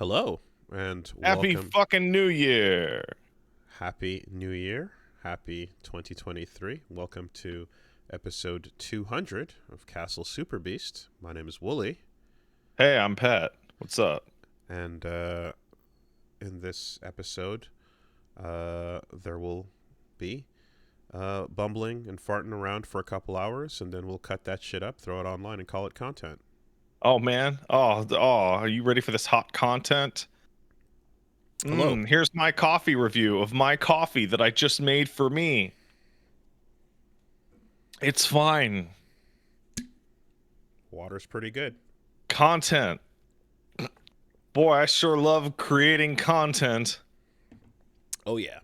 Hello and Happy welcome. fucking New Year! Happy New Year. Happy 2023. Welcome to episode 200 of Castle Super Beast. My name is Wooly, Hey, I'm Pat. What's up? and in this episode, there will be bumbling and farting around for a couple hours, and then we'll cut that shit up, throw it online, and call it content. Oh man. Are you ready for this hot content? Hello. Here's my coffee review of my coffee that I just made for me. It's fine. Water's pretty good. Content. Boy, I sure love creating content. Oh, yeah.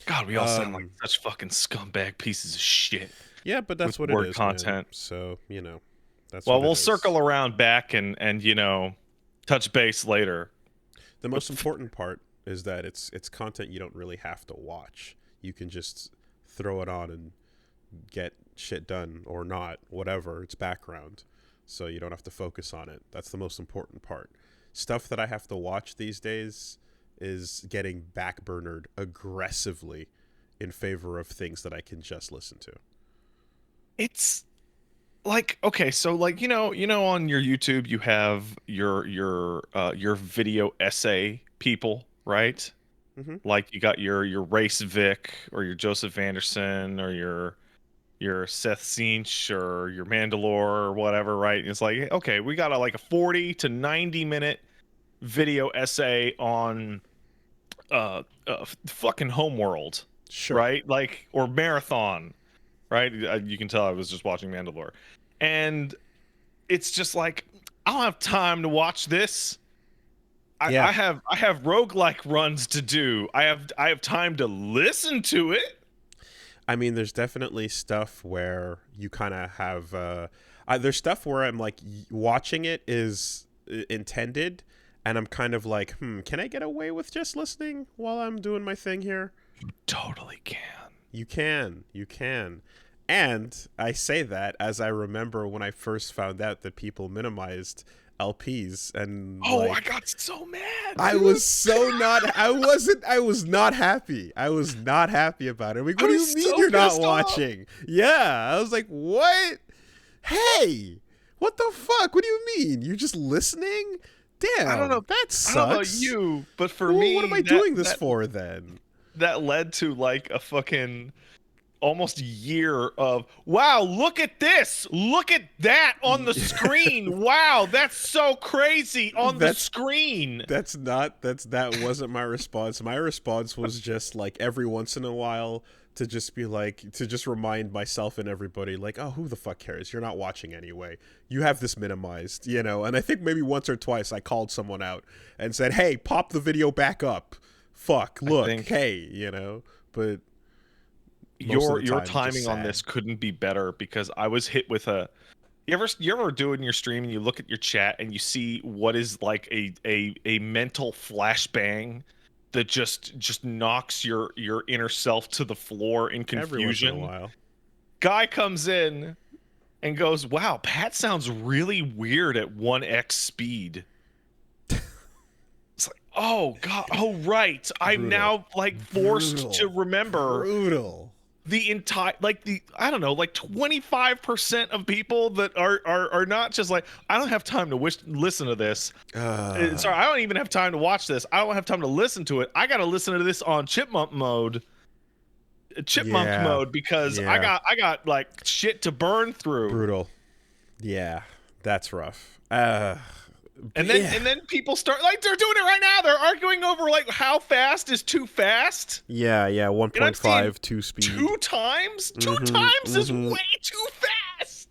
God, we all sound like such fucking scumbag pieces of shit. Yeah, but that's with what it word is, content. man. So, that's Well, what it we'll is. circle around back and touch base later. The most important part is that it's content you don't really have to watch. You can just throw it on and get shit done or not, whatever. It's background, so you don't have to focus on it. That's the most important part. Stuff that I have to watch these days is getting backburnered aggressively in favor of things that I can just listen to. It's like, okay, so like on your YouTube you have your video essay people, right? Mm-hmm. Like you got your Race Vic or your Joseph Anderson or your Seth Sinch or your Mandalore or whatever, right? It's like, okay, we got like a 40 to 90 minute video essay on fucking Homeworld, Sure. right? Like, or Marathon, right? You can tell I was just watching Mandalore, and it's just like I don't have time to watch this. Yeah. I have roguelike runs to do. I have time to listen to it. I mean, there's definitely stuff where you kind of have. There's stuff where I'm like, watching it is intended, and I'm kind of like, can I get away with just listening while I'm doing my thing here? You totally can. You can. And I say that as I remember when I first found out that people minimized LPs and I got so mad. I was so not. I was not happy. I was not happy about it. Like, what do you mean you're not watching? Yeah, I was like, what? Hey, what the fuck? What do you mean? You're just listening? Damn, I don't know. that sucks. I don't know about you, but for me, what am I doing this for then? That led to like a fucking almost year of, wow, look at this, look at that on the screen. Wow, that's so crazy on the screen. That wasn't my response. My response was just like every once in a while to just be like, to just remind myself and everybody like, oh, who the fuck cares? You're not watching anyway. You have this minimized, and I think maybe once or twice I called someone out and said, hey, pop the video back up. Fuck, look, hey, but your timing on this couldn't be better, because I was hit with a you ever do it in your stream and you look at your chat and you see what is like a mental flashbang that just knocks your inner self to the floor in confusion. Every once in a while. Guy comes in and goes, wow, Pat sounds really weird at 1x speed. It's like, oh god, oh right, I'm now like forced to remember the entire, like I don't know, like 25% of people that are not just like, I don't have time to listen to this. Sorry, I don't even have time to watch this. I don't have time to listen to it. I got to listen to this on chipmunk mode, because I got like shit to burn through. Brutal. Yeah, that's rough. And then people start, like, they're doing it right now. They're arguing over like how fast is too fast. Yeah, 1.5 2 speed. Two times is way too fast.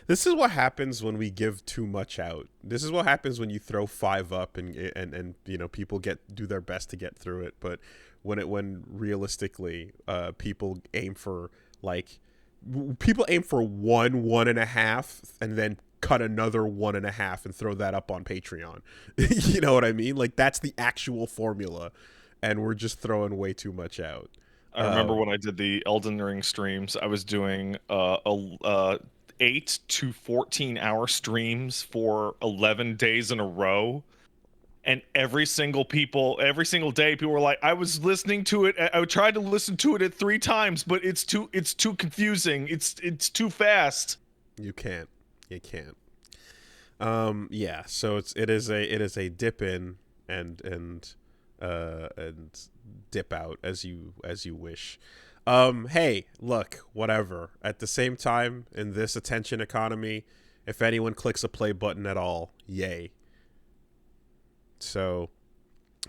This is what happens when we give too much out. This is what happens when you throw 5 up and people do their best to get through it, but when realistically people aim for 1.5 and then cut another 1.5 and throw that up on Patreon. You know what I mean? Like, that's the actual formula, and we're just throwing way too much out. I remember when I did the Elden Ring streams, I was doing 8 to 14 hour streams for 11 days in a row. and every single day people were like, I was listening to it, I tried to listen to it at 3 times, but it's too confusing, it's too fast. You can't. Yeah, so it is a dip in and dip out as you wish. Hey, look, whatever. At the same time, in this attention economy, if anyone clicks a play button at all, yay. So,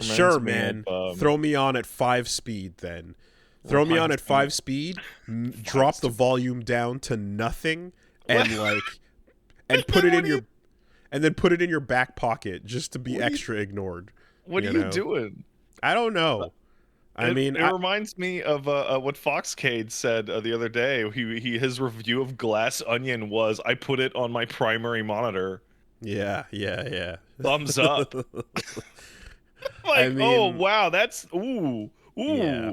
sure, man. Throw me on at 5 speed then. Throw me on at 5 speed, drop the volume down to nothing, and and put it in your, and then put it in your back pocket just to be extra ignored. What are you doing? I don't know. It reminds me of what Foxcade said the other day. His review of Glass Onion was, I put it on my primary monitor. Yeah. Thumbs up. Oh wow, that's ooh. Yeah.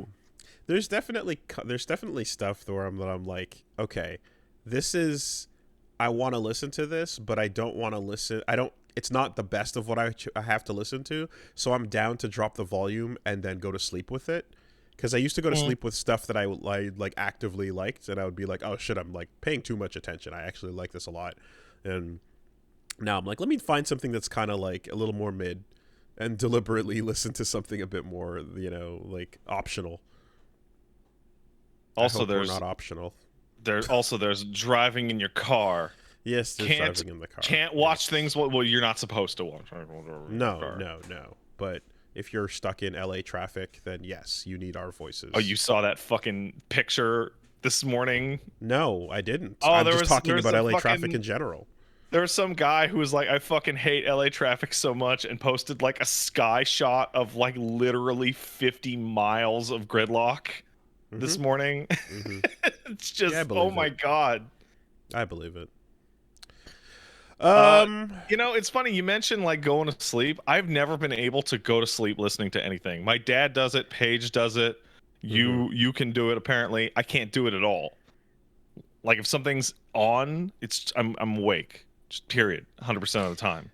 There's definitely stuff where I'm like, okay, this is, I want to listen to this, but I don't want to listen. It's not the best of what I have to listen to, so I'm down to drop the volume and then go to sleep with it. Because I used to go to sleep with stuff that I like actively liked, and I would be like, oh shit, I'm like paying too much attention. I actually like this a lot, and now I'm like, let me find something that's kind of like a little more mid, and deliberately listen to something a bit more, like optional. Also, there's not optional. There's driving in your car. Yes, there's driving in the car. Can't watch things. Well, you're not supposed to watch. No. But if you're stuck in LA traffic, then yes, you need our voices. Oh, you saw that fucking picture this morning? No, I didn't. Oh, I'm just talking about LA traffic in general. There was some guy who was like, I fucking hate LA traffic so much, and posted like a sky shot of like literally 50 miles of gridlock this morning. It's just, oh my god. I believe it. It's funny you mentioned like going to sleep. I've never been able to go to sleep listening to anything. My dad does it, Paige does it, you can do it apparently. I can't do it at all. Like if something's on, I'm awake. Just period. 100% of the time.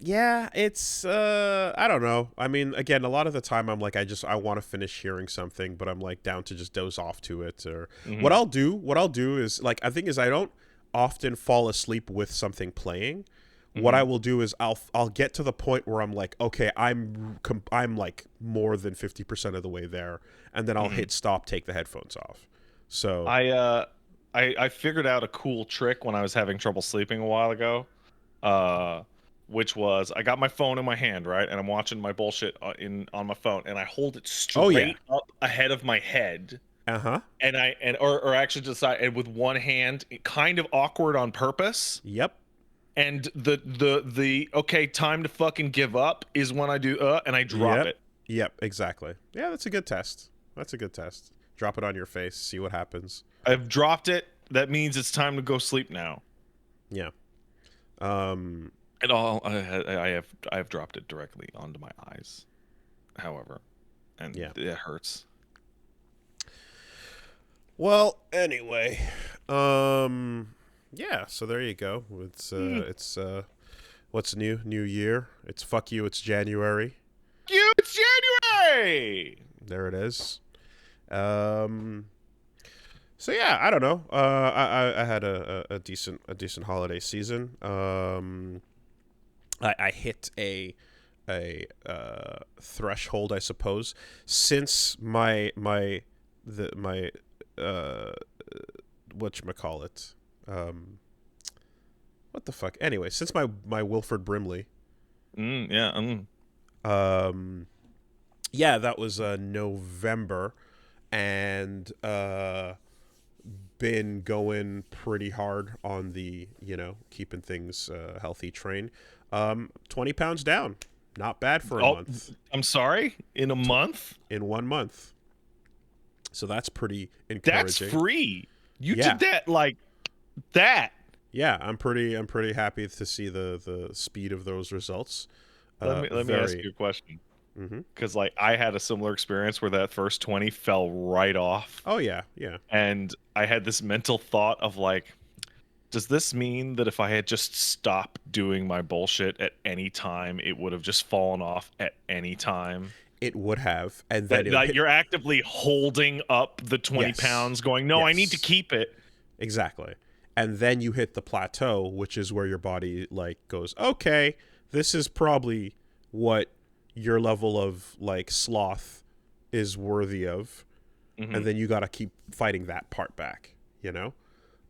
Yeah, it's I don't know. I mean, again, a lot of the time I'm like, I want to finish hearing something, but I'm like down to just doze off to it. Or what I'll do is, like, I think is I don't often fall asleep with something playing. What I will do is I'll get to the point where I'm like, okay, I'm like more than 50% of the way there, and then I'll hit stop, take the headphones off. So I figured out a cool trick when I was having trouble sleeping a while ago, which was I got my phone in my hand, right, and I'm watching my bullshit on my phone, and I hold it straight up ahead of my head. And or actually just with one hand, kind of awkward on purpose. Yep. And the okay, time to fucking give up is when I do and I drop it. Yep, exactly. Yeah, that's a good test. Drop it on your face, see what happens. I've dropped it. That means it's time to go sleep now. Yeah. And I have dropped it directly onto my eyes. However, and it hurts. Well, anyway, yeah. So there you go. It's what's new? New year. It's fuck you. It's January. It's January. There it is. So yeah, I don't know. I had a decent holiday season. I hit a threshold, I suppose, since my whatchamacallit, what the fuck? Anyway, since my Wilford Brimley. Yeah, that was November, and been going pretty hard on the keeping things healthy train. 20 pounds down, not bad for a month. I'm sorry, in a month? In 1 month. So that's pretty encouraging. That's free. You did that like that. Yeah, I'm pretty happy to see the speed of those results. Let me ask you a question. Because like I had a similar experience where that first 20 fell right off. Oh yeah. And I had this mental thought of like, Does this mean that if I had just stopped doing my bullshit at any time, it would have just fallen off at any time? It would have, and then That it'll like hit. you're actively holding up the 20 Yes. pounds going, no, I need to Yes. keep it. Exactly. And then you hit the plateau, which is where your body like goes, okay, this is probably what your level of like sloth is worthy of, Mm-hmm. and then you got to keep fighting that part back, you know.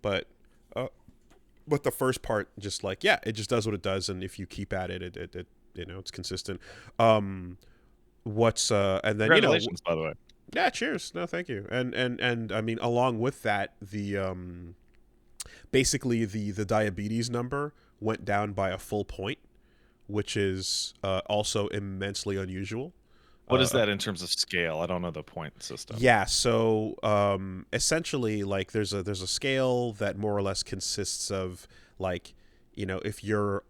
But uh, but the first part, just like yeah, it just does what it does, and if you keep at it, it you know it's consistent. What's and then you know Congratulations, by the way. yeah, cheers. No, thank you. And I mean, along with that, the basically the diabetes number went down by a full point, which is also immensely unusual. What is that in terms of scale? I don't know the point system. Yeah, so essentially, like there's a scale that more or less consists of like, you know, if you're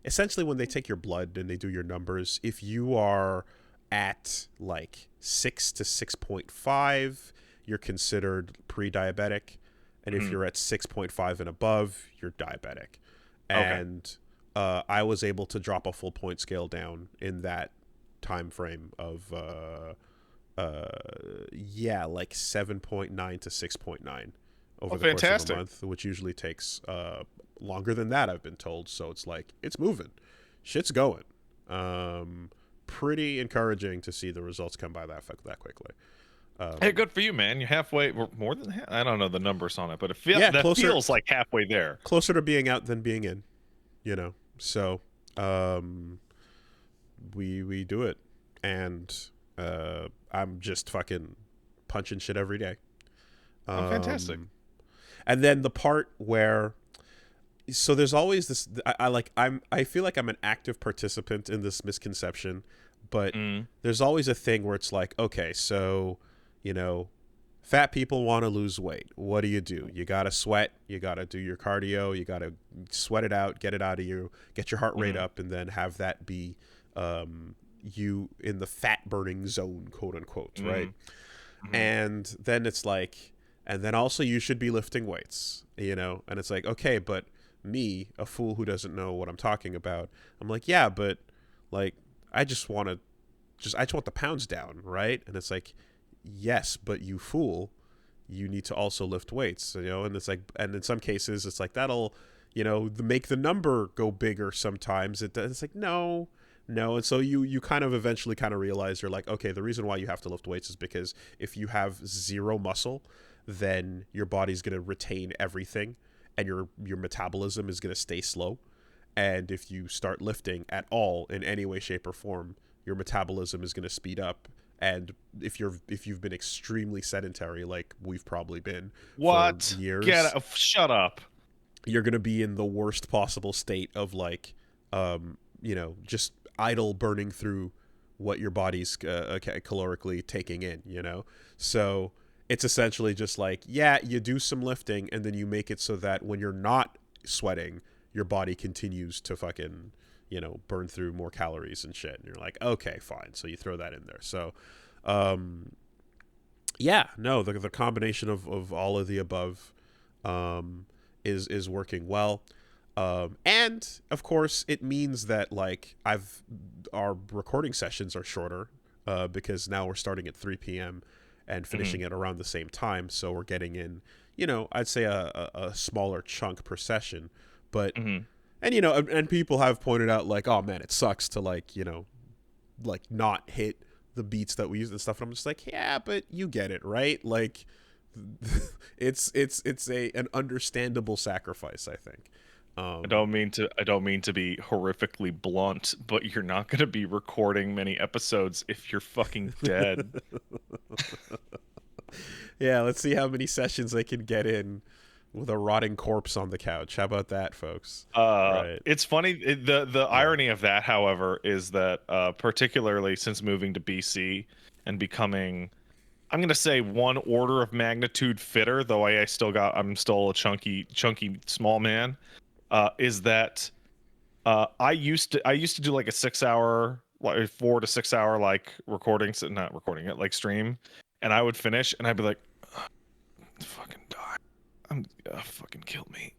essentially when they take your blood and they do your numbers, if you are at like 6 to 6.5, you're considered pre-diabetic, and if you're at 6.5 and above, you're diabetic. Okay. And I was able to drop a full point scale down in that time frame of yeah, like 7.9 to 6.9 over the course of a Fantastic. month, which usually takes longer than that, I've been told. So it's like it's moving, shit's going. Pretty encouraging to see the results come by that quickly. Hey, good for you, man. You're halfway, more than half. I don't know the numbers on it, but Yeah, that closer feels like halfway there. closer to being out than being in, you know. So we do it, and I'm just fucking punching shit every day. Oh, fantastic. And then the part where, so there's always this. I feel like I'm an active participant in this misconception, but there's always a thing where it's like, okay, so you know, fat people want to lose weight. What do? You gotta sweat. You gotta do your cardio. You gotta sweat it out, get it out of you, get your heart rate up, and then have that be you in the fat burning zone, quote unquote, right? And then it's like, and then also you should be lifting weights, you know? And it's like, okay, but me, a fool who doesn't know what I'm talking about, I'm like, yeah, but like, I just want the pounds down, right? And it's like, yes, but you fool, you need to also lift weights, you know? And it's like, and in some cases, it's like, that'll, you know, make the number go bigger sometimes. It's like, no. And so you kind of eventually kind of realize you're like, okay, the reason why you have to lift weights is because if you have zero muscle, then your body's going to retain everything and your metabolism is going to stay slow. And if you start lifting at all in any way, shape, or form, your metabolism is going to speed up. And if you've been extremely sedentary, like we've probably been for years, Shut up. you're going to be in the worst possible state of like, you know, just idle burning through what your body's calorically taking in, you know? So it's essentially just like, yeah, you do some lifting and then you make it so that when you're not sweating, your body continues to fucking, you know, burn through more calories and shit. And you're like, okay, fine. So you throw that in there. So, yeah, no, the combination of all of the above is working well. And of course it means that like our recording sessions are shorter because now we're starting at 3 p.m. and finishing at around the same time, so we're getting in, you know, I'd say a smaller chunk per session. But and you know, and people have pointed out like, oh man, it sucks to like, you know, like not hit the beats that we use and stuff, and I'm just like, yeah, but you get it, right? Like it's an understandable sacrifice, I think. I don't mean to be horrifically blunt, but you're not going to be recording many episodes if you're fucking dead. Yeah, let's see how many sessions they can get in with a rotting corpse on the couch. How about that, folks? Right. It's funny. The irony of that, however, is that particularly since moving to BC and becoming, I'm gonna say, one order of magnitude fitter, though I'm still a chunky small man. Is that I used to do like a 6 hour, like 4 to 6 hour like not recording it, like stream, and I would finish and I'd be like, fucking die. fucking kill me,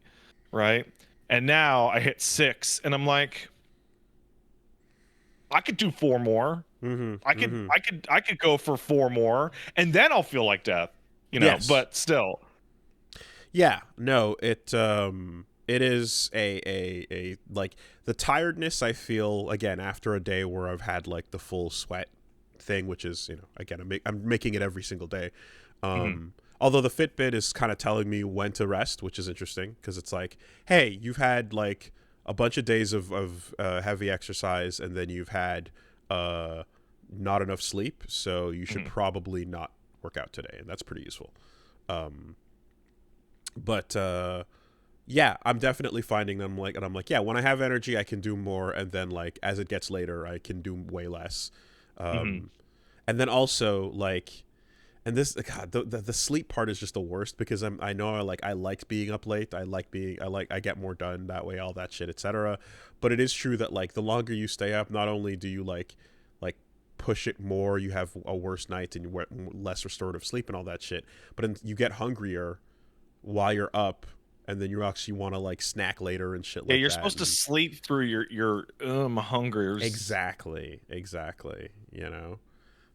right? And now I hit 6, and I'm like, I could do 4 more. I could go for 4 more, and then I'll feel like death, Yes. But still, Yeah, no, it is a like the tiredness I feel again after a day where I've had like the full sweat thing, which is, again, I'm making it every single day. mhm, Although the Fitbit is kind of telling me when to rest, which is interesting because it's like, hey, you've had like a bunch of days of heavy exercise, and then you've had not enough sleep, so you should mhm. probably not work out today, and that's pretty useful. Um, but yeah, I'm definitely finding them like, and I'm like, yeah, when I have energy, I can do more, and then like as it gets later, I can do way less. Mhm. Um, and then also like, and this, God, the sleep part is just the worst because I know I like being up late. I get more done that way, all that shit, etc. But it is true that like the longer you stay up, not only do you like push it more, you have a worse night and you get less restorative sleep and all that shit. But then you get hungrier while you're up, and then you actually want to like snack later and shit Yeah, like you're that. supposed to And sleep through your hungers. exactly.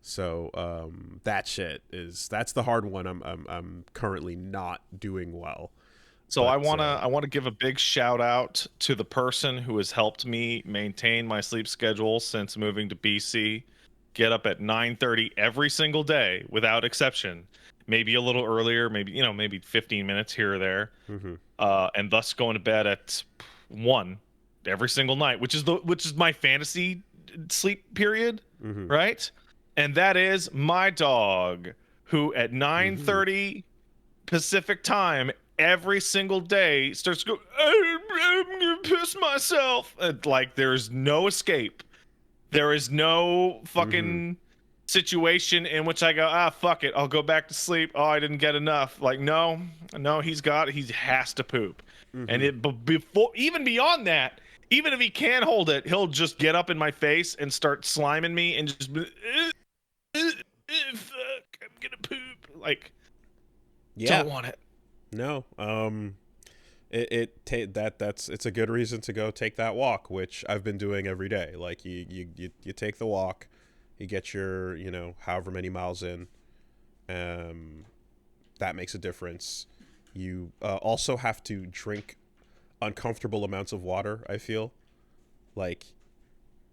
So that shit that's the hard one. I'm currently not doing well, So but I wanna give a big shout out to the person who has helped me maintain my sleep schedule since moving to BC. Get up at 9:30 every single day without exception. Maybe a little earlier, maybe 15 minutes here or there. mm-hmm, And thus going to bed at 1 every single night, which is my fantasy sleep period, mm-hmm, right? And that is my dog, who at mm-hmm, 9:30 Pacific time every single day starts to go, I'm gonna piss myself. And, like, there's no escape. There is no mm-hmm, fucking situation in which I go, fuck it, I'll go back to sleep. Oh, I didn't get enough. Like, no, he has to poop. And mm-hmm. it, but before, even beyond that, even if he can't hold it, he'll just get up in my face and start sliming me and just be, fuck, I'm gonna poop. Like, Yeah, don't want it. no, that's it's a good reason to go take that walk, which I've been doing every day. Like you take the walk, you get your however many miles in. um that makes a difference. You also have to drink uncomfortable amounts of water, I feel like.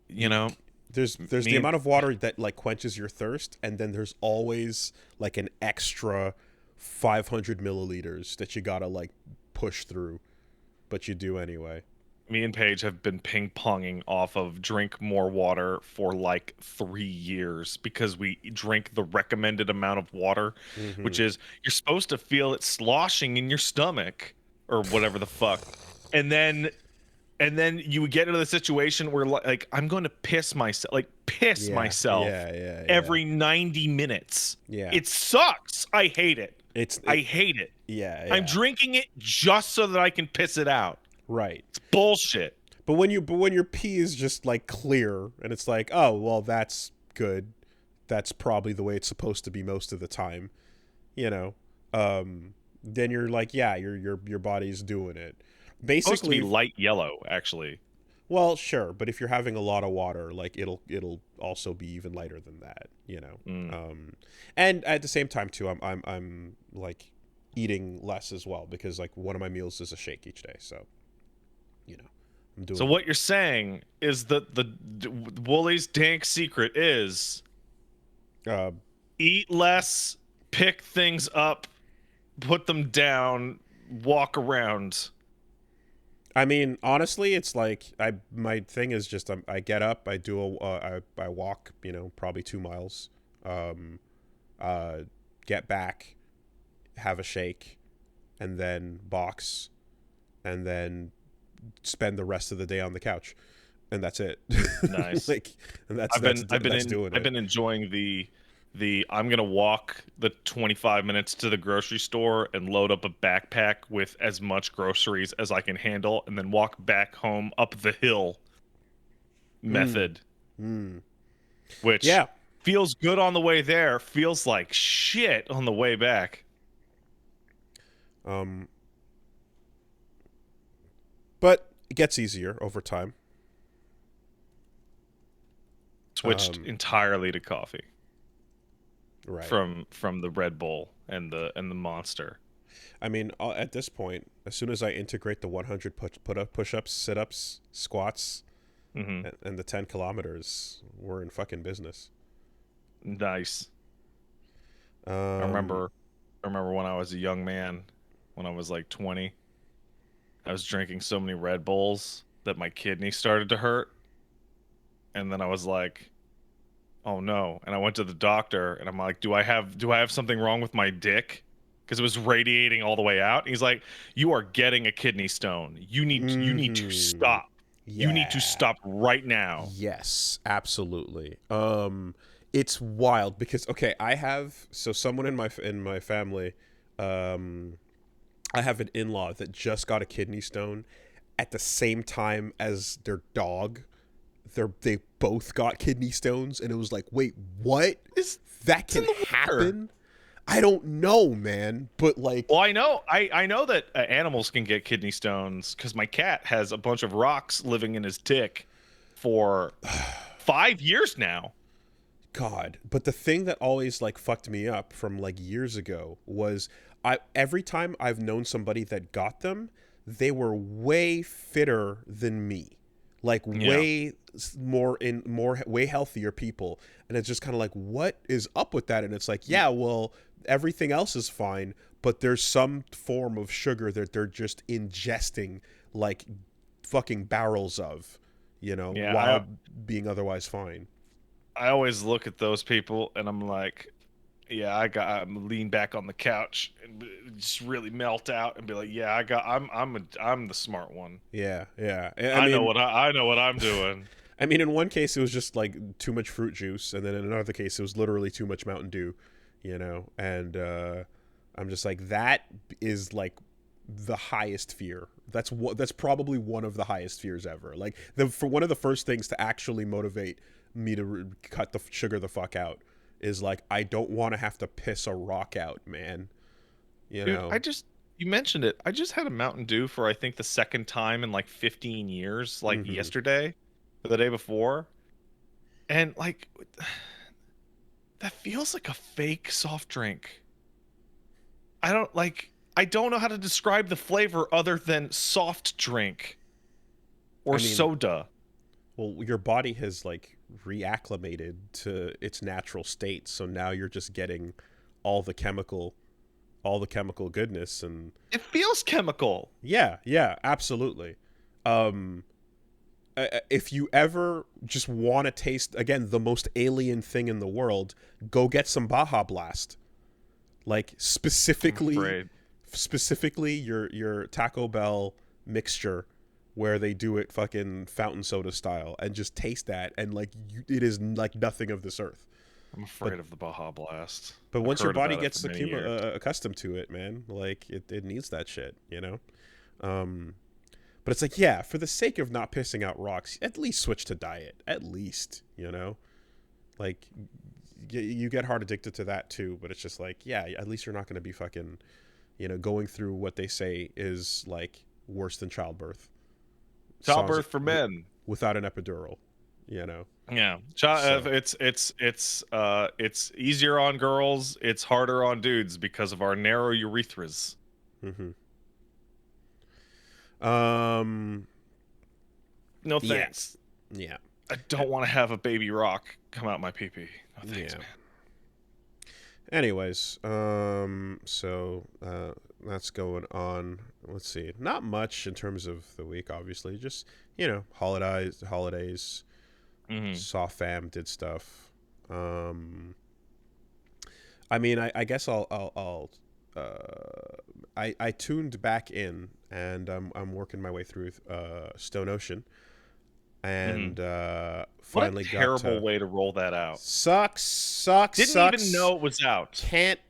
You you know, there's the me and amount of water that like quenches your thirst, and then there's always like an extra 500 milliliters that you gotta like push through, but you do anyway. me and Paige have been ping ponging off of drink more water for like 3 years because we drink the recommended amount of water, Mm-hmm. which is you're supposed to feel it sloshing in your stomach or whatever the fuck. And then you would get into the situation where like I'm going to piss Yeah, myself yeah, yeah, yeah, every 90 minutes. yeah. It sucks. I hate it. It's I it. hate it. Yeah, I'm yeah. drinking it just so that I can piss it out. Right. It's bullshit. But when your pee is just like clear and it's like, oh well, that's good. That's probably the way it's supposed to be most of the time. You know. Then you're like, yeah, your body's doing it. Supposed to be Basically, light yellow, actually. well, sure, but if you're having a lot of water, like it'll also be even lighter than that. Mm. And at the same time too, I'm like eating less as well because like one of my meals is a shake each day, so you know I'm So doing. what you're saying is that the Wooly's dank secret is Uh, eat less, pick things up, put them down, walk around. I mean, honestly, it's like my thing is just I get up, I do I walk, probably 2 miles, um, uh, get back, have a shake, and then box, and then spend the rest of the day on the couch, and that's it. Nice. Like, and that's doing I've it. been enjoying the I'm gonna walk the 25 minutes to the grocery store and load up a backpack with as much groceries as I can handle, and then walk back home up the hill Mm, method, mm. which Yeah. feels good on the way there, feels like shit on the way back. But it gets easier over time. Switched entirely to coffee. Right. From the Red Bull and the Monster. I mean, at this point, as soon as I integrate the 100 push-ups, sit-ups, squats, and the 10 kilometers, we're in fucking business. Nice. I remember when I was a young man, when I was like 20, I was drinking so many Red Bulls that my kidney started to hurt. And then I was like, oh no. And I went to the doctor and I'm like, do I have something wrong with my dick? Because it was radiating all the way out. And he's like, you are getting a kidney stone. You need to stop. Yeah. You need to stop right now. Yes, absolutely. It's wild because I have someone in my family, I have an in-law that just got a kidney stone at the same time as their dog. They both got kidney stones, and it was like, wait, what? That can happen? I don't know, man, but like, well, I know that animals can get kidney stones because my cat has a bunch of rocks living in his dick for 5 years now. God, but the thing that always like fucked me up from like years ago was every time I've known somebody that got them, they were way fitter than me, like way healthier people, and it's just kind of like, what is up with that? And it's like, yeah, well, everything else is fine, but there's some form of sugar that they're just ingesting like fucking barrels of, while being otherwise fine. I always look at those people and I'm like, yeah, I'm lean back on the couch and just really melt out and be like, yeah, I'm the smart one. Yeah. I know what I'm doing. I mean, in one case it was just like too much fruit juice, and then in another case it was literally too much Mountain Dew, and I'm just like, that is like the highest fear. That's probably one of the highest fears ever. Like for one of the first things to actually motivate me to cut the sugar the fuck out is like, I don't want to have to piss a rock out, man. Dude, you mentioned it. I just had a Mountain Dew for I think the second time in like 15 years, like yesterday or the day before. And like, that feels like a fake soft drink. I don't know how to describe the flavor other than soft drink or soda. Well, your body has like reacclimated to its natural state, so now you're just getting all the chemical goodness, and it feels chemical. Yeah, absolutely. If you ever just want to taste again the most alien thing in the world, go get some Baja Blast. Like specifically your Taco Bell mixture, where they do it fucking fountain soda style, and just taste that, and like it is like nothing of this earth. I'm afraid of the Baja Blast. But once your body gets accustomed to it, man, like it needs that shit, But it's like, yeah, for the sake of not pissing out rocks, at least switch to diet. At least, like you get hard addicted to that too. But it's just like, yeah, at least you're not going to be fucking, going through what they say is like worse than childbirth. Childbirth for men without an epidural, Yeah, it's easier on girls. It's harder on dudes because of our narrow urethras. No thanks. Yeah. I don't want to have a baby rock come out my pee-pee. No thanks, man. Anyways, so that's going on. Let's see. Not much in terms of the week, obviously. Just, holidays. Saw fam, did stuff. I mean, I guess I tuned back in, and I'm working my way through Stone Ocean, and finally got terrible way to roll that out. Sucks. Didn't even know it was out. Can't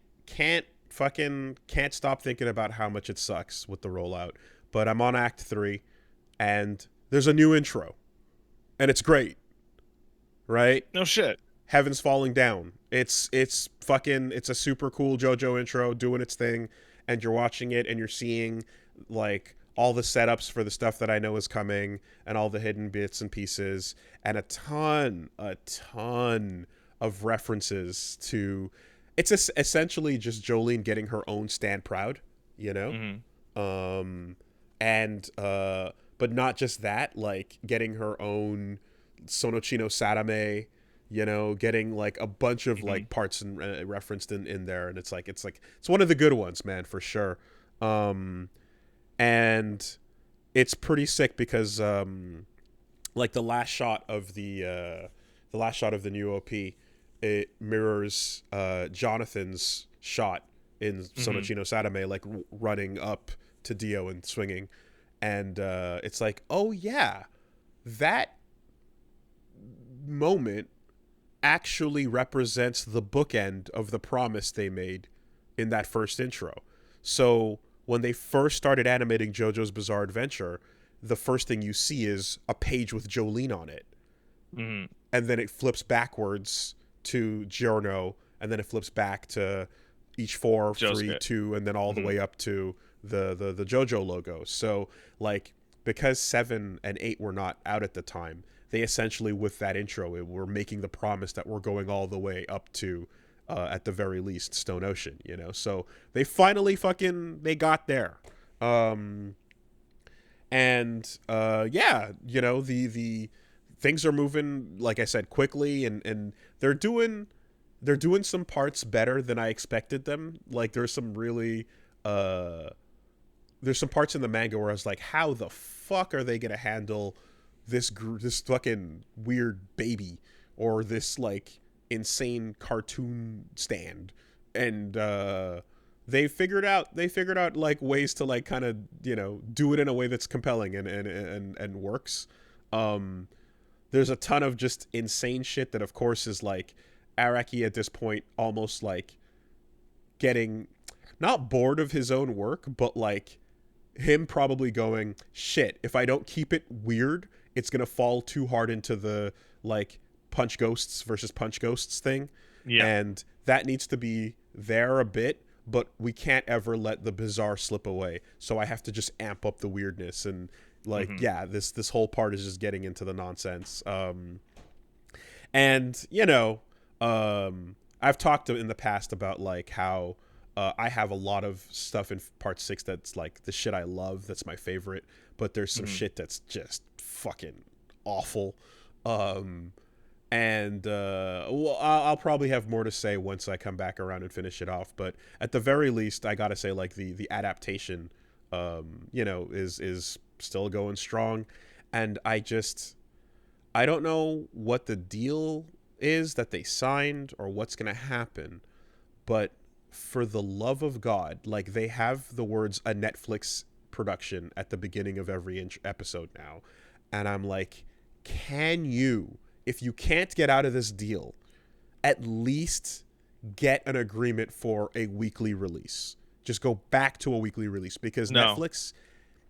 stop thinking about how much it sucks with the rollout. But I'm on Act 3, and there's a new intro, and it's great. Right? No shit. Heaven's Falling Down. It's a super cool JoJo intro doing its thing, and you're watching it and you're seeing like all the setups for the stuff that I know is coming, and all the hidden bits and pieces, and a ton of references to. It's essentially just Jolene getting her own stand proud, you know, and but not just that, like getting her own Sonochino Sadame, you know, getting like a bunch of like parts and referenced in there, and it's one of the good ones, man, for sure. And it's pretty sick because like the last shot of the new OP, it mirrors Jonathan's shot in Sonochino Sadame, like running up to Dio and swinging, and it's like, oh yeah, that moment actually represents the bookend of the promise they made in that first intro. So when they first started animating JoJo's Bizarre Adventure, the first thing you see is a page with Jolene on it. And then it flips backwards to Giorno, and then it flips back to each 4, 3, 2, and then all the way up to the JoJo logo. So like, because 7 and 8 were not out at the time, they essentially, with that intro, were making the promise that we're going all the way up to, at the very least, Stone Ocean, you know? So they finally they got there. And yeah, you know, the things are moving, like I said, quickly, and they're doing some parts better than I expected them. Like there's some really there's some parts in the manga where I was like, how the fuck are they gonna handle this fucking weird baby, or this like insane cartoon stand? And they figured out like ways to like kind of, you know, do it in a way that's compelling and works. There's a ton of just insane shit that of course is like Araki at this point almost like getting not bored of his own work, but like him probably going, shit, if I don't keep it weird, it's gonna fall too hard into the like punch ghosts versus punch ghosts thing. And that needs to be there a bit, but we can't ever let the bizarre slip away. So I have to just amp up the weirdness, and like this whole part is just getting into the nonsense. And you know, I've talked in the past about like how I have a lot of stuff in part 6 that's like the shit I love, that's my favorite, but there's some shit that's just fucking awful. And well, I'll probably have more to say once I come back around and finish it off, but at the very least I gotta say, like, the adaptation you know, is still going strong. And I don't know what the deal is that they signed or what's gonna happen, but for the love of God, like, they have the words "a Netflix production" at the beginning of every episode now, and I'm like, can you, if you can't get out of this deal, at least get an agreement for a weekly release? Just go back to a weekly release, because Netflix,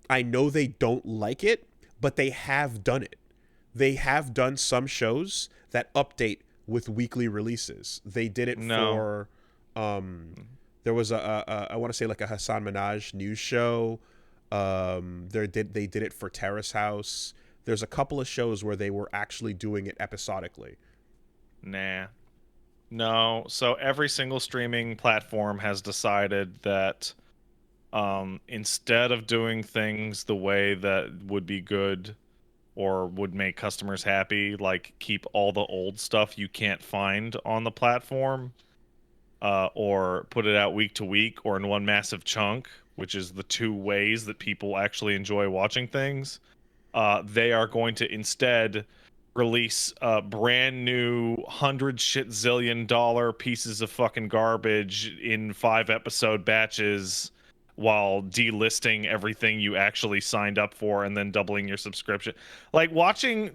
I know they don't like it, but they have done it. They have done some shows that update with weekly releases. They did it for there was a I want to say like a Hassan Minaj news show. They did it for Terrace House. There's a couple of shows where they were actually doing it episodically. No. So every single streaming platform has decided that instead of doing things the way that would be good or would make customers happy, like keep all the old stuff you can't find on the platform, or put it out week to week or in one massive chunk, which is the two ways that people actually enjoy watching things, they are going to instead release brand new $100 pieces of fucking garbage in 5-episode batches, while delisting everything you actually signed up for and then doubling your subscription. Like watching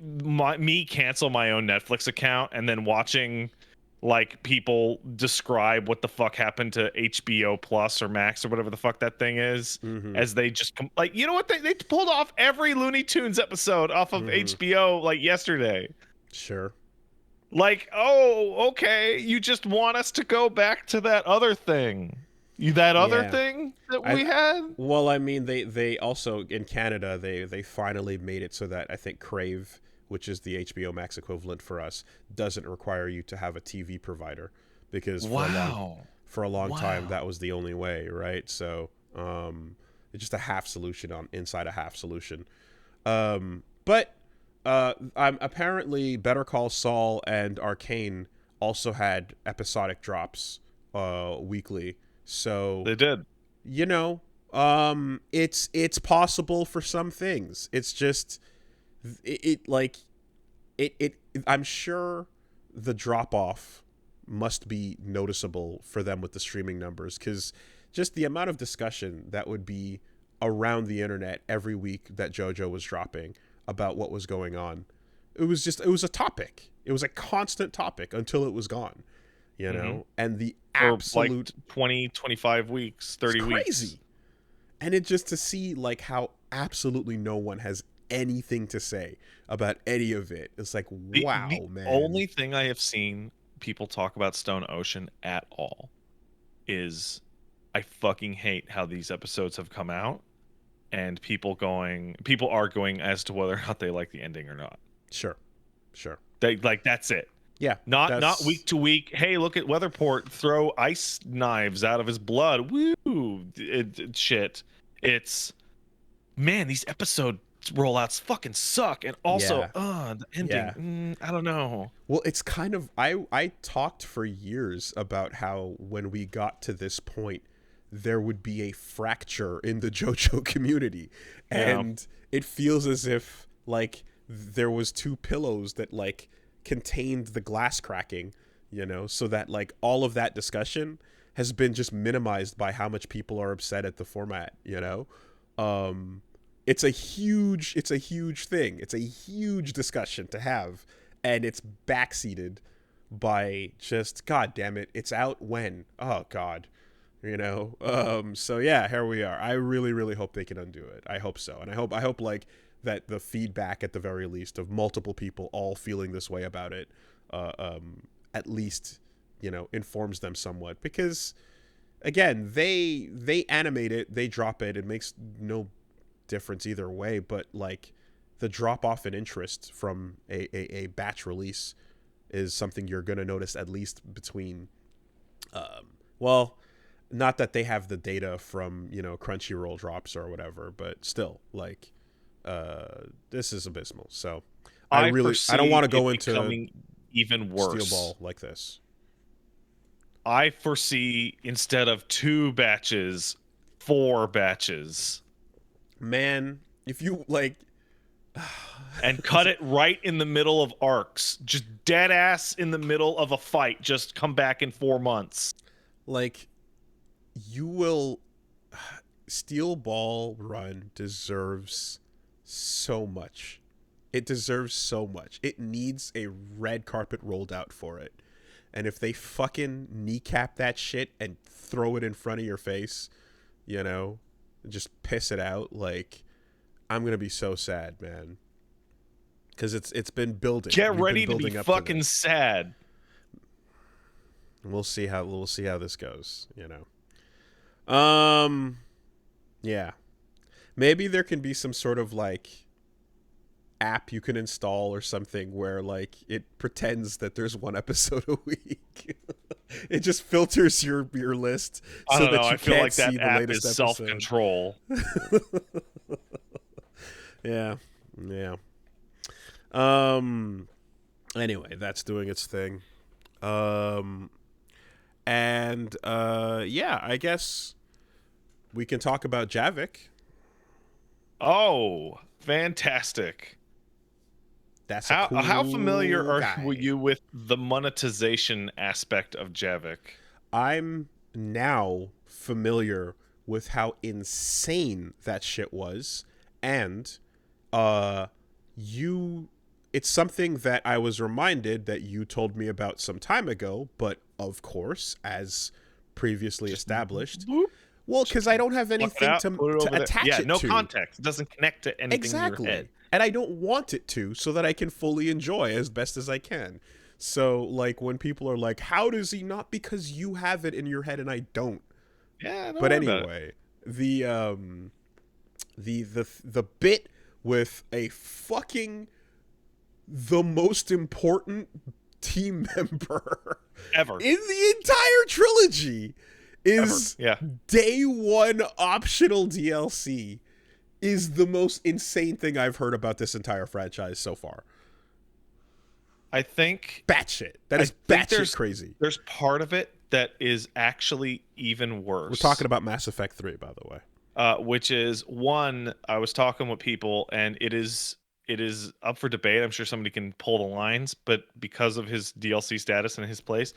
me cancel my own Netflix account and then watching like people describe what the fuck happened to HBO Plus or Max or whatever the fuck that thing is, as they just like, you know what, they pulled off every Looney Tunes episode off of HBO like yesterday. Sure. Like, oh, okay, you just want us to go back to that other thing. That other Yeah. thing that we had? Well, I mean, they also in Canada they finally made it so that I think Crave, which is the HBO Max equivalent for us, doesn't require you to have a TV provider, because for a long time that was the only way, right? So it's just a half solution on inside a half solution. But I'm apparently Better Call Saul and Arcane also had episodic drops weekly. So They did. you know, it's possible for some things. It's just it I'm sure the drop off must be noticeable for them with the streaming numbers, because just the amount of discussion that would be around the internet every week that JoJo was dropping about what was going on. It was a topic. It was a constant topic until it was gone, you know? And the absolute like 20, 25 weeks, 30 crazy. weeks. And it just to see like how absolutely no one has anything to say about any of it. It's like, wow, man. The only thing I have seen people talk about Stone Ocean at all is I fucking hate how these episodes have come out, and people arguing as to whether or not they like the ending or not. Sure. They like, that's it. Yeah. Not week to week. Hey, look at Weatherport throw ice knives out of his blood. Woo! Shit. It's, man, these episode rollouts fucking suck, and also the ending. I don't know. Well, it's kind of I talked for years about how when we got to this point, there would be a fracture in the JoJo community, and it feels as if like there was two pillows that like contained the glass cracking, you know, so that like all of that discussion has been just minimized by how much people are upset at the format, you know. It's a huge thing. It's a huge discussion to have, and it's backseated by just, god damn it, it's out when? Oh god. You know? So yeah, here we are. I really, really hope they can undo it. I hope so. And I hope like that the feedback at the very least of multiple people all feeling this way about it, at least, you know, informs them somewhat. Because again, they animate it, they drop it, it makes no difference either way, but like the drop off in interest from a batch release is something you're going to notice at least between well, not that they have the data from, you know, Crunchyroll drops or whatever, but still, like this is abysmal. So I don't want to go into even worse steel ball like this. I foresee, instead of 2 batches, 4 batches. Man, if you like and cut it right in the middle of arcs, just dead ass in the middle of a fight, just come back in 4 months. Like, you will Steel Ball Run deserves so much. It deserves so much. It needs a red carpet rolled out for it. And if they fucking kneecap that shit and throw it in front of your face, you know, just piss it out, like, I'm gonna be so sad, man, because it's been building. Get ready to be fucking sad. We'll see how this goes, you know. Yeah, maybe there can be some sort of like app you can install or something where like it pretends that there's one episode a week. It just filters your list so that you can't see the latest episode. Self-control. Yeah. Anyway, that's doing its thing. Yeah, I guess we can talk about Javik. Oh, fantastic. That's how familiar are you with the monetization aspect of Javik? I'm now familiar with how insane that shit was, and it's something that I was reminded that you told me about some time ago, but of course, as previously established, well, because I don't have anything to attach it to. No context. It doesn't connect to anything in your head. And I don't want it to, so that I can fully enjoy as best as I can. So, like, when people are like, how does he not? Because you have it in your head and I don't. Yeah, don't But worry about it. anyway, the bit with a fucking the most important team member Ever. in the entire trilogy is Yeah. day one optional DLC is the most insane thing I've heard about this entire franchise so far. I think Batshit. That I is think batshit crazy. There's part of it that is actually even worse. We're talking about Mass Effect 3, by the way. Which is one, I was talking with people, and it is up for debate. I'm sure somebody can pull the lines, but because of his DLC status and his place,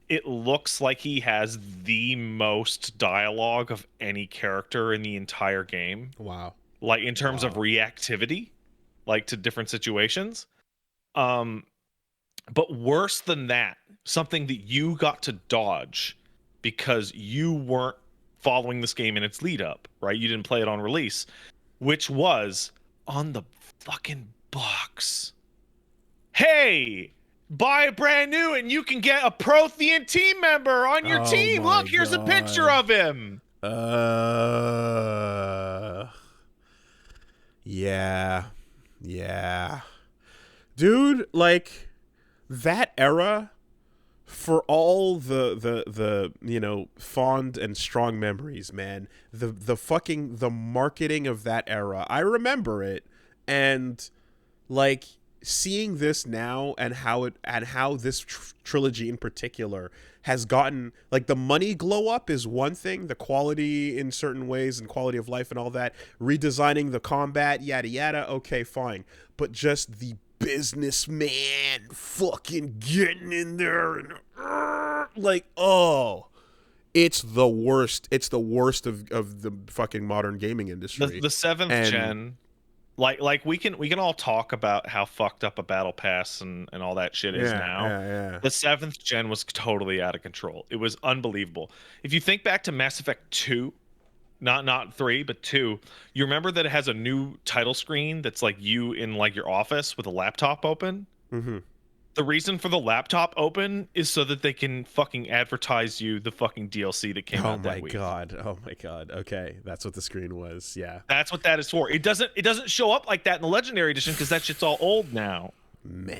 it looks like he has the most dialogue of any character in the entire game. Wow. Like in terms of reactivity, like to different situations. But worse than that, something that you got to dodge because you weren't following this game in its lead up, right? You didn't play it on release, which was on the fucking box. Hey, buy a brand new and you can get a Prothean team member on your team. Look, here's a picture of him. Yeah. Dude, like that era, for all the you know, fond and strong memories, man, the fucking the marketing of that era, I remember it. And like seeing this now and how this trilogy in particular has gotten, like, the money glow up is one thing, the quality in certain ways and quality of life and all that, redesigning the combat, yada yada, okay, fine, but just the businessman fucking getting in there and like, oh, it's the worst of the fucking modern gaming industry. The seventh gen, like we can all talk about how fucked up a battle pass and all that shit is now. Yeah. The seventh gen was totally out of control. It was unbelievable. If you think back to Mass Effect 2, not 3, but 2, you remember that it has a new title screen that's like you in like your office with a laptop open? Mm-hmm. The reason for the laptop open is so that they can fucking advertise you the fucking DLC that came out that week. Oh my god. Okay, that's what the screen was. Yeah. That's what that is for. It doesn't show up like that in the Legendary Edition because that shit's all old now. Man.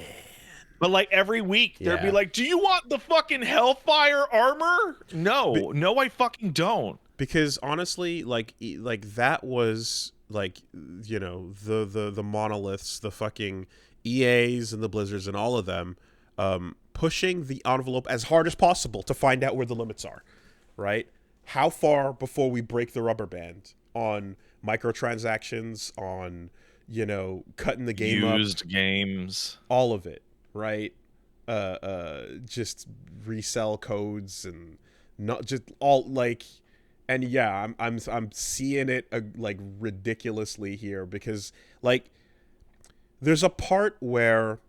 But like every week there'd be like, "Do you want the fucking Hellfire armor?" No, I fucking don't. Because honestly, like that was like, you know, the monoliths, the fucking EAs and the Blizzards and all of them, pushing the envelope as hard as possible to find out where the limits are, right? How far before we break the rubber band on microtransactions, on, you know, cutting the game used games, all of it, right? Just resell codes and not just all like. And yeah, I'm seeing it like ridiculously here because like there's a part where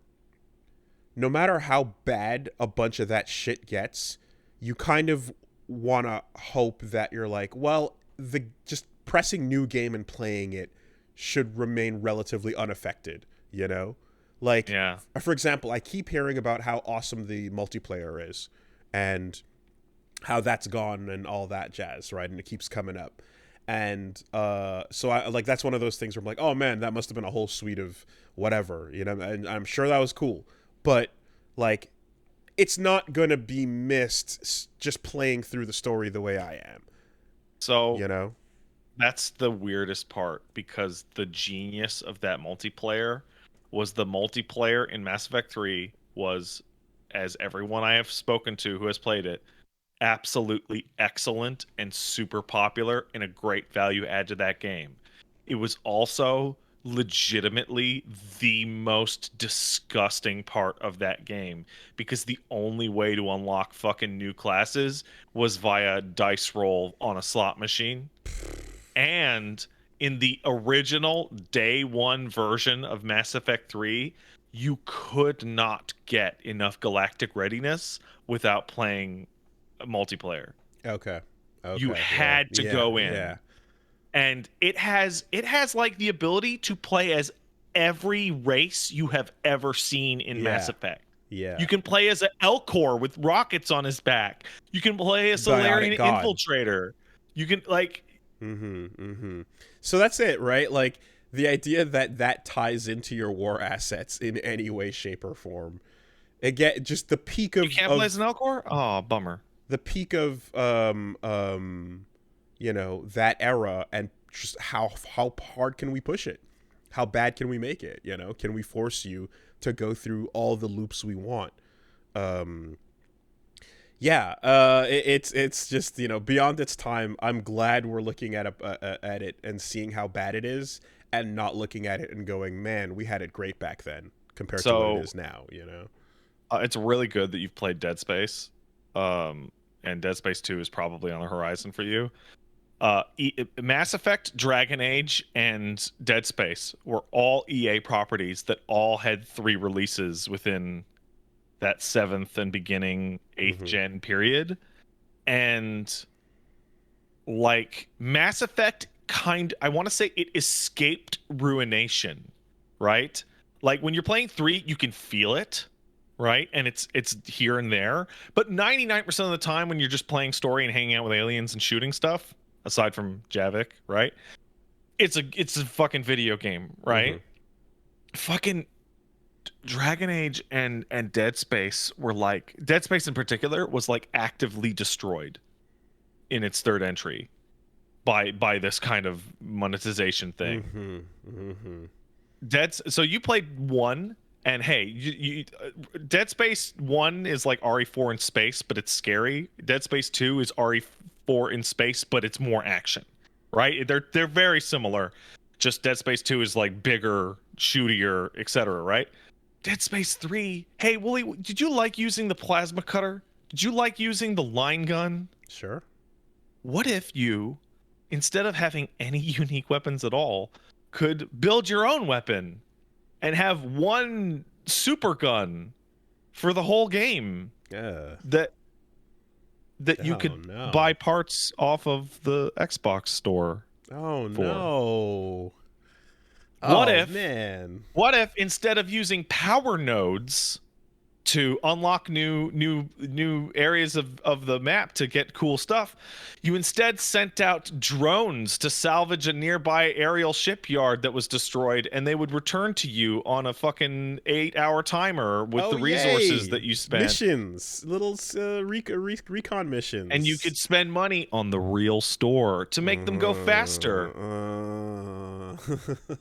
no matter how bad a bunch of that shit gets, you kind of want to hope that you're like, well, the just pressing new game and playing it should remain relatively unaffected, you know? Like, yeah. For example, I keep hearing about how awesome the multiplayer is and how that's gone and all that jazz, right? And it keeps coming up. And so I like, that's one of those things where I'm like, oh man, that must have been a whole suite of whatever, you know, and I'm sure that was cool. But like, it's not gonna be missed just playing through the story the way I am. So, you know, that's the weirdest part, because the genius of that multiplayer was the multiplayer in Mass Effect 3 was, as everyone I have spoken to who has played it, absolutely excellent and super popular and a great value add to that game. It was also legitimately the most disgusting part of that game, because the only way to unlock fucking new classes was via dice roll on a slot machine. And in the original day one version of Mass Effect 3, you could not get enough galactic readiness without playing multiplayer. Okay. You had to go in. Yeah. And it has like the ability to play as every race you have ever seen in Mass Effect. Yeah. You can play as an Elcor with rockets on his back. You can play a Solarian infiltrator. You can like So that's it, right? Like the idea that that ties into your war assets in any way, shape, or form. Again, just the peak of you can't play as an Elcor? Oh, bummer. the peak of that era, and just how hard can we push it? How bad can we make it? Can we force you to go through all the loops we want? It's just beyond its time. I'm glad we're looking at it and seeing how bad it is, and not looking at it and going, man, we had it great back then compared to what it is now. It's really good that you've played Dead Space, and Dead Space 2 is probably on the horizon for you. Mass Effect, Dragon Age, and Dead Space were all EA properties that all had 3 releases within that 7th and beginning 8th gen period. And like Mass Effect I want to say it escaped ruination, right? Like when you're playing 3, you can feel it, right? And it's here and there. But 99% of the time when you're just playing story and hanging out with aliens and shooting stuff, aside from Javik, right? It's a fucking video game, right? Fucking Dragon Age and Dead Space were like, Dead Space in particular was like actively destroyed in its 3rd entry by this kind of monetization thing. So you played 1, and hey, Dead Space 1 is like RE4 in space, but it's scary. Dead Space 2 is RE4 in space, but it's more action, right? They're very similar. Just Dead Space 2 is like bigger, shootier, etc., right? Dead Space 3. Hey, Wooly, did you like using the plasma cutter? Did you like using the line gun? Sure. What if you, instead of having any unique weapons at all, could build your own weapon and have one super gun for the whole game? Yeah. That you could buy parts off of the Xbox store. Oh no. What if instead of using power nodes to unlock new areas of the map to get cool stuff, you instead sent out drones to salvage a nearby aerial shipyard that was destroyed, and they would return to you on a fucking 8-hour timer with the resources that you spent. Missions, little recon missions, and you could spend money on the real store to make them go faster.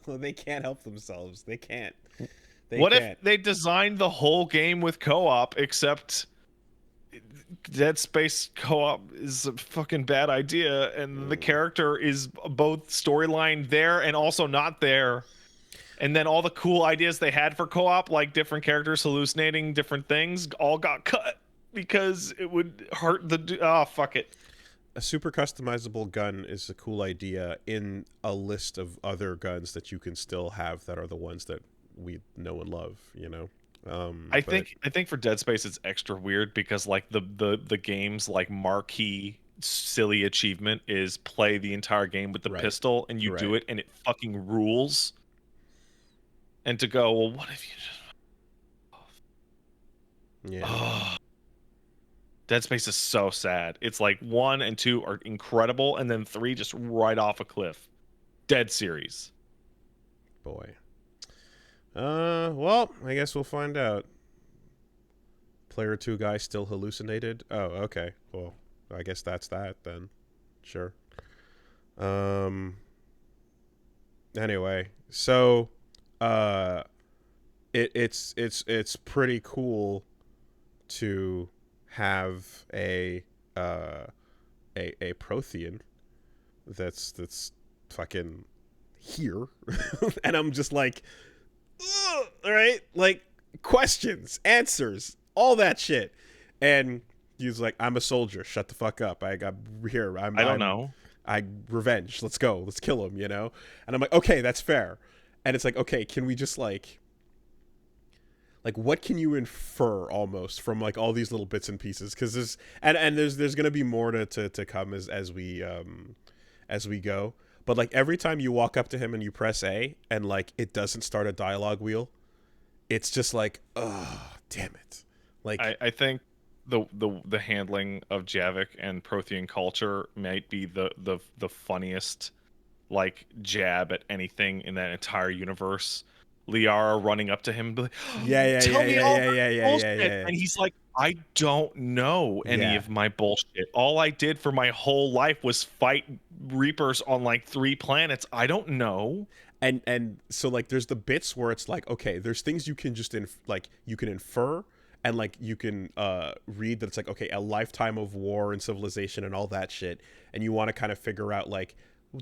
They can't help themselves. They can't. If they designed the whole game with co-op, except Dead Space co-op is a fucking bad idea, and the character is both storyline there and also not there. And then all the cool ideas they had for co-op, like different characters hallucinating different things, all got cut because it would hurt fuck it. A super customizable gun is a cool idea in a list of other guns that you can still have that are the ones that we know and love, I think for Dead Space it's extra weird because like the game's like marquee silly achievement is play the entire game with the pistol, and you do it and it fucking rules. And to go, well, what if you just Dead Space is so sad. It's like 1 and 2 are incredible, and then 3 just right off a cliff. Dead series. Boy. Well, I guess we'll find out. Player 2 guy still hallucinated? Oh, okay. Well, I guess that's that then. Sure. Anyway, so it's pretty cool to have a Prothean that's fucking here. And I'm just like, all right, like questions, answers, all that shit. And he's like, I'm a soldier, shut the fuck up, I got here, I don't know, revenge, let's go, let's kill him, And I'm like, okay, that's fair. And it's like, okay, can we just like what can you infer almost from like all these little bits and pieces? Because there's gonna be more to come as we go. But like every time you walk up to him and you press A and like it doesn't start a dialogue wheel, it's just like, oh, damn it. Like I think the handling of Javik and Prothean culture might be the funniest like jab at anything in that entire universe. Liara running up to him and be like, Yeah, yeah, tell yeah, me yeah, all yeah, the yeah, yeah, yeah, bullshit. yeah. And he's like, I don't know any Yeah. of my bullshit. All I did for my whole life was fight Reapers on like 3 planets. I don't know. And so like there's the bits where it's like, okay, there's things you can just like you can infer, and like you can read that it's like, okay, a lifetime of war and civilization and all that shit, and you want to kind of figure out like,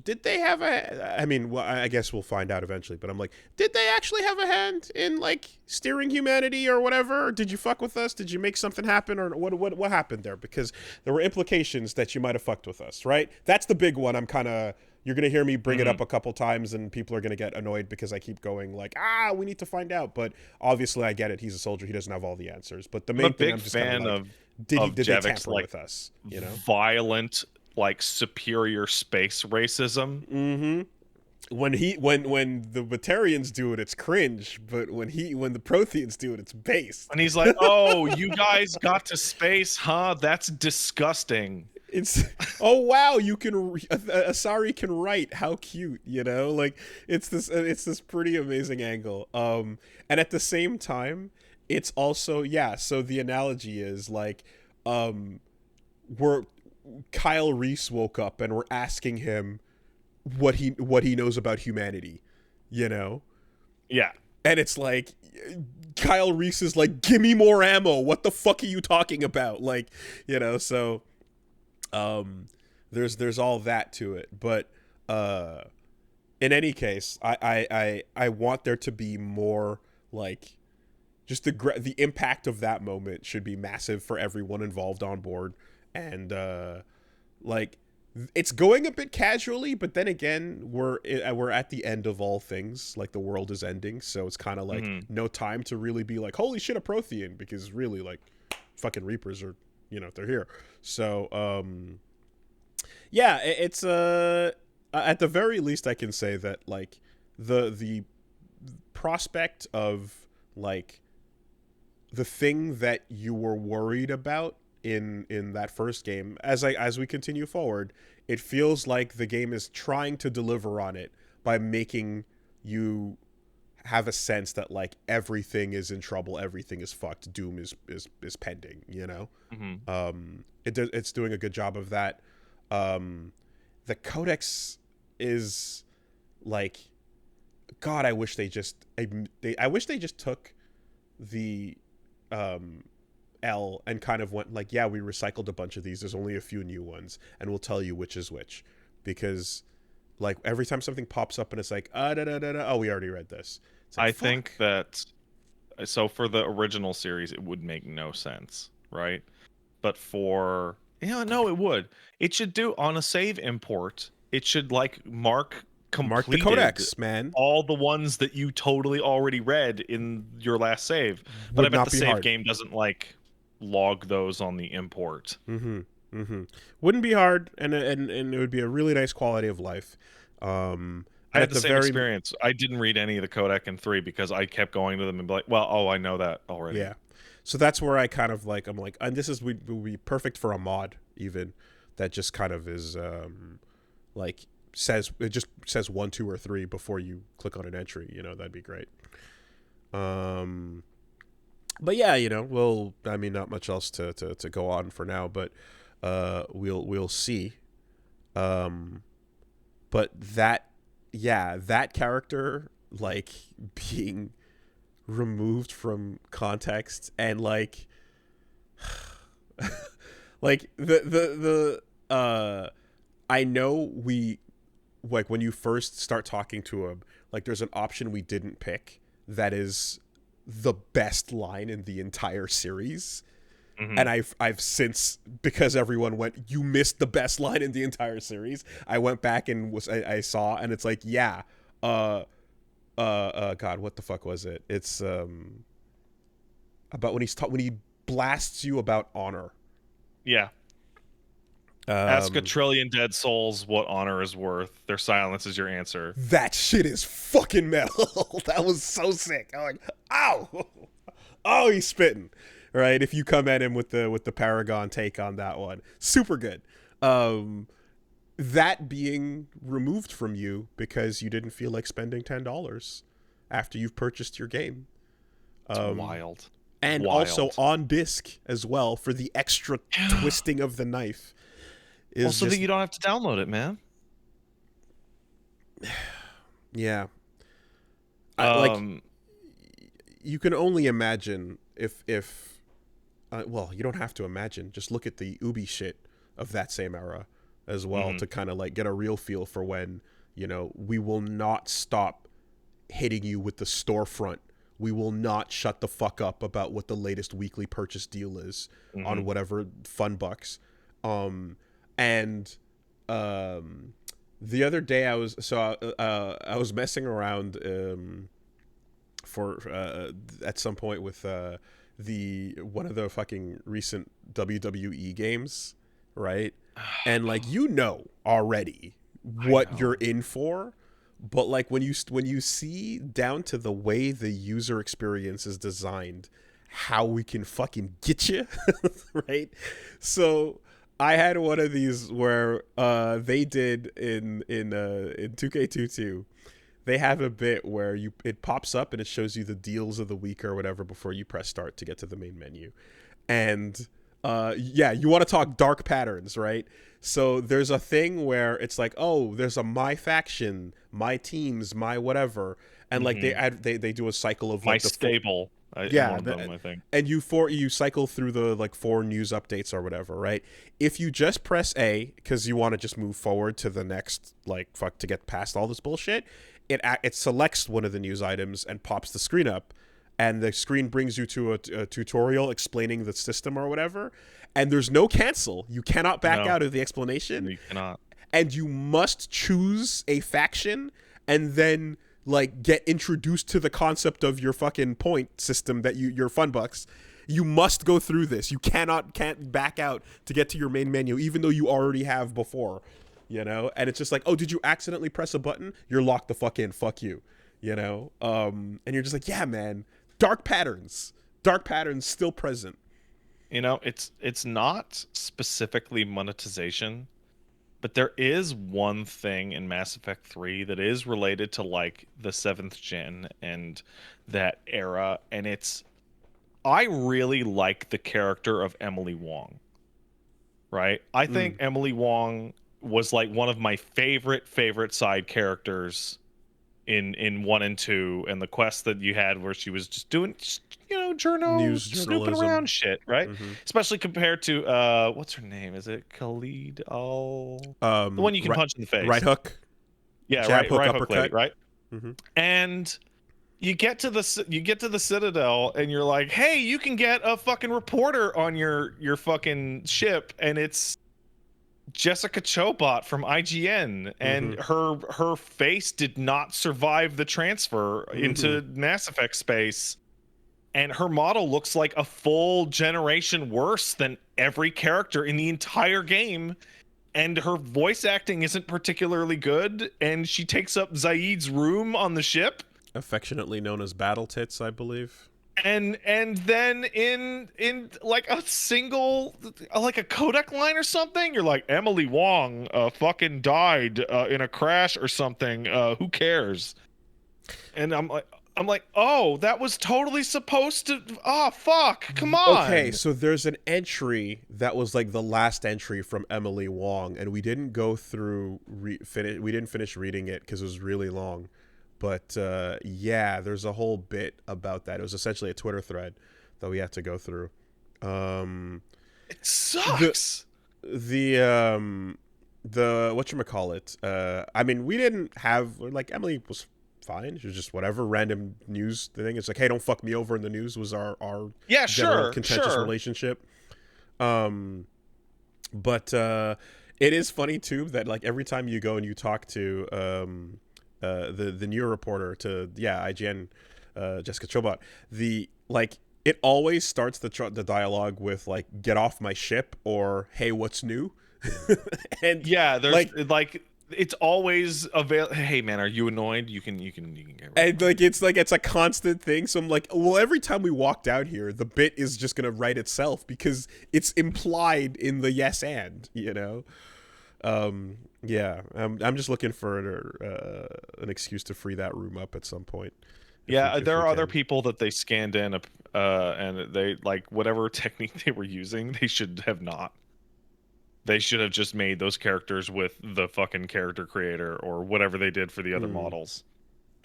did they have a, I mean, well, I guess we'll find out eventually, but I'm like, did they actually have a hand in like steering humanity or whatever? Or did you fuck with us? Did you make something happen, or what happened there? Because there were implications that you might have fucked with us, right? That's the big one. I'm kind of, you're going to hear me bring it up a couple times, and people are going to get annoyed because I keep going like, we need to find out. But obviously I get it. He's a soldier. He doesn't have all the answers. But the main thing, I'm just kind of like, did they tamper like with us? You know, violent, like superior space racism. Mm-hmm. When the Batarians do it, it's cringe. But when the Protheans do it, it's base. And he's like, "Oh, you guys got to space, huh? That's disgusting." It's, oh wow, you can Asari can write, how cute, you know, like it's this pretty amazing angle, and at the same time it's also, yeah, so the analogy is like, we're Kyle Reese woke up and we're asking him what he knows about humanity, you know. Yeah. And it's like Kyle Reese is like, give me more ammo, what the fuck are you talking about, like, you know. So there's all that to it, but in any case, I want there to be more, like, just the impact of that moment should be massive for everyone involved on board, and like, it's going a bit casually, but then again, we're at the end of all things, like the world is ending, so it's kind of like no time to really be like, holy shit, a Prothean, because really, like, fucking Reapers are, you know, they're here. So yeah, it's at the very least I can say that like the prospect of like the thing that you were worried about in that first game, as we continue forward, it feels like the game is trying to deliver on it by making you have a sense that like everything is in trouble, everything is fucked, doom is pending, you know. It's doing a good job of that. The codex is like, God, I wish they just took the L and kind of went like, yeah, we recycled a bunch of these, there's only a few new ones, and we'll tell you which is which, because like every time something pops up and it's like, oh, we already read this. Like, I think that, so for the original series, it would make no sense, right? But for, no, it would. It should do on a save import. It should like mark the codex, man. All the ones that you totally already read in your last save. But I bet the save game doesn't like log those on the import. Wouldn't be hard, and it would be a really nice quality of life. I had the same experience. I didn't read any of the codec in 3 because I kept going to them and be like, well, I know that already. Yeah. So that's where I kind of like, I'm like, and this would be perfect for a mod even that just kind of is like it says 1, 2, or 3 before you click on an entry, you know, that'd be great. But yeah, you know, I mean, not much else to go on for now, but we'll see. But that character, like, being removed from context and like like the I know we, like, when you first start talking to him, like, there's an option we didn't pick that is the best line in the entire series. And I've since, because everyone went, you missed the best line in the entire series, I went back and I saw, and it's like, yeah, God, what the fuck was it? It's about when he blasts you about honor. Yeah. Ask a trillion dead souls what honor is worth. Their silence is your answer. That shit is fucking metal. That was so sick. I'm like, ow! Oh, he's spitting. right? If you come at him with the Paragon take on that one, super good. That being removed from you because you didn't feel like spending $10 after you've purchased your game. It's wild. And also on disc as well for the extra twisting of the knife. Also, that you don't have to download it, man. Yeah. Like, you can only imagine if well, you don't have to imagine. Just look at the Ubi shit of that same era as well to kind of like get a real feel for when, you know, we will not stop hitting you with the storefront. We will not shut the fuck up about what the latest weekly purchase deal is on whatever fun bucks. The other day I was messing around at some point with one of the fucking recent WWE games, right? And like, you know already what you're in for, but like when you see down to the way the user experience is designed, how we can fucking get you, right? So I had one of these where they did in 2K22. They have a bit where it pops up and it shows you the deals of the week or whatever before you press start to get to the main menu. And yeah, you want to talk dark patterns, right? So there's a thing where it's like, oh, there's a my faction, my teams, my whatever, and like they do a cycle of my like stable. I think. And you cycle through the like 4 news updates or whatever, right? If you just press A because you want to just move forward to the next to get past all this bullshit, it selects one of the news items and pops the screen up, and the screen brings you to a tutorial explaining the system or whatever, and there's no cancel. You cannot back out of the explanation. You cannot. And you must choose a faction and then like get introduced to the concept of your fucking point system that your fun bucks. You must go through this. You can't back out to get to your main menu, even though you already have before, you know? And it's just like, oh, did you accidentally press a button? You're locked the fuck in. Fuck you, you know? And you're just like, yeah, man, dark patterns still present. You know, it's not specifically monetization, but there is one thing in Mass Effect 3 that is related to like the 7th gen and that era, and I really like the character of Emily Wong. Right? I think Emily Wong was like one of my favorite side characters in 1 and 2, and the quest that you had where she was just doing News snooping journalism. around shit, right? Especially compared to what's her name? Is it Khalid the one you can punch in the face? Right hook. Yeah, jab, hook, right uppercut. hook lady, right? And you get to the Citadel and you're like, hey, you can get a fucking reporter on your fucking ship, and it's Jessica Chobot from IGN, and her face did not survive the transfer into Mass Effect space, and her model looks like a full generation worse than every character in the entire game, and her voice acting isn't particularly good, and she takes up Zaid's room on the ship, affectionately known as Battle Tits, I believe. And then in like a single, like a codec line or something, you're like, Emily Wong fucking died in a crash or something. Who cares? And I'm like, oh, that was totally supposed to. Oh, fuck! Come on. Okay, so there's an entry that was like the last entry from Emily Wong, and we didn't go through we didn't finish reading it because it was really long. But yeah, there's a whole bit about that. It was essentially a Twitter thread that we had to go through. It sucks. The whatchamacallit, I mean, we didn't have, like, Emily was fine. She was just whatever random news thing. It's like, hey, don't fuck me over in the news was our general contentious relationship. But it is funny too that like every time you go and you talk to the new reporter to IGN, Jessica Chobot, it always starts the dialogue with like, get off my ship, or hey, what's new? And yeah, there's like it's always available. Hey man, are you annoyed? You can get rid And of it. it's a constant thing. So I'm like, well, every time we walk down here, the bit is just gonna write itself because it's implied in the yes and, you know. Yeah, I'm just looking for an excuse to free that room up at some point. Yeah, If there we are other can. people that they scanned in, and they like whatever technique they were using, they should have not. They should have just made those characters with the fucking character creator or whatever they did for the other Mm. models.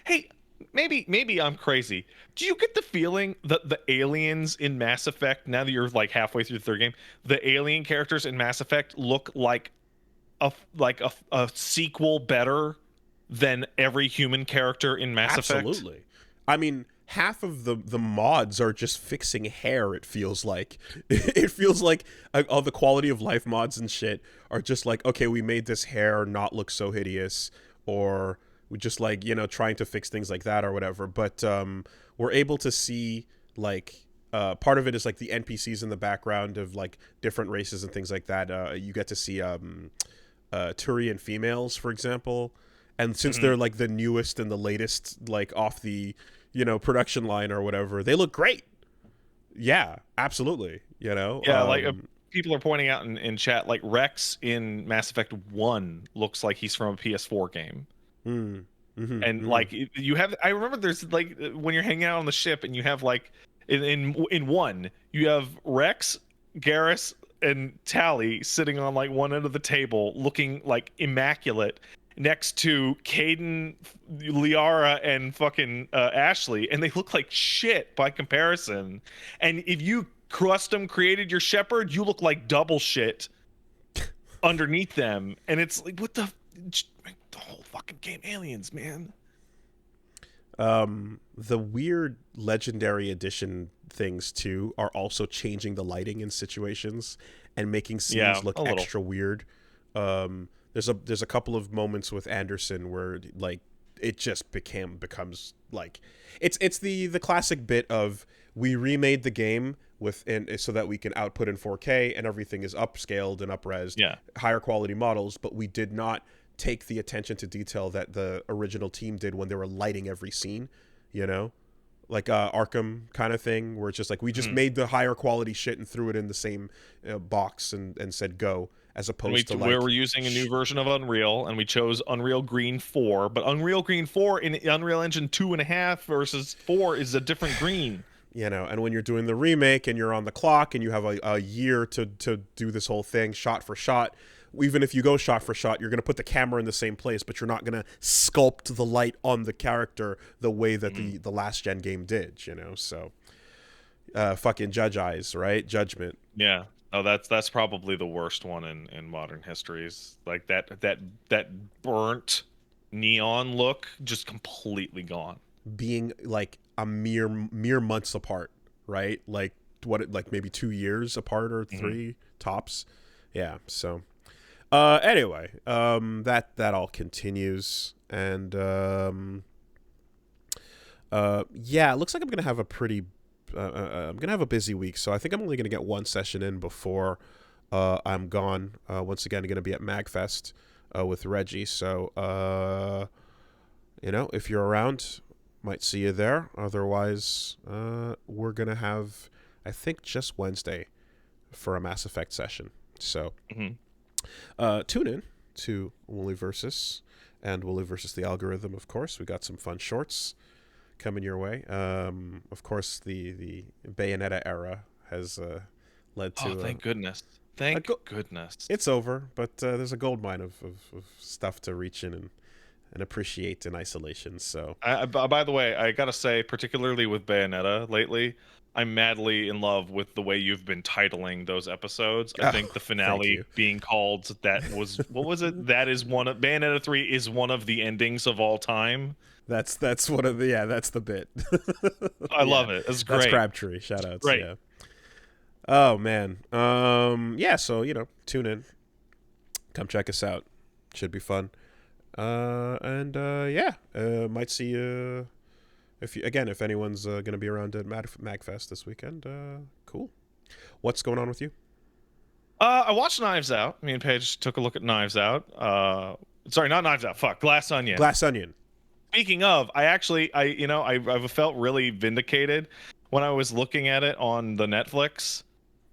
Hey, maybe I'm crazy. Do you get the feeling that the aliens in Mass Effect, now that you're like halfway through the third game, the alien characters in Mass Effect look like a sequel better than every human character in Mass Effect? Absolutely. I mean, half of the mods are just fixing hair. It feels like it feels like all the quality of life mods and shit are just like, okay, we made this hair not look so hideous, or we just like, you know, trying to fix things like that or whatever. But we're able to see like part of it is like the NPCs in the background of like different races and things like that. You get to see Turian females, for example, and since Hmm. they're like the newest and the latest, like off the, you know, production line or whatever, they look great. Yeah, absolutely. You know, Yeah, like people are pointing out in chat, like Rex in Mass Effect 1 looks like he's from a PS4 game. mm, mm-hmm, And mm-hmm. like you have, I remember there's like when you're hanging out on the ship and you have like in one, you have Rex, Garrus, and Tally sitting on like one end of the table looking like immaculate next to Caden, Liara, and fucking Ashley, and they look like shit by comparison. And if you custom created your Shepherd, you look like double shit underneath them. And it's like, what the whole fucking game, aliens, man. The weird legendary edition things too are also changing the lighting in situations and making Yeah, scenes look a little. extra weird. There's a couple of moments with Anderson where like it just becomes like it's the classic bit of we remade the game with and so that we can output in 4K and everything is upscaled and upresed, Yeah. higher quality models, but we did not take the attention to detail that the original team did when they were lighting every scene, you know? Like Arkham kind of thing, where it's just like we just Mhm. made the higher quality shit and threw it in the same box and said go, as And opposed to we like, were using a new version of Unreal, and we chose Unreal Green 4. But Unreal Green 4 in Unreal Engine 2.5 versus 4 is a different green. you know, and when you're doing the remake and you're on the clock and you have a year to do this whole thing shot for shot, even if you go shot for shot, you're going to put the camera in the same place, but you're not going to sculpt the light on the character the way that Mhm. the last gen game did, you know? So fucking judge eyes, right? Judgment. Yeah. Oh, that's probably the worst one in modern histories. Like that burnt neon look just completely gone. Being like a mere months apart, right? Like like maybe 2 years apart or Hmm. three tops. Yeah. So anyway, that all continues, and yeah, it looks like I'm gonna have a pretty I'm gonna have a busy week, so I think I'm only gonna get one session in before I'm gone. Once again, I'm gonna be at Magfest with Reggie, so you know, if you're around, might see you there. Otherwise, we're gonna have, I think, just Wednesday for a Mass Effect session. So Hmm. tune in to Wooly Versus and Wooly Versus the Algorithm. Of course, we got some fun shorts coming your way. Of course, the Bayonetta era has led Oh, to thank goodness. a Thank goodness. it's over, but there's a gold mine of stuff to reach in and appreciate in isolation. So By the way, I gotta say, particularly with Bayonetta lately, I'm madly in love with the way you've been titling those episodes. I think the thank finale you. being called that was what was it? That is one of Bayonetta 3 is one of the endings of all time. That's one of the that's the bit. I Yeah, love it. It's that's great. Crabtree. Shout It's outs. great. Yeah. Oh man. Yeah. So you know, tune in. Come check us out. Should be fun. And yeah, might see you if anyone's gonna be around at Magfest this weekend. Cool. What's going on with you? I watched Knives Out. Me and Paige took a look at Knives Out. Sorry, not Knives Out. Fuck, Glass Onion. Glass Onion. Speaking of, I've felt really vindicated when I was looking at it on the Netflix.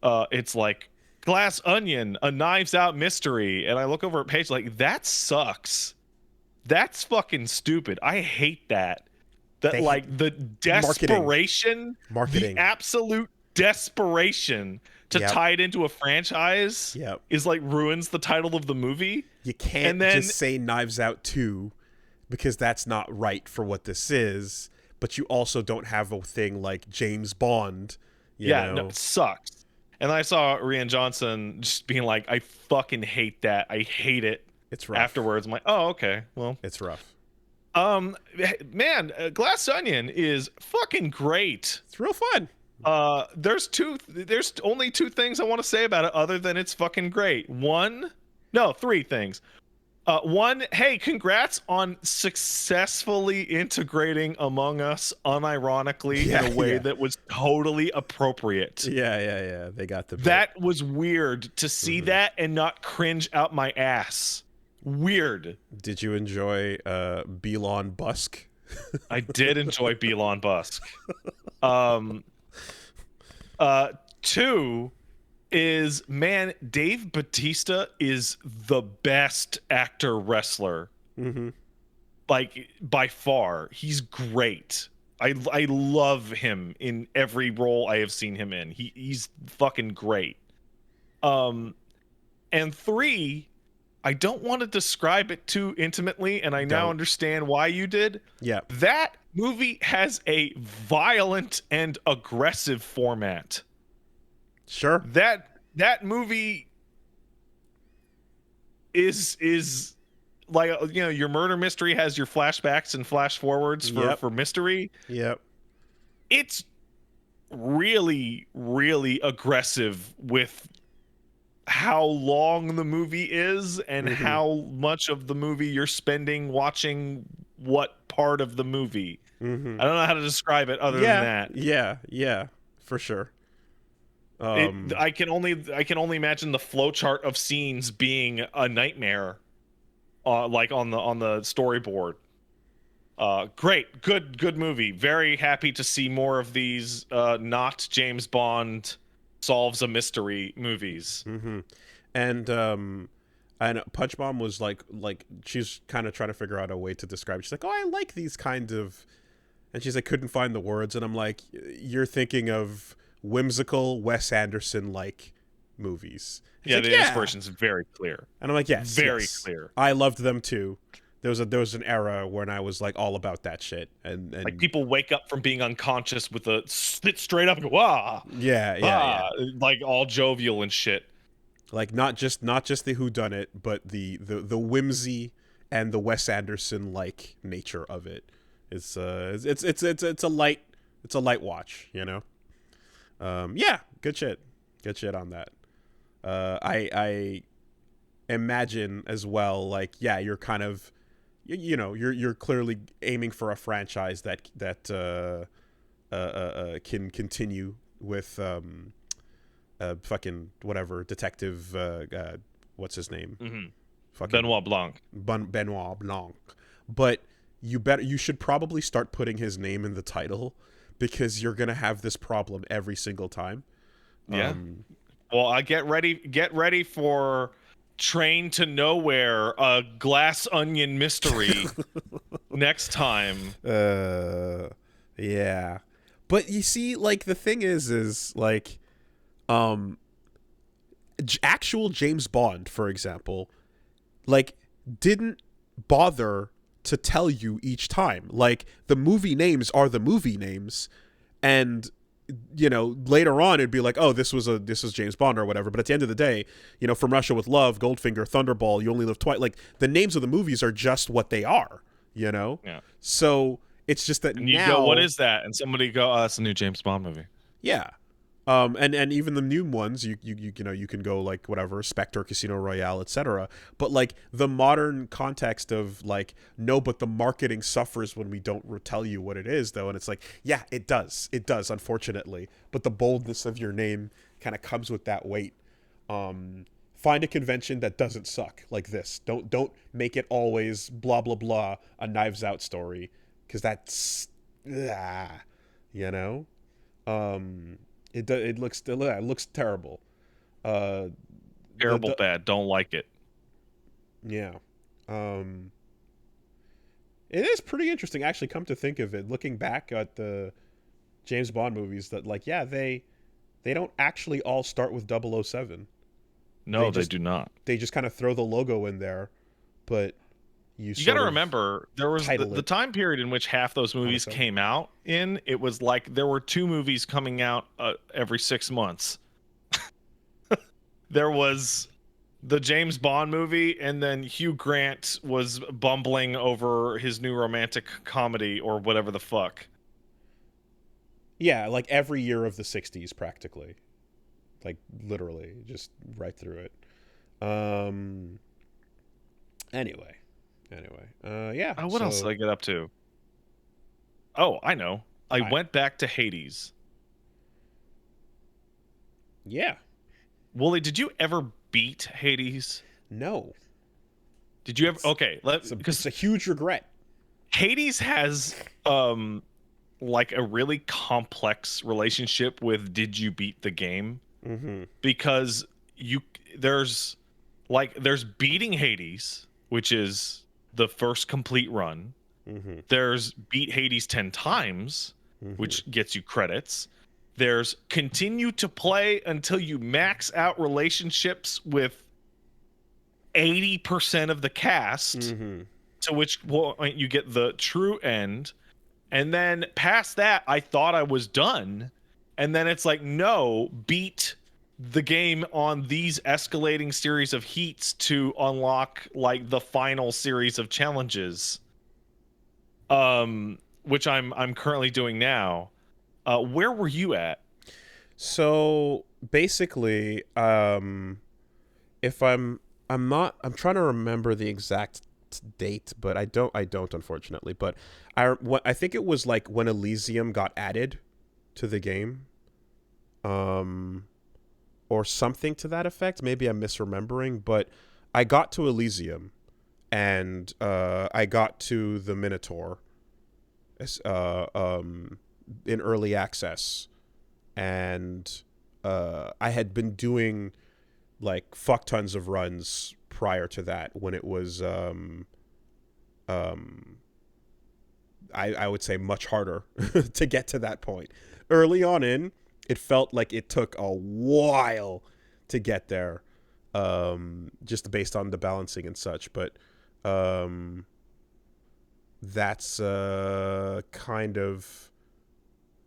It's like Glass Onion, a Knives Out mystery, and I look over at page like that sucks. That's fucking stupid. I hate that. That like the desperation, marketing, the absolute desperation to tie it into a franchise is like ruins the title of the movie. You can't just say Knives Out 2 because that's not right for what this is, but you also don't have a thing like James Bond. You know? No, it sucks. And I saw Rian Johnson just being like, I fucking hate that. I hate it. It's rough. Afterwards, I'm like, oh, okay. Well, it's rough. Man, Glass Onion is fucking great. It's real fun. There's only two things I want to say about it other than it's fucking great. Three things. One, hey, congrats on successfully integrating Among Us unironically in a way that was totally appropriate. Yeah. They got the bit. That was weird to see that and not cringe out my ass. Weird. Did you enjoy Belon Busk? I did enjoy Belon Busk. Two is, man, Dave Bautista is the best actor wrestler. Like by far. He's great. I love him in every role I have seen him in. He's fucking great. And three, I don't want to describe it too intimately, and I now understand why you did. Yeah. That movie has a violent and aggressive format. Sure. That movie is like, you know, your murder mystery has your flashbacks and flash forwards for mystery. Yep. It's really, really aggressive with how long the movie is and how much of the movie you're spending watching what part of the movie. I don't know how to describe it other than that. Yeah, for sure. I can only imagine the flowchart of scenes being a nightmare, like on the storyboard. Great, good movie. Very happy to see more of these not James Bond solves a mystery movies. And I know Punch Bomb was like she's kind of trying to figure out a way to describe it. She's like, oh, I like these kind of, and she's like, couldn't find the words, and I'm like, you're thinking of whimsical Wes Anderson like movies. He's like, the inspiration's very clear, and I'm like, yes, very clear. I loved them too. There was an era when I was like all about that shit, and like people wake up from being unconscious with a sit straight up and go, wah, yeah, like all jovial and shit. Like not just the whodunit, but the whimsy and the Wes Anderson like nature of it. It's a light watch, you know. Good shit on that. I imagine as well, like, you're kind of, you know, you're clearly aiming for a franchise that can continue with fucking whatever detective what's his name, Benoit Blanc. Benoit Blanc. But you should probably start putting his name in the title, because you're gonna have this problem every single time. Well, I get ready for Train to Nowhere, a Glass Onion mystery next time. Yeah. But you see, like, the thing is like, actual James Bond, for example, like, didn't bother to tell you each time. Like, the movie names are the movie names, and, you know, later on it'd be like, oh, this is James Bond or whatever. But at the end of the day, you know, From Russia with Love, Goldfinger, Thunderball, You Only Live Twice, like, the names of the movies are just what they are, you know? Yeah. So it's just that, and you go, what is that? And somebody go, oh, that's a new James Bond movie. Yeah. And even the new ones, you know, you can go like whatever, Spectre, Casino Royale, etc. But like the modern context of like, no, but the marketing suffers when we don't tell you what it is, though, and it's like, yeah, it does, unfortunately. But the boldness of your name kind of comes with that weight. find a convention that doesn't suck like this. Don't make it always blah blah blah a Knives Out story, because that's you know. It looks terrible. Terrible, bad. Don't like it. Yeah. It is pretty interesting, actually, come to think of it, looking back at the James Bond movies, that, like, yeah, they don't actually all start with 007. No, they do not. They just kind of throw the logo in there, but you got to remember, there was the time period in which half those movies came out in. It was like there were 2 movies coming out every 6 months. There was the James Bond movie, and then Hugh Grant was bumbling over his new romantic comedy or whatever the fuck. Yeah, like every year of the 60s, practically. Like, literally, just right through it. Anyway. Yeah. What else did I get up to? Oh, I know. I went back to Hades. Yeah. Wooly, did you ever beat Hades? No. Did you ever? Okay, it's a huge regret. Hades has like a really complex relationship with did you beat the game? Mm-hmm. Because there's beating Hades, which is the first complete run. Mm-hmm. There's beat Hades 10 times, mm-hmm. which gets you credits. There's continue to play until you max out relationships with 80% of the cast, mm-hmm. to which point you get the true end. And then past that, I thought I was done. And then it's like, no, beat the game on these escalating series of heats to unlock like the final series of challenges. Which I'm currently doing now. Where were you at? So basically, if I'm trying to remember the exact date, but I don't unfortunately. But I think it was like when Elysium got added to the game, or something to that effect. Maybe I'm misremembering, but I got to Elysium, and I got to the Minotaur, in early access, and I had been doing like fuck tons of runs prior to that when it was I would say much harder to get to that point. Early on in, it felt like it took a while to get there, just based on the balancing and such, but that's kind of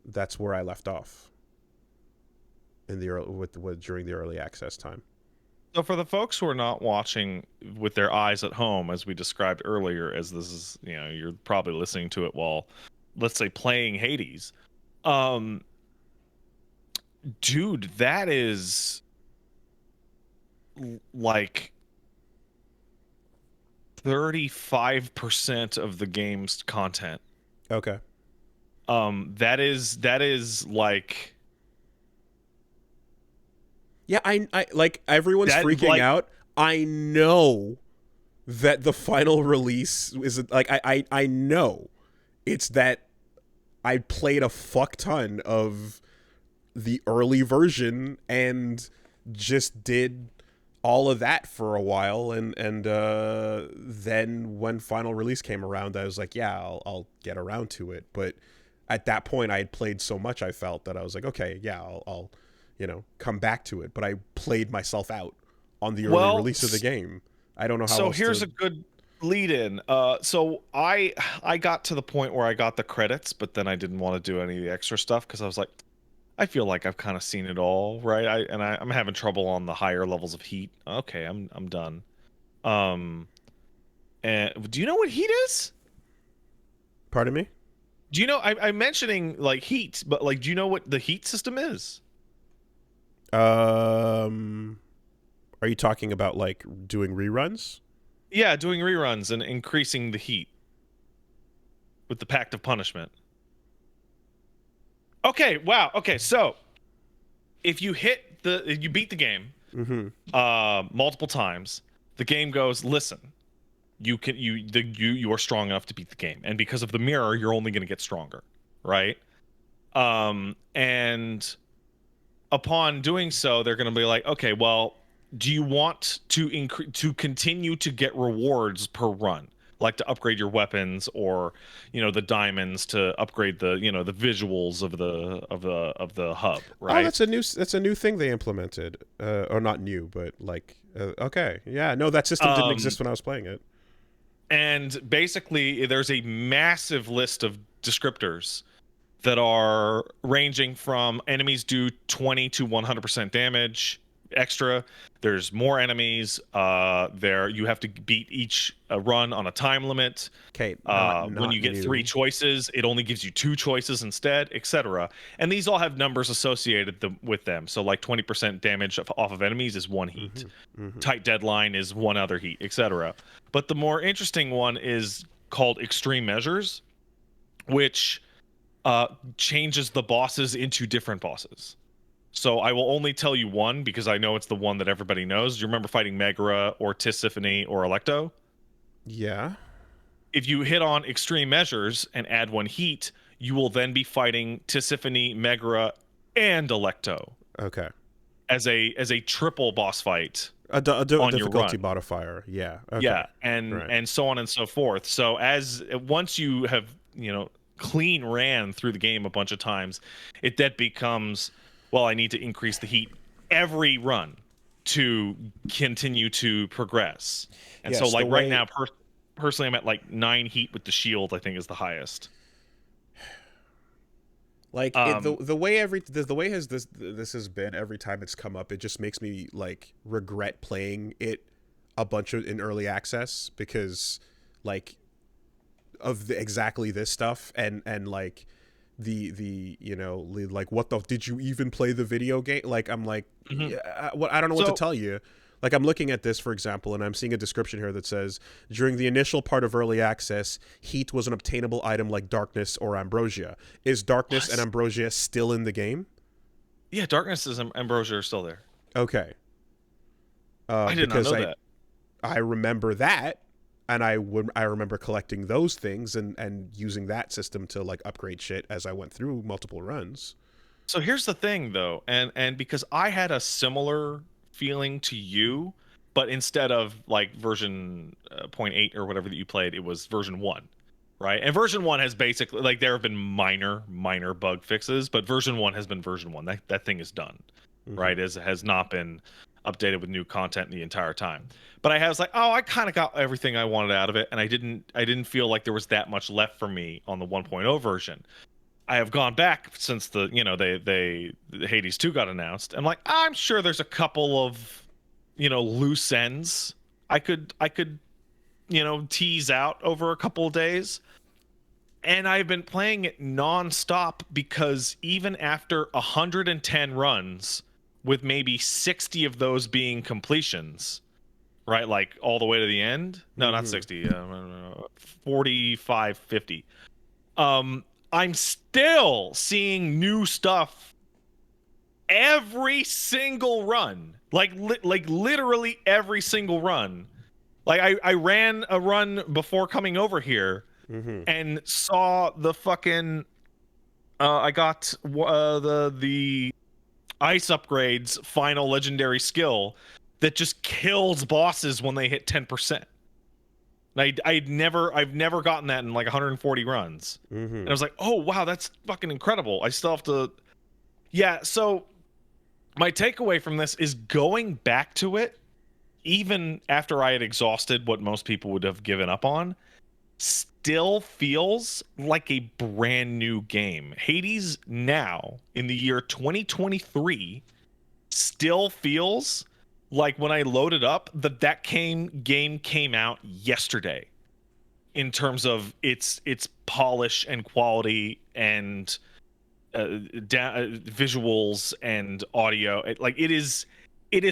that's where I left off in the during the early access time. So for the folks who are not watching with their eyes at home, as we described earlier, as this is, you're probably listening to it while, let's say, playing Hades. Dude, that is like 35% of the game's content. Okay. That is like, yeah, I like everyone's freaking out. I know that the final release is like I know it's that I played a fuck ton of the early version and just did all of that for a while, and then when final release came around, I was like, yeah, I'll get around to it. But at that point, I had played so much, I felt that I was like, okay, yeah, I'll come back to it. But I played myself out on the early release of the game. I don't know how. So here's a good lead in. So I got to the point where I got the credits, but then I didn't want to do any of the extra stuff because I was like, I feel like I've kind of seen it all, right? I'm having trouble on the higher levels of heat. Okay, I'm done. And do you know what heat is? Pardon me? Do you know I'm mentioning like heat, but like, do you know what the heat system is? Are you talking about like doing reruns? Yeah, doing reruns and increasing the heat with the Pact of Punishment. Okay, wow. Okay, so if you beat the game, multiple times. The game goes, listen, you are strong enough to beat the game, and because of the mirror, you're only going to get stronger, right? And upon doing so, they're going to be like, okay, well, do you want to continue to get rewards per run, like to upgrade your weapons, or the diamonds to upgrade the the visuals of the hub, right? Oh, that's a new thing they implemented, or not new, but like okay, yeah, no, that system didn't exist when I was playing it. And basically, there's a massive list of descriptors that are ranging from enemies do 20 to 100% damage extra. There's more enemies. There you have to beat each run on a time limit. Okay, when you get new. 3 choices, it only gives you 2 choices instead, etc. And these all have numbers associated with them. So like 20% damage off of enemies is 1 heat. Tight deadline is 1 other heat, etc. But the more interesting one is called extreme measures, which changes the bosses into different bosses. So I will only tell you one because I know it's the one that everybody knows. Do you remember fighting Megara or Tisiphone or Alecto? Yeah. If you hit on extreme measures and add 1 heat, you will then be fighting Tisiphone, Megara, and Alecto. Okay. As a triple boss fight. A difficulty run. modifier. Yeah. Okay. Yeah, and so on and so forth. So once you have clean ran through the game a bunch of times, that becomes, well, I need to increase the heat every run to continue to progress. And yes, so like right now, personally, I'm at like 9 heat with the shield, I think is the highest. Like the way this has been every time it's come up, it just makes me like regret playing it a bunch in early access because like of exactly this stuff and like the like what the did you even play the video game? Like I'm like I don't know what to tell you. Like I'm looking at this, for example, and I'm seeing a description here that says, during the initial part of early access, heat was an obtainable item like darkness or ambrosia. Is darkness and ambrosia still in the game? Yeah, darkness and ambrosia are still there. Okay. I did not know that. I remember that, and I remember collecting those things and using that system to like upgrade shit as I went through multiple runs. So here's the thing, though, and because I had a similar feeling to you, but instead of like version 0.8 or whatever that you played, it was version 1, right? And version 1 has basically, like, there have been minor bug fixes, but version 1 has been version 1. That thing is done, right? It has not been updated with new content the entire time. But I was like, oh, I kind of got everything I wanted out of it, and I didn't feel like there was that much left for me on the 1.0 version. I have gone back since the Hades 2 got announced. I'm like, I'm sure there's a couple of loose ends I could tease out over a couple of days. And I've been playing it nonstop because even after 110 runs, with maybe 60 of those being completions, right? Like all the way to the end? No, not 60. 45, 50. I'm still seeing new stuff every single run. Like literally every single run. Like I ran a run before coming over here and saw the fucking I got the ice upgrades final legendary skill that just kills bosses when they hit 10%. I've never gotten that in like 140 runs. And I was like, oh wow, that's fucking incredible. I still have to, yeah. So my takeaway from this is going back to it, even after I had exhausted what most people would have given up on, still feels like a brand new game. Hades now in the year 2023 still feels like when I loaded up that game came out yesterday in terms of its polish and quality and visuals and audio. It is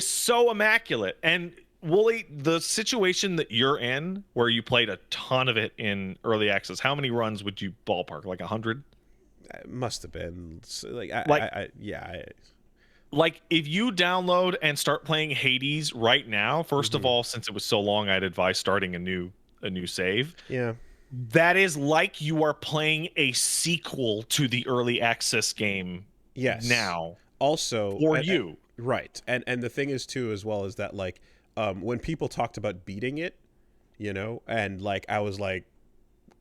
so immaculate. And Wooly, the situation that you're in, where you played a ton of it in early access, how many runs would you ballpark? Like 100? It must have been like if you download and start playing Hades right now, first of all, since it was so long, I'd advise starting a new save. Yeah. That is like you are playing a sequel to the early access game Yes. now Also, for you. right. And the thing is too, as well, is that like when people talked about beating it, and like I was like,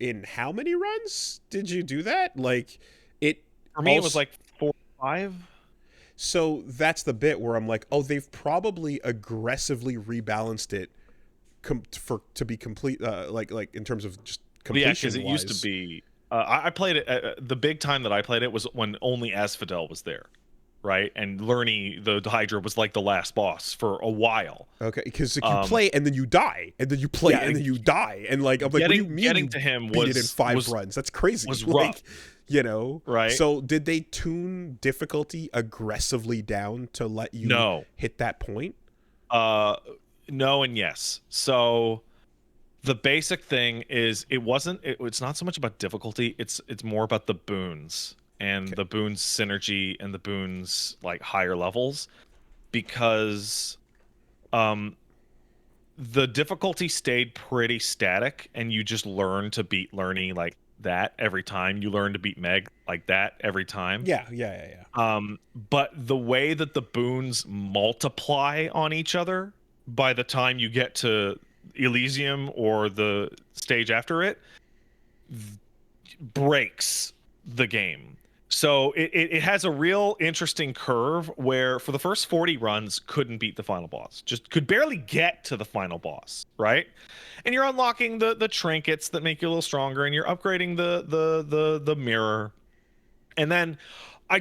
in how many runs did you do that? Like it For me, it was also, like 4 or 5. so that's the bit where I'm like, oh, they've probably aggressively rebalanced it to be complete, like in terms of just But yeah, because completion it used to wise. be. I played it. The big time that I played it was when only Asphodel was there, right? And Lerny, the Hydra, was like the last boss for a while. Okay, because like you play and then you die, and then you play Yeah, and then you die, and like I'm like, what do you mean getting you to him beat it in was 5 runs? That's crazy. was Like, rough, right? So did they tune difficulty aggressively down to let you No, hit that point? uh, no, and yes. So the basic thing is it's not so much about difficulty. It's more about the boons and Okay. the boons synergy and the boons like higher levels, because um the difficulty stayed pretty static, and you just learn to beat Lerny like that every time. You learn to beat Meg like that every time. Yeah. But the way that the boons multiply on each other by the time you get to Elysium or the stage after it breaks the game. So it has a real interesting curve where for the first 40 runs couldn't beat the final boss, just could barely get to the final boss, right? And you're unlocking the trinkets that make you a little stronger, and you're upgrading the mirror. And then I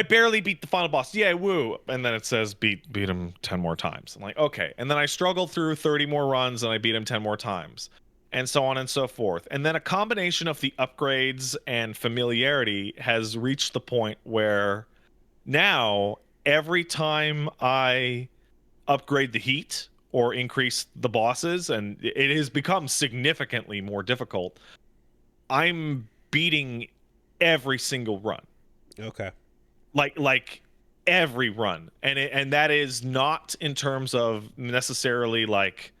barely beat the final boss. Yeah, woo. And then it says beat him 10 more times. I'm like, okay. And then I struggled through 30 more runs and I beat him 10 more times. And so on and so forth. And then a combination of the upgrades and familiarity has reached the point where now every time I upgrade the heat or increase the bosses, and it has become significantly more difficult, I'm beating every single run, Okay. like every run. And that is not in terms of necessarily like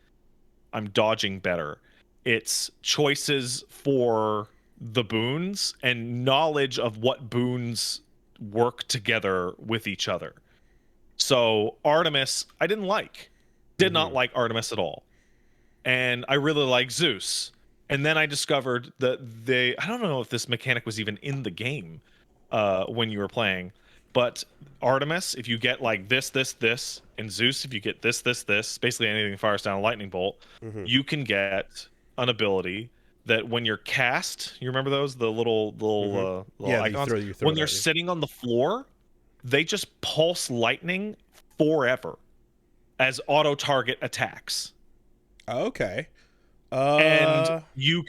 I'm dodging better. It's choices for the boons and knowledge of what boons work together with each other. So Artemis I did not like Artemis at all, and I really like Zeus. And then I discovered that I don't know if this mechanic was even in the game when you were playing, but Artemis, if you get like this, and Zeus, if you get this, basically anything that fires down a lightning bolt, you can get an ability that when you're cast, you remember those, the little Yeah, icons, you throw when it they're at you. sitting on the floor, they just pulse lightning forever as auto target attacks. Okay. And Uh, you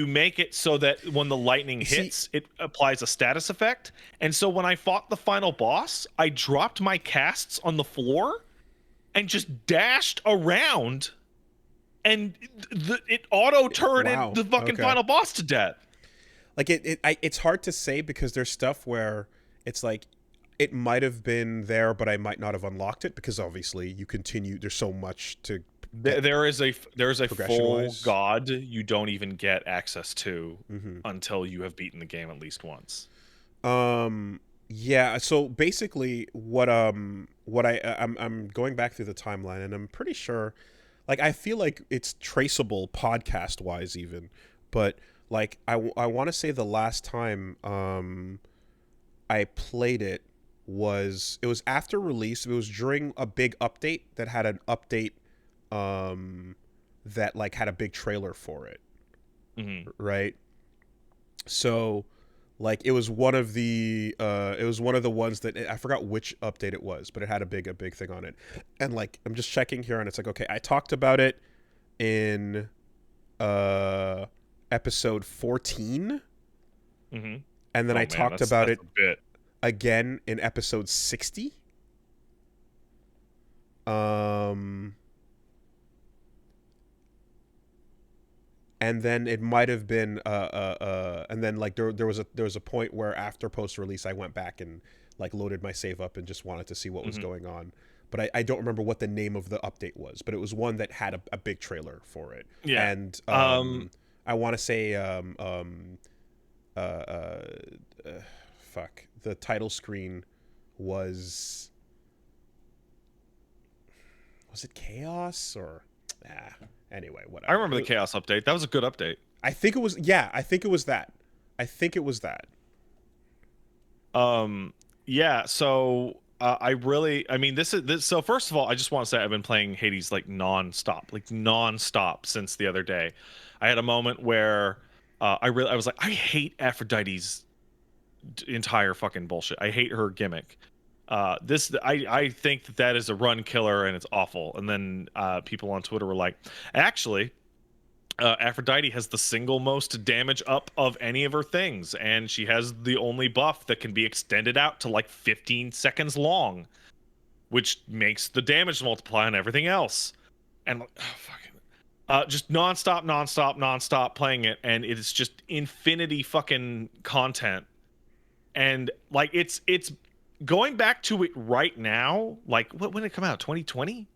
make it so that when the lightning see, hits, it applies a status effect. And so when I fought the final boss, I dropped my casts on the floor and just dashed around, and it auto turreted wow. the fucking Okay. final boss to death. Like it's hard to say because there's stuff where it's like it might have been there, but I might not have unlocked it because obviously you continue. There's so much to get There's a progression full wise. god you don't even get access to until you have beaten the game at least once. Yeah, so basically what I'm going back through the timeline, and I'm pretty sure, like, I feel like it's traceable podcast wise even, but like I want to say the last time I played it was after release. It was during a big update that had an update that like had a big trailer for it, right? So like it was one of the ones that I forgot which update it was, but it had a big thing on it. And like I'm just checking here and it's like, okay, I talked about it in episode 14, and then Oh I man, talked about that's it a bit. again in episode 60. Um and then it might have been And then like there was a point where after post release I went back and like loaded my save up and just wanted to see what was going on. But I don't remember what the name of the update was, but it was one that had a big trailer for it. Yeah. And I want to say fuck, the title screen was it Chaos or anyway, whatever. I remember the Chaos update. That was a good update. I think it was I think it was that. Yeah, so I mean, this. So first of all, I just want to say I've been playing Hades like nonstop since the other day. I had a moment where I was like, I hate Aphrodite's entire fucking bullshit. I hate her gimmick. I think that is a run killer and it's awful. And then people on Twitter were like, actually, Aphrodite has the single most damage up of any of her things, and she has the only buff that can be extended out to like 15 seconds long, which makes the damage multiply on everything else. And like, just nonstop playing it, and it's just infinity fucking content. And like it's going back to it right now. Like when did it come out? 2020?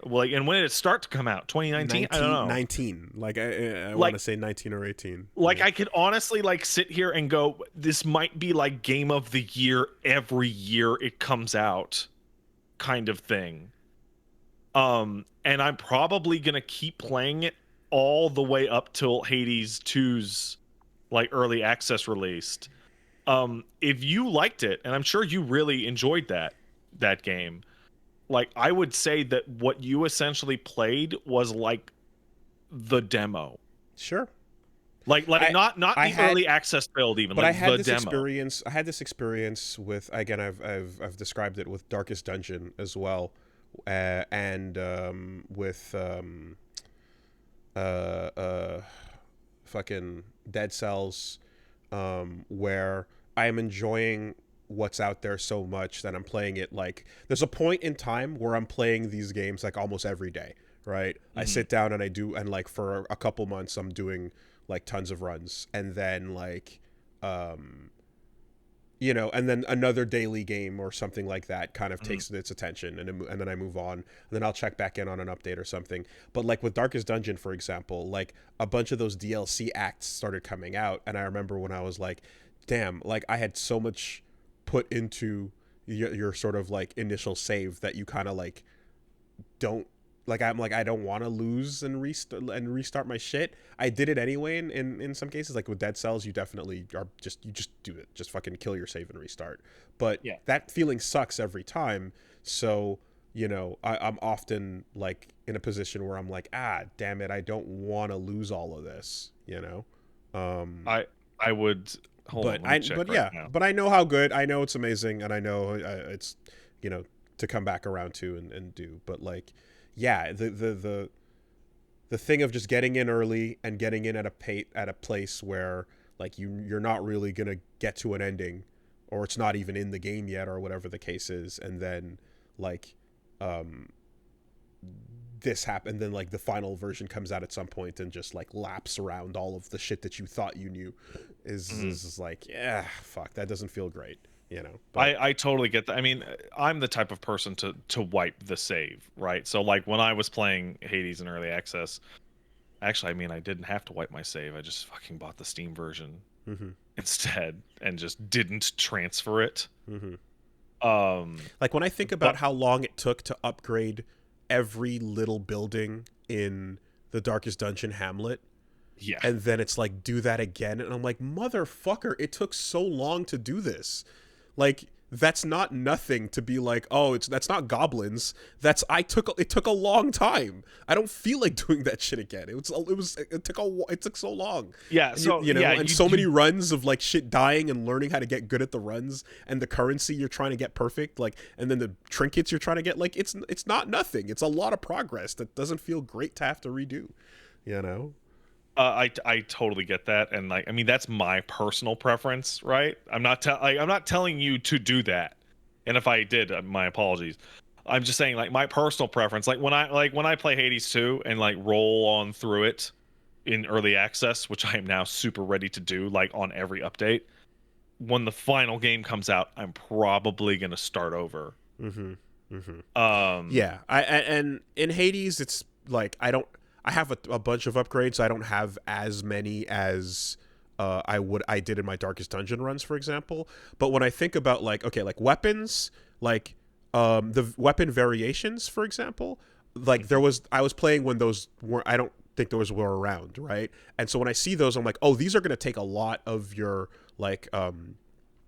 Like, and when did it start to come out? 2019? I don't know. 19. Like I want to say 19 or 18. Like yeah. I could honestly like sit here and go, this might be like game of the year every year it comes out, kind of thing. And I'm probably gonna keep playing it all the way up till Hades 2's like early access released. If you liked it, and I'm sure you really enjoyed that game, like I would say that what you essentially played was like the demo. Sure. Like not the early access build even, but like I had the this demo. experience. I had this experience with, again, I've described it with Darkest Dungeon as well, and with fucking Dead Cells, where I am enjoying what's out there so much that I'm playing it. Like there's a point in time where I'm playing these games like almost every day, right? I sit down and I do, and like for a couple months I'm doing like tons of runs, and then like you know, and then another daily game or something like that kind of takes its attention, and then I move on, and then I'll check back in on an update or something. But like with Darkest Dungeon, for example, like a bunch of those DLC acts started coming out, and I remember when I was like, damn, like I had so much put into your sort of like initial save that you kind of like don't, like I'm like, I don't want to lose and restart my shit. I did it anyway in some cases. Like with Dead Cells, you definitely are just do it, just fucking kill your save and restart. But Yeah. that feeling sucks every time. So you know, I'm often like in a position where I'm like, damn it, I don't want to lose all of this, you know. I would hold on, let me check right now. But I know how good, I know it's amazing, and I know it's, you know, to come back around to and do. But like, yeah, the thing of just getting in early and getting in at a place where like you're not really gonna get to an ending, or it's not even in the game yet, or whatever the case is, and then like this happened, then like the final version comes out at some point and just like laps around all of the shit that you thought you knew is like, yeah, fuck, that doesn't feel great, you know. But I totally get that. I mean, I'm the type of person to wipe the save, right? So like when I was playing Hades in early access, actually, I mean, I didn't have to wipe my save. I just fucking bought the Steam version instead and just didn't transfer it. like when I think about how long it took to upgrade every little building in the Darkest Dungeon hamlet, yeah, and then it's like, do that again, and I'm like, motherfucker, it took so long to do this. Like that's not nothing to be like, oh, that's not goblins. It took a long time. I don't feel like doing that shit again. It took so long. Yeah, so you know, yeah, and so many runs of like shit dying and learning how to get good at the runs, and the currency you're trying to get perfect, like, and then the trinkets you're trying to get, like, it's not nothing. It's a lot of progress that doesn't feel great to have to redo, you know. I totally get that, and like, I mean, that's my personal preference, right? I'm not telling you to do that, and if I did, my apologies. I'm just saying, like, my personal preference, like when I play Hades 2 and like roll on through it, in early access, which I am now super ready to do, like on every update. When the final game comes out, I'm probably gonna start over. Yeah, and in Hades, it's like I have a bunch of upgrades. I don't have as many as I did in my Darkest Dungeon runs, for example. But when I think about like weapons, like the weapon variations, for example, like I was playing when those were I don't think those were around, right? And so when I see those, I'm like, oh, these are going to take a lot of your like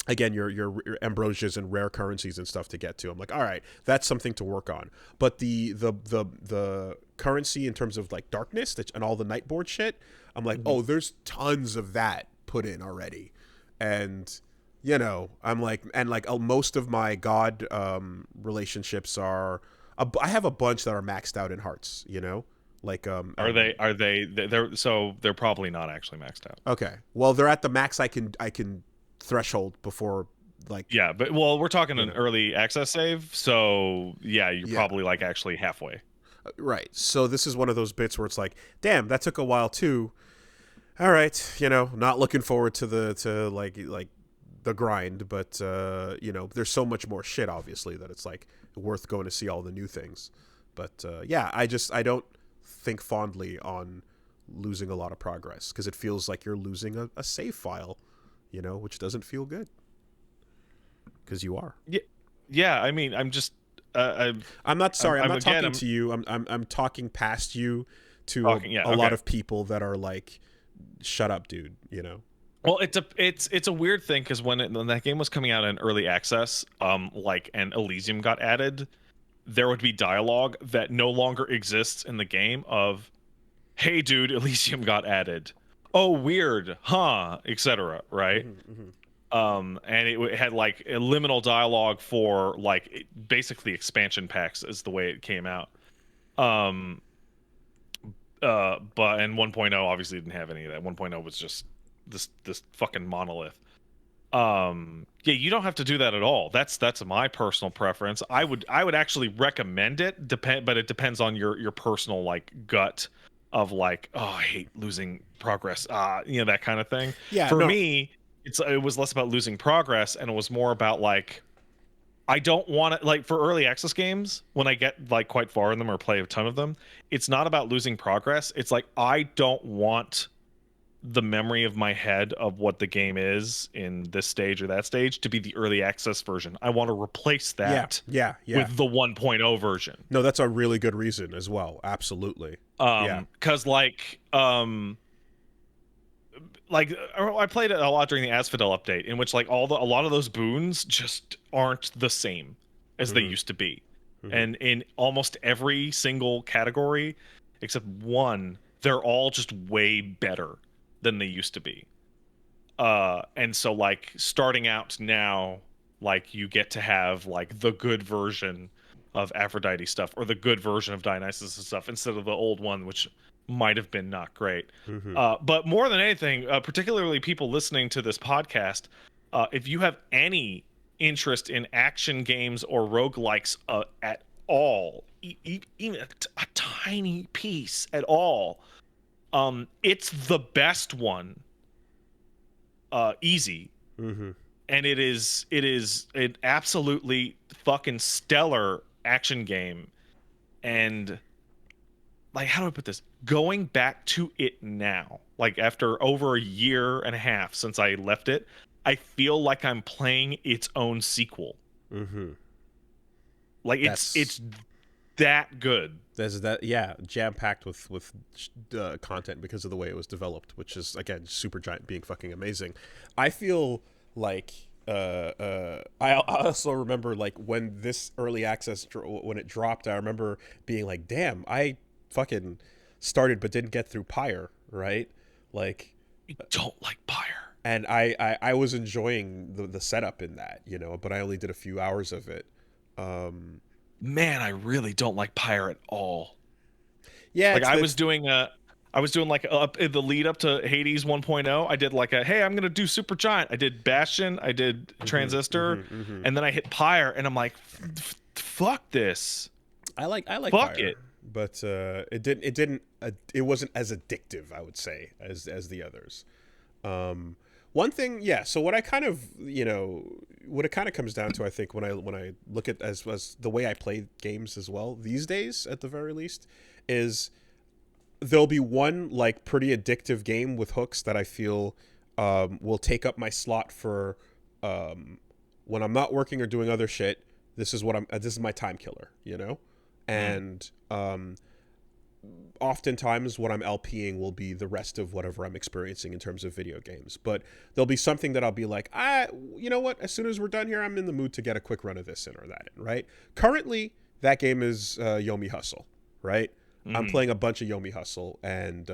again your ambrosias and rare currencies and stuff to get to. I'm like, all right, that's something to work on. But the currency in terms of like darkness and all the nightboard shit, I'm like, oh, there's tons of that put in already. And I'm like, and like most of my god relationships are I have a bunch that are maxed out in hearts, like they're probably not actually maxed out. Okay, well, they're at the max I can threshold before, like, yeah, but well, we're talking an early access save, so yeah, you're probably like actually halfway. Right. So this is one of those bits where it's like, damn, that took a while too. All right, not looking forward to the grind, but there's so much more shit, obviously, that it's like worth going to see all the new things. But yeah, I don't think fondly on losing a lot of progress, because it feels like you're losing a save file, which doesn't feel good, because you are. Yeah, I mean, I'm just I'm not sorry. I'm not talking to you. I'm talking past you to a lot of people that are like, shut up, dude. Well, it's a weird thing, because when that game was coming out in early access, and Elysium got added, there would be dialogue that no longer exists in the game of, hey, dude, Elysium got added. Oh, weird, huh? Etc. Right? And it had like a liminal dialogue for like basically expansion packs is the way it came out. But and 1.0 obviously didn't have any of that. 1.0 was just this fucking monolith. Yeah, you don't have to do that at all. That's my personal preference. I would actually recommend it, but it depends on your personal like gut of like, oh, I hate losing progress, that kind of thing. Yeah, for me, it was less about losing progress, and it was more about like, I don't want to, like, for early access games, when I get like quite far in them or play a ton of them, it's not about losing progress. It's like, I don't want the memory of my head of what the game is in this stage or that stage to be the early access version. I want to replace that yeah with the 1.0 version. No, that's a really good reason as well. Absolutely. Because I played it a lot during the Asphodel update, in which like a lot of those boons just aren't the same as they used to be. And in almost every single category except one, they're all just way better than they used to be. And so like starting out now, like you get to have like the good version of Aphrodite stuff, or the good version of Dionysus and stuff, instead of the old one, which might have been not great. But more than anything, particularly people listening to this podcast, if you have any interest in action games or roguelikes at all, even a tiny piece at all, it's the best one. Easy. And it is an absolutely fucking stellar action game. And like, how do I put this? Going back to it now, like after over a year and a half since I left it, I feel like I'm playing its own sequel. Like it's that good. There's that, jam-packed with content because of the way it was developed, which is, again, Supergiant being fucking amazing. I feel like I also remember like when this early access when it dropped, I remember being like, damn, I fucking started but didn't get through Pyre, right? Like, you don't like Pyre. And I was enjoying the setup in that, but I only did a few hours of it. Man, I really don't like Pyre at all. Yeah, like I was doing like the lead up to Hades 1.0. I did like hey, I'm gonna do Supergiant. I did Bastion, I did Transistor, and then I hit Pyre, and I'm like, fuck this. I like fuck Pyre. it. but it wasn't as addictive, I would say, as the others. One thing, yeah. So what I kind of, what it kind of comes down to, I think, when I look at as the way I play games as well these days, at the very least, is there'll be one like pretty addictive game with hooks that I feel will take up my slot for when I'm not working or doing other shit. This is my time killer, and oftentimes what I'm LPing will be the rest of whatever I'm experiencing in terms of video games. But there'll be something that I'll be like, you know what? As soon as we're done here, I'm in the mood to get a quick run of this in or that in, right? Currently, that game is Yomi Hustle, right? I'm playing a bunch of Yomi Hustle, and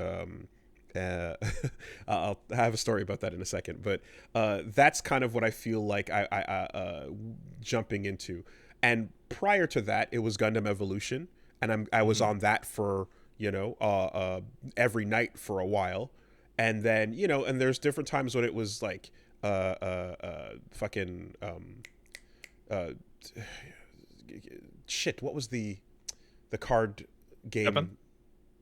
I'll have a story about that in a second. But that's kind of what I feel like I jumping into. And prior to that, it was Gundam Evolution, and I was on that for every night for a while, and then and there's different times when it was like fucking shit. What was the card game? Weapon?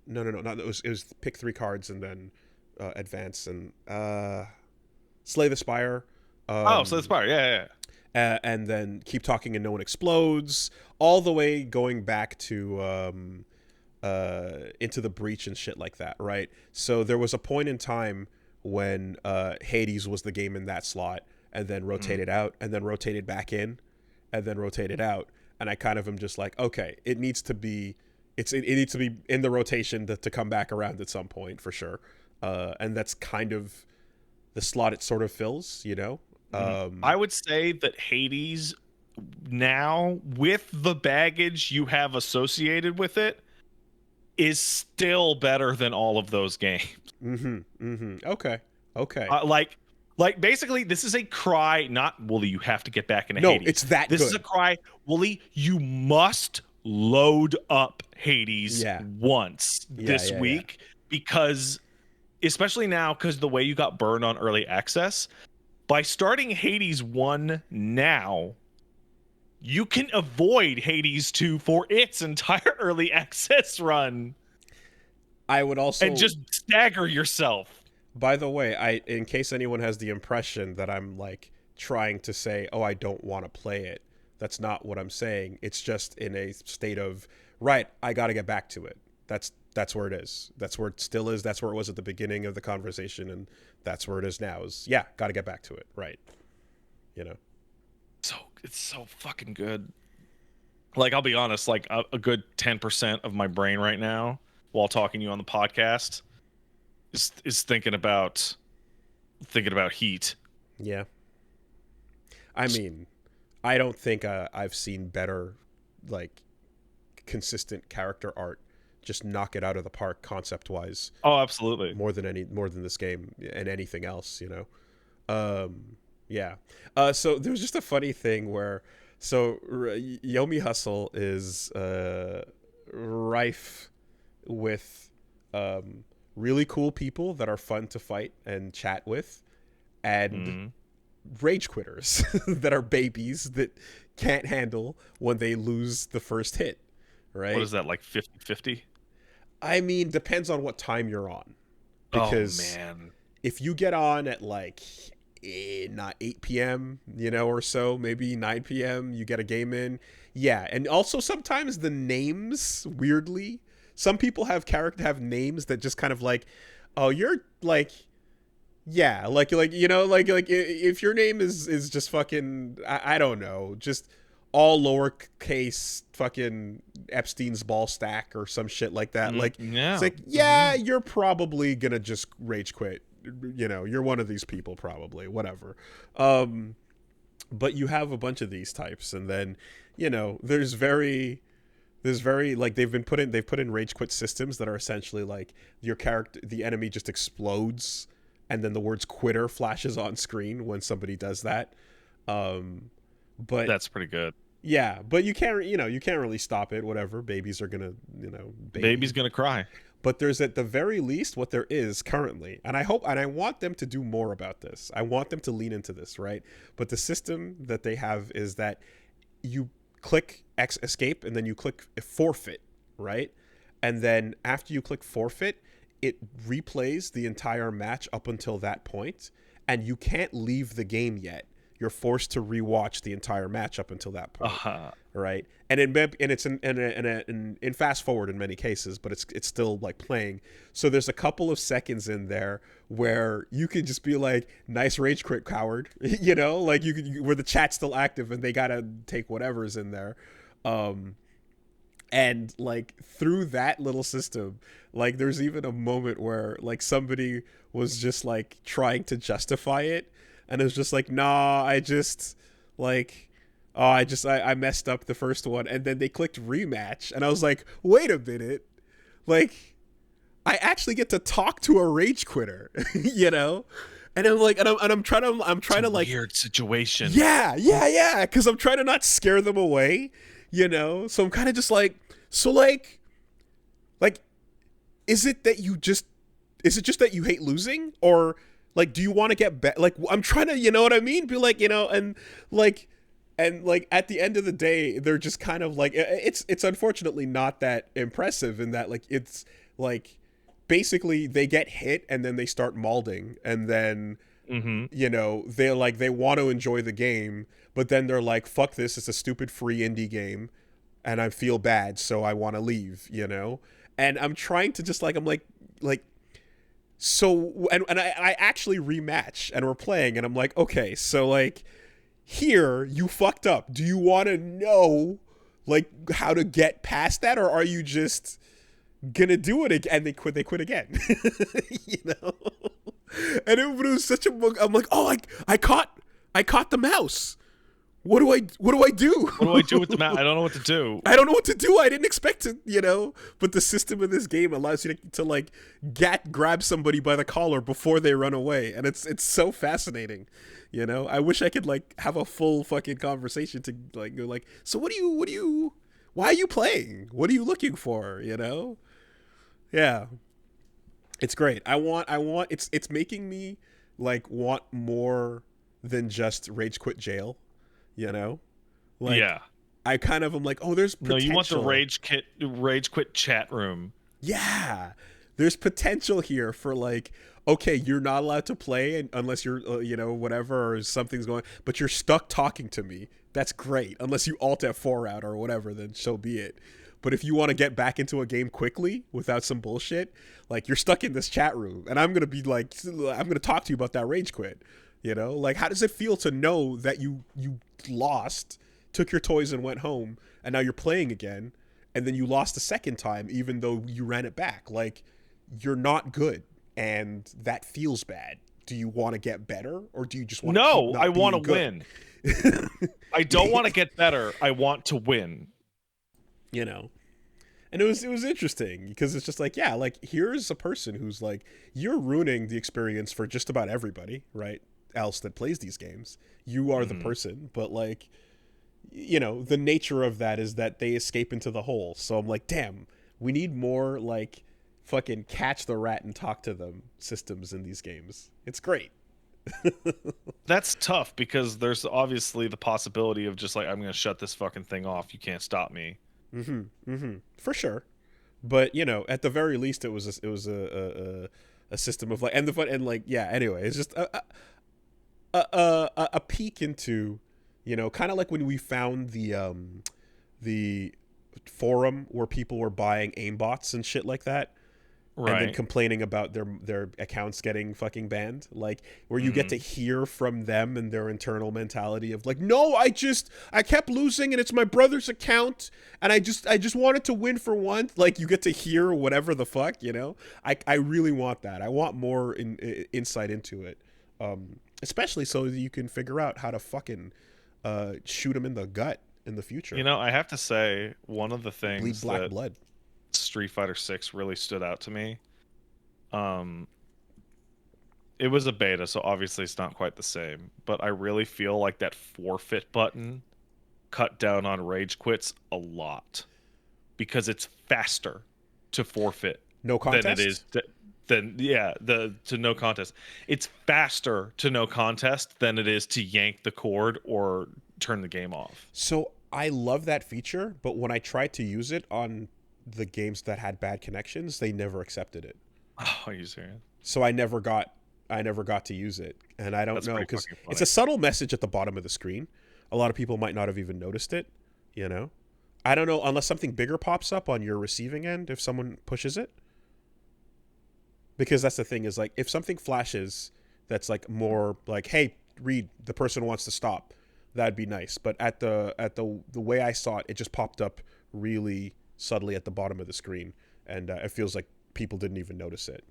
No, not it was pick 3 cards and then advance and Slay the Spire. Slay the Spire, yeah. And then Keep Talking and No One Explodes, all the way going back to Into the Breach and shit like that, right? So there was a point in time when Hades was the game in that slot, and then rotated out, and then rotated back in, and then rotated out, and I kind of am just like, okay, it needs to be in the rotation to come back around at some point for sure, and that's kind of the slot it sort of fills, I would say that Hades now, with the baggage you have associated with it, is still better than all of those games. Okay. Like basically, this is a cry, not Wooly, you have to get back into Hades. No, it's that this good. Is a cry, Wooly, you must load up Hades once this week, because especially now, because the way you got burned on early access, by starting Hades 1 now, you can avoid Hades 2 for its entire early access run. I would also... And just stagger yourself. By the way, in case anyone has the impression that I'm like trying to say, oh, I don't want to play it, that's not what I'm saying. It's just in a state of, right, I got to get back to it. That's where it is. That's where it still is. That's where it was at the beginning of the conversation, and that's where it is now. Got to get back to it. Right. So it's so fucking good. Like, I'll be honest, like a good 10% of my brain right now, while talking to you on the podcast, is thinking about Heat. Yeah. I mean, I don't think I've seen better, like, consistent character art. Just knock it out of the park concept wise. Oh, absolutely. More than this game and anything else, Yeah. So there was just a funny thing where, Yomi Hustle is rife with really cool people that are fun to fight and chat with, and rage quitters that are babies that can't handle when they lose the first hit, right? What is that, like 50-50? I mean, depends on what time you're on. Because if you get on at like not 8 p.m., or so, maybe 9 p.m., you get a game in. Yeah, and also sometimes the names, weirdly, some people have names that just kind of like, oh, you're like, yeah, like if your name is just fucking, I don't know, just all lowercase fucking Epstein's ball stack or some shit like that. It's like, you're probably gonna just rage quit. You're one of these people probably, whatever. But you have a bunch of these types, and then there's very like they've put in rage quit systems that are essentially like your character, the enemy just explodes, and then the words quitter flashes on screen when somebody does that. But that's pretty good. Yeah, but you can't really stop it. Whatever, babies are gonna, baby's gonna cry. But there's at the very least what there is currently, and I hope and I want them to do more about this. I want them to lean into this, right? But the system that they have is that you click escape and then you click forfeit, right? and then after you click forfeit, it replays the entire match up until that point, and you can't leave the game yet. You're forced to rewatch the entire match up until that point, right? And it's in fast forward in many cases, but it's still like playing. So there's a couple of seconds in there where you can just be like, "Nice rage quit, coward," you know, like where the chat's still active and they gotta take whatever's in there. And like through that little system, like there's even a moment where like somebody was just like trying to justify it, and it was just like, nah, I just like, oh, I messed up the first one, and then they clicked rematch, and I was like, wait a minute, like I actually get to talk to a rage quitter, you know. And I'm like, and I'm trying to like, weird situation. Yeah, because I'm trying to not scare them away, you know. So I'm kind of just like, so like, is it just that you hate losing, or like, do you want to get better? Like, I'm trying to, you know what I mean? Be like, you know, and like at the end of the day, they're just kind of like, it's unfortunately not that impressive in that, like, it's like basically they get hit and then they start malding, and then you know, they want to enjoy the game, but then they're like, fuck this, it's a stupid free indie game and I feel bad, so I want to leave, you know. And I'm trying to just like, I'm like so, and I actually rematch and we're playing, and I'm like, okay, so like here you fucked up, do you want to know like how to get past that, or are you just gonna do it again? And they quit again. You know. And it was such a book. I'm like, oh, I caught the mouse. What do I do? What do I do with the mouse? I don't know what to do. I don't know what to do. I didn't expect it, you know. But the system in this game allows you to like grab somebody by the collar before they run away, and it's so fascinating, you know. I wish I could like have a full fucking conversation to like go like, so what do you why are you playing? What are you looking for? You know? Yeah. It's great. I want it's making me like want more than just rage quit jail, you know? Like, yeah. I kind of am like, oh, there's potential. No, you want the rage quit chat room. Yeah. There's potential here for like, okay, you're not allowed to play unless you're you know, whatever, or something's going, but you're stuck talking to me. That's great. Unless you alt F4 out or whatever, then so be it. But if you want to get back into a game quickly without some bullshit, like, you're stuck in this chat room, and I'm going to be like, I'm going to talk to you about that rage quit, you know? Like, how does it feel to know that you lost, took your toys and went home, and now you're playing again, and then you lost a second time even though you ran it back? Like, you're not good, and that feels bad. Do you want to get better, or do you just want to keep not I want to win? I don't want to get better. I want to win. You know, and it was interesting because it's just like, yeah, like, here's a person who's like, you're ruining the experience for just about everybody, right, else that plays these games. You are the person, but like, you know, the nature of that is that they escape into the hole. So I'm like, damn, we need more like fucking catch the rat and talk to them systems in these games. It's great. That's tough because there's obviously the possibility of just like, I'm gonna shut this fucking thing off, you can't stop me. For sure, but you know, at the very least, it was a system of like, and like, yeah. Anyway, it's just a peek into, you know, kind of like when we found the forum where people were buying aimbots and shit like that. Right. And then complaining about their accounts getting fucking banned, like, where you get to hear from them and their internal mentality of like, no, I kept losing and it's my brother's account and I just wanted to win for once. Like, you get to hear whatever the fuck, you know. I really want that. I want more insight into it, especially so that you can figure out how to fucking shoot them in the gut in the future. You know, I have to say, one of the things bleed black blood. Street Fighter 6 really stood out to me. It was a beta, so obviously it's not quite the same, but I really feel like that forfeit button cut down on rage quits a lot because it's faster to forfeit no contest than it is to no contest. It's faster to no contest than it is to yank the cord or turn the game off. So I love that feature, but when I tried to use it on the games that had bad connections, they never accepted it. Oh, are you serious? So I never got to use it, and I don't know, because it's a subtle message at the bottom of the screen. A lot of people might not have even noticed it, you know. I don't know, unless something bigger pops up on your receiving end if someone pushes it. Because that's the thing, is like, if something flashes that's like more like, hey, read, the person wants to stop, that'd be nice. But at the way I saw it, it just popped up really subtly at the bottom of the screen, and it feels like people didn't even notice it.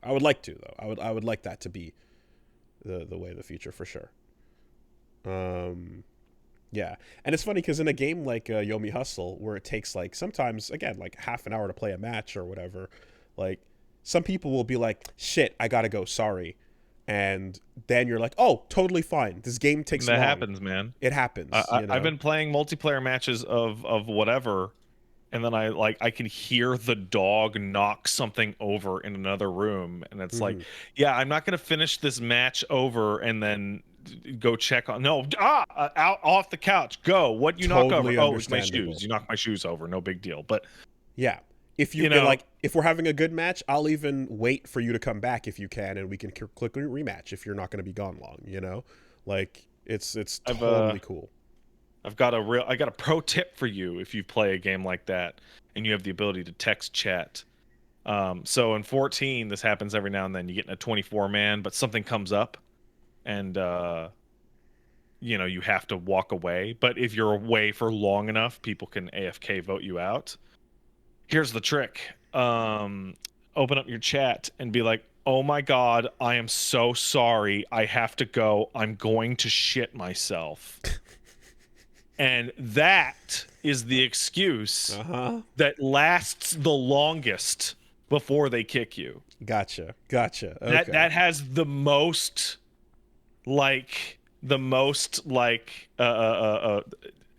I would like to, though. I would like that to be the way of the future, for sure. Yeah, and it's funny because in a game like Yomi Hustle, where it takes like sometimes, again, like half an hour to play a match or whatever, like some people will be like, shit, I gotta go, sorry. And then you're like, oh, totally fine. This game takes long. That happens, man. It happens. I've been playing multiplayer matches of whatever, and then I can hear the dog knock something over in another room, and it's like, yeah, I'm not gonna finish this match over and then go check on. No, out off the couch, go. What you knock over? Oh, it's my shoes. You knocked my shoes over. No big deal. But yeah, if you know, like, if we're having a good match, I'll even wait for you to come back if you can, and we can click rematch if you're not going to be gone long. You know, like it's totally cool. I got a pro tip for you if you play a game like that and you have the ability to text chat. So in 14, this happens every now and then. You get in a 24-man, but something comes up, and you have to walk away. But if you're away for long enough, people can AFK vote you out. Here's the trick. Open up your chat and be like, oh my god, I am so sorry, I have to go, I'm going to shit myself. And that is the excuse that lasts the longest before they kick you. Gotcha. Okay. That has the most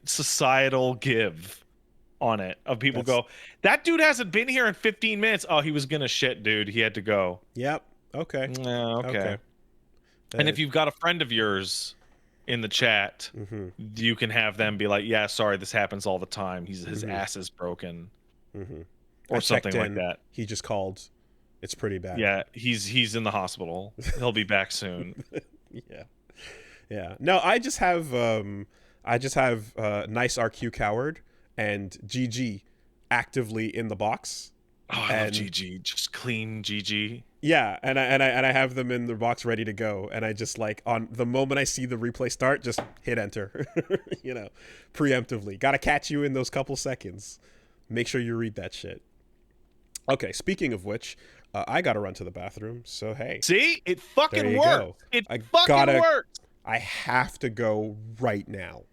societal give on it, of people go, that dude hasn't been here in 15 minutes. Oh, he was gonna shit, dude. He had to go. Yep. Okay. Okay. And if you've got a friend of yours in the chat, you can have them be like, yeah, sorry, this happens all the time. His ass is broken. Or something like that. He just called. It's pretty bad. Yeah, he's in the hospital. He'll be back soon. Yeah. No, I just have nice RQ Coward and GG actively in the box. Oh, I love GG. Just clean GG. Yeah, and I have them in the box ready to go, and I just, like, on the moment I see the replay start, just hit enter. Preemptively. Gotta catch you in those couple seconds. Make sure you read that shit. Okay, speaking of which, I gotta run to the bathroom, so hey. See? It fucking worked. It fucking worked. I have to go right now.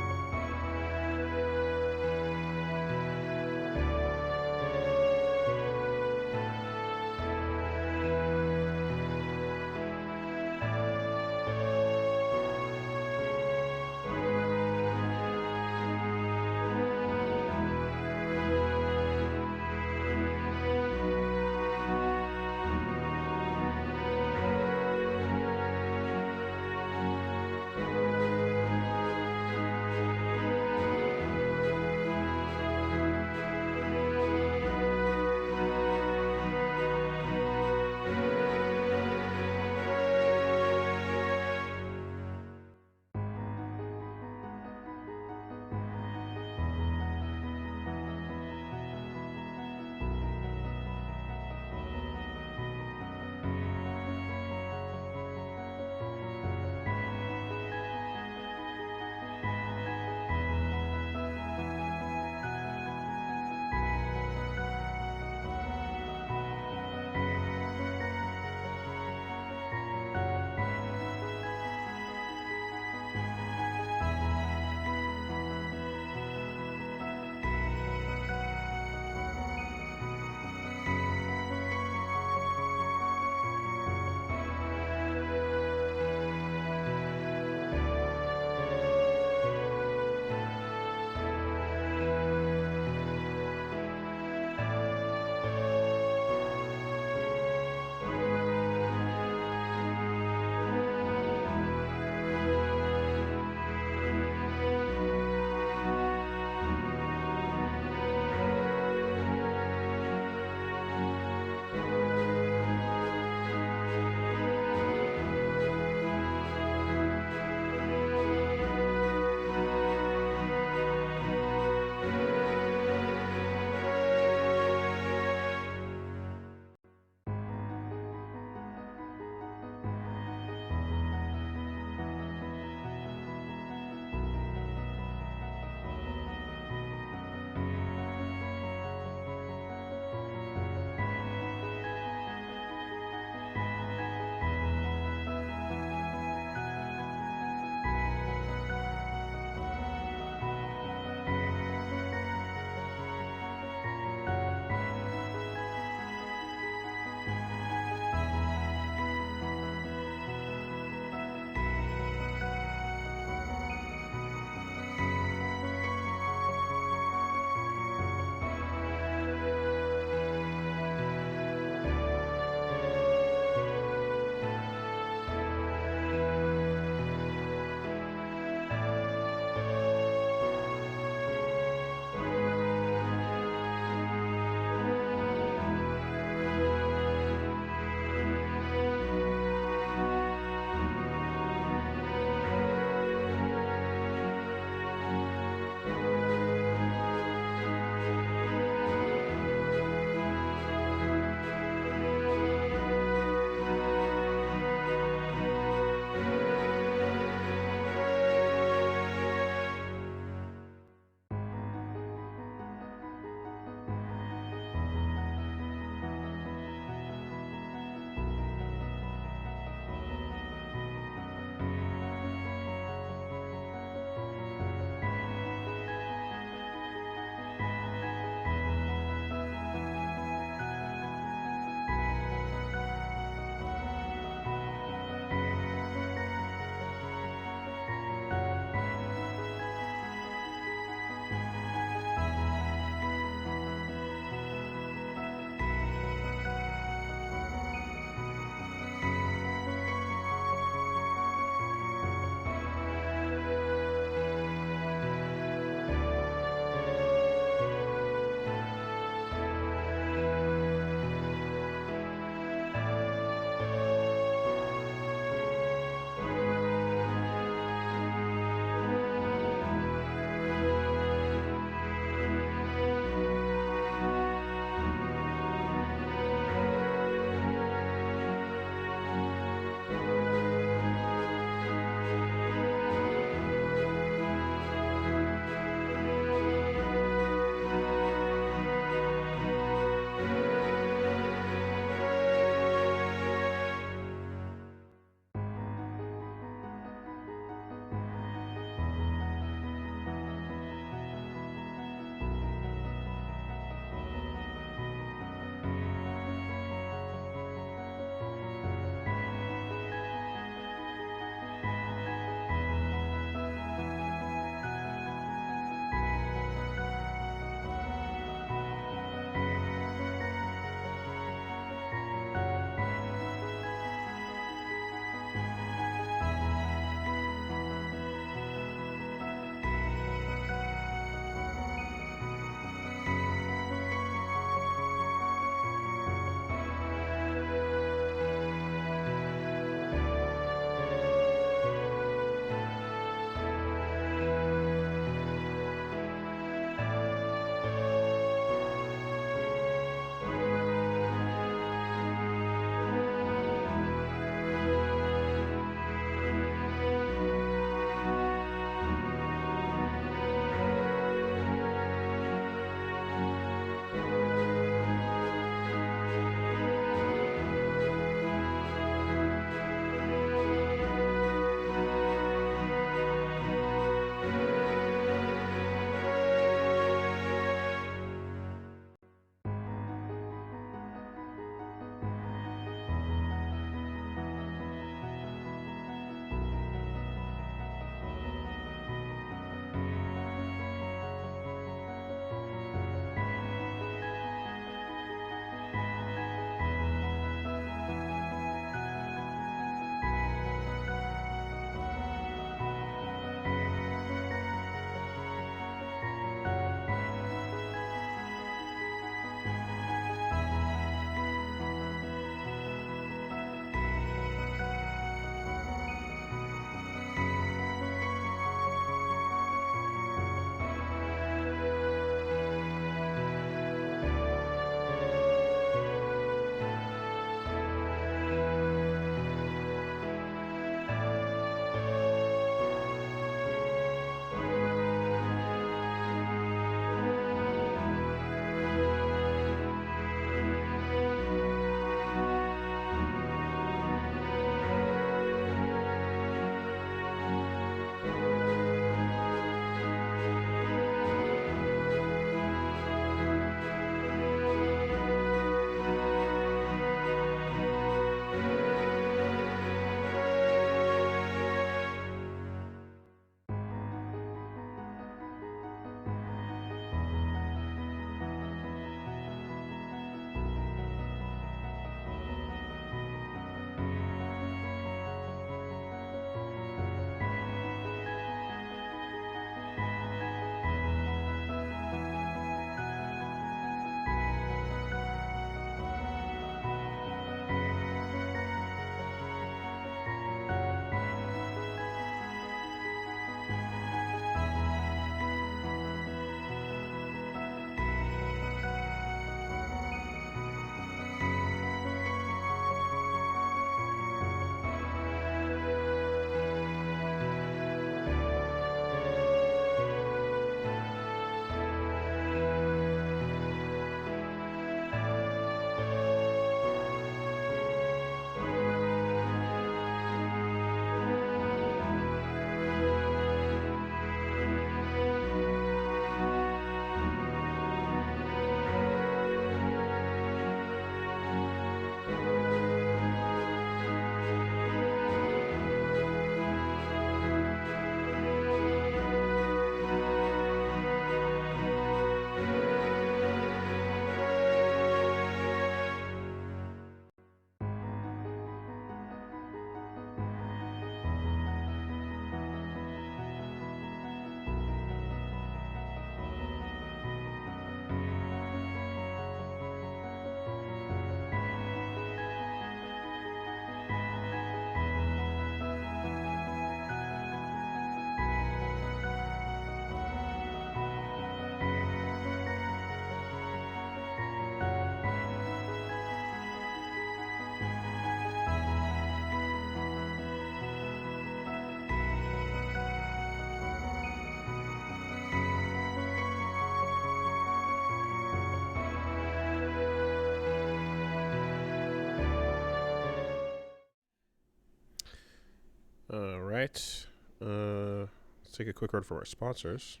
right. Let's take a quick word from our sponsors.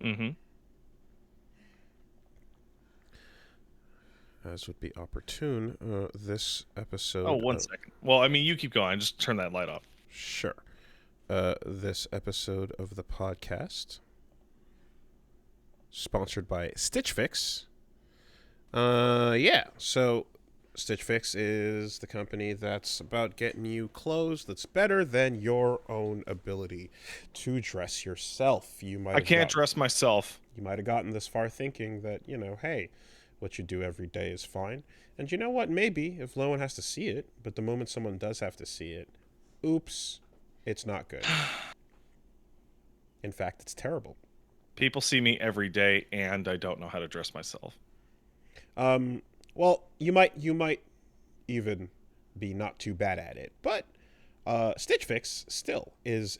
Mm-hmm. As would be opportune, this episode... Oh, one second. Well, I mean, you keep going. Just turn that light off. Sure. This episode of the podcast, sponsored by Stitch Fix. So Stitch Fix is the company that's about getting you clothes that's better than your own ability to dress yourself. I can't dress myself. You might have gotten this far thinking that, hey, what you do every day is fine. And you know what? Maybe if no one has to see it, but the moment someone does have to see it, oops, it's not good. In fact, it's terrible. People see me every day, and I don't know how to dress myself. Well, you might even be not too bad at it, but Stitch Fix still is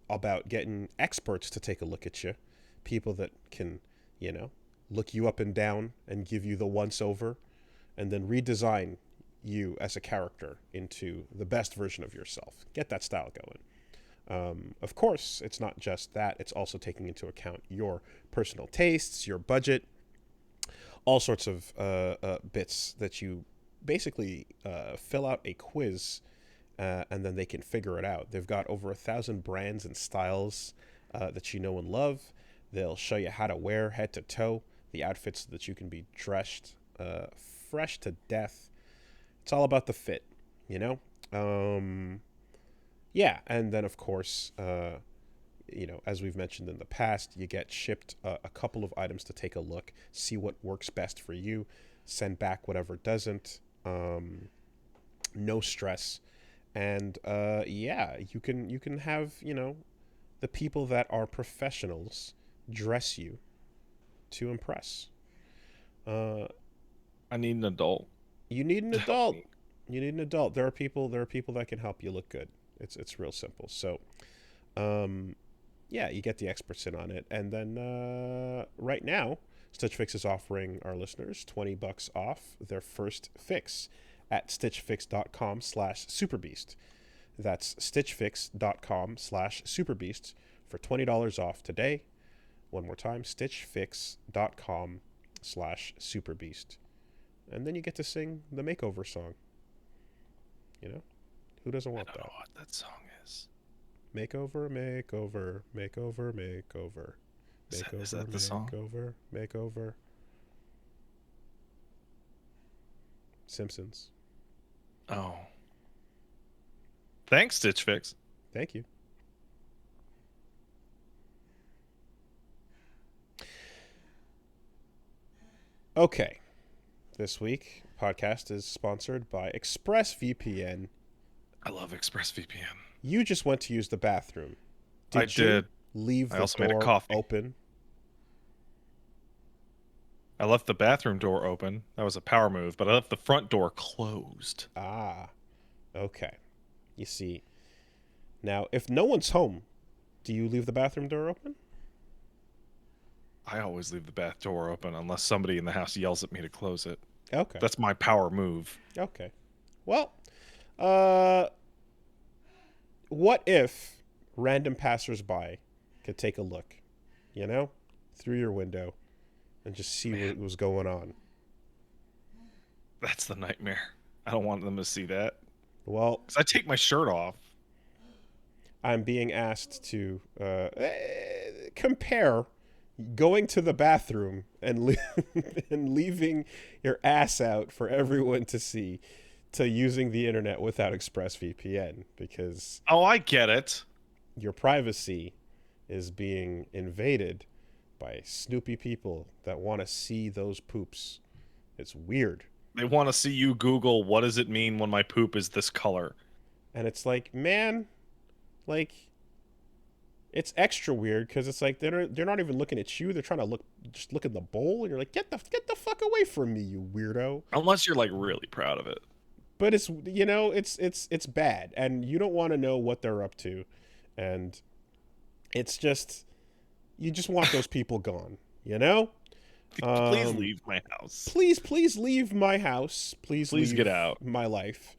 about getting experts to take a look at you, people that can, look you up and down and give you the once-over, and then redesign you as a character into the best version of yourself. Get that style going. Of course, it's not just that. It's also taking into account your personal tastes, your budget, all sorts of bits that you basically fill out a quiz, and then they can figure it out. They've got over 1,000 brands and styles that you know and love. They'll show you how to wear head to toe the outfits so that you can be dressed fresh to death. It's all about the fit, Yeah, and then, of course, as we've mentioned in the past, you get shipped a couple of items to take a look, see what works best for you, send back whatever doesn't, no stress. And, you can have, the people that are professionals dress you to impress. I need an adult. You need an adult. You need an adult. There are people that can help you look good. It's real simple. So, you get the experts in on it. And then right now, Stitch Fix is offering our listeners $20 off their first fix at stitchfix.com/superbeast. That's stitchfix.com/superbeast for $20 off today. One more time, stitchfix.com/superbeast. And then you get to sing the makeover song. Who doesn't want that? I don't know what that song is. Makeover, makeover, makeover, makeover. Is that the song? Makeover. Simpsons. Oh. Thanks, Stitch Fix. Thank you. Okay. This week, podcast is sponsored by ExpressVPN. I love ExpressVPN. You just went to use the bathroom. I did. Leave I the also made a door coffee. open? I left the bathroom door open. That was a power move, but I left the front door closed. Ah, okay. You see, now, if no one's home, do you leave the bathroom door open? I always leave the bath door open unless somebody in the house yells at me to close it. Okay. That's my power move. Okay. Well, what if random passersby could take a look, through your window and just see what was going on? That's the nightmare. I don't want them to see that. Well, 'cause I take my shirt off. I'm being asked to compare going to the bathroom and and leaving your ass out for everyone to see to using the internet without ExpressVPN, because I get it. Your privacy is being invaded by snoopy people that want to see those poops. It's weird. They want to see you Google, what does it mean when my poop is this color? And it's like, man, it's extra weird because it's like they're not even looking at you. They're trying to look at the bowl, and you're like, get the fuck away from me, you weirdo. Unless you're really proud of it. But it's it's bad, and you don't want to know what they're up to, and it's just you just want those people gone, Please leave my house. Please leave my house. Please leave get out. My life.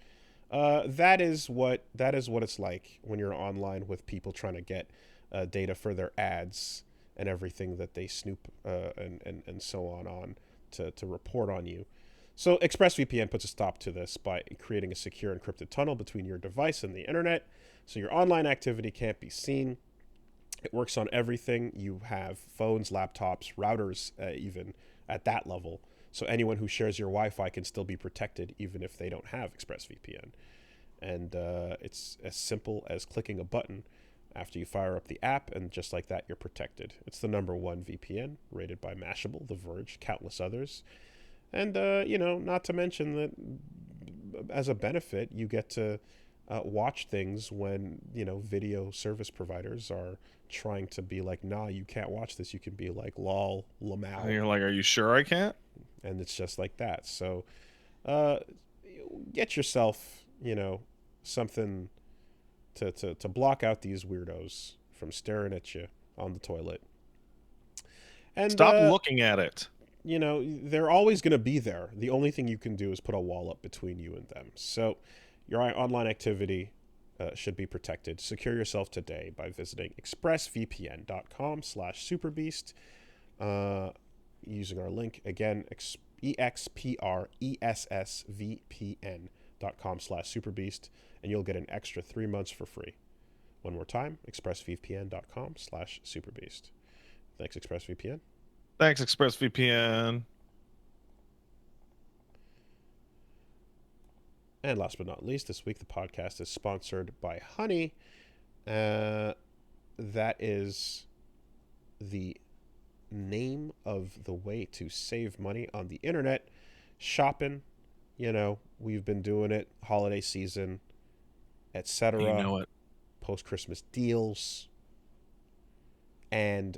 That is what it's like when you're online with people trying to get data for their ads and everything that they snoop and so on to report on you. So ExpressVPN puts a stop to this by creating a secure encrypted tunnel between your device and the internet, so your online activity can't be seen. It works on everything. You have phones, laptops, routers, even at that level. So anyone who shares your Wi-Fi can still be protected, even if they don't have ExpressVPN. And it's as simple as clicking a button after you fire up the app, and just like that, you're protected. It's the #1 VPN, rated by Mashable, The Verge, countless others. And, not to mention that as a benefit, you get to watch things when, video service providers are trying to be like, nah, you can't watch this. You can be like, lol, lamau. And you're like, are you sure I can't? And it's just like that. So get yourself, something to block out these weirdos from staring at you on the toilet. And stop looking at it. They're always going to be there. The only thing you can do is put a wall up between you and them. So your online activity should be protected. Secure yourself today by visiting expressvpn.com/superbeast, using our link again, expressvpn.com/superbeast, and you'll get an extra 3 months for free. One more time, expressvpn.com/superbeast. Thanks, ExpressVPN. Thanks, ExpressVPN. And last but not least, this week the podcast is sponsored by Honey. That is the name of the way to save money on the internet. Shopping, we've been doing it, holiday season, etc. You know it. Post-Christmas deals. And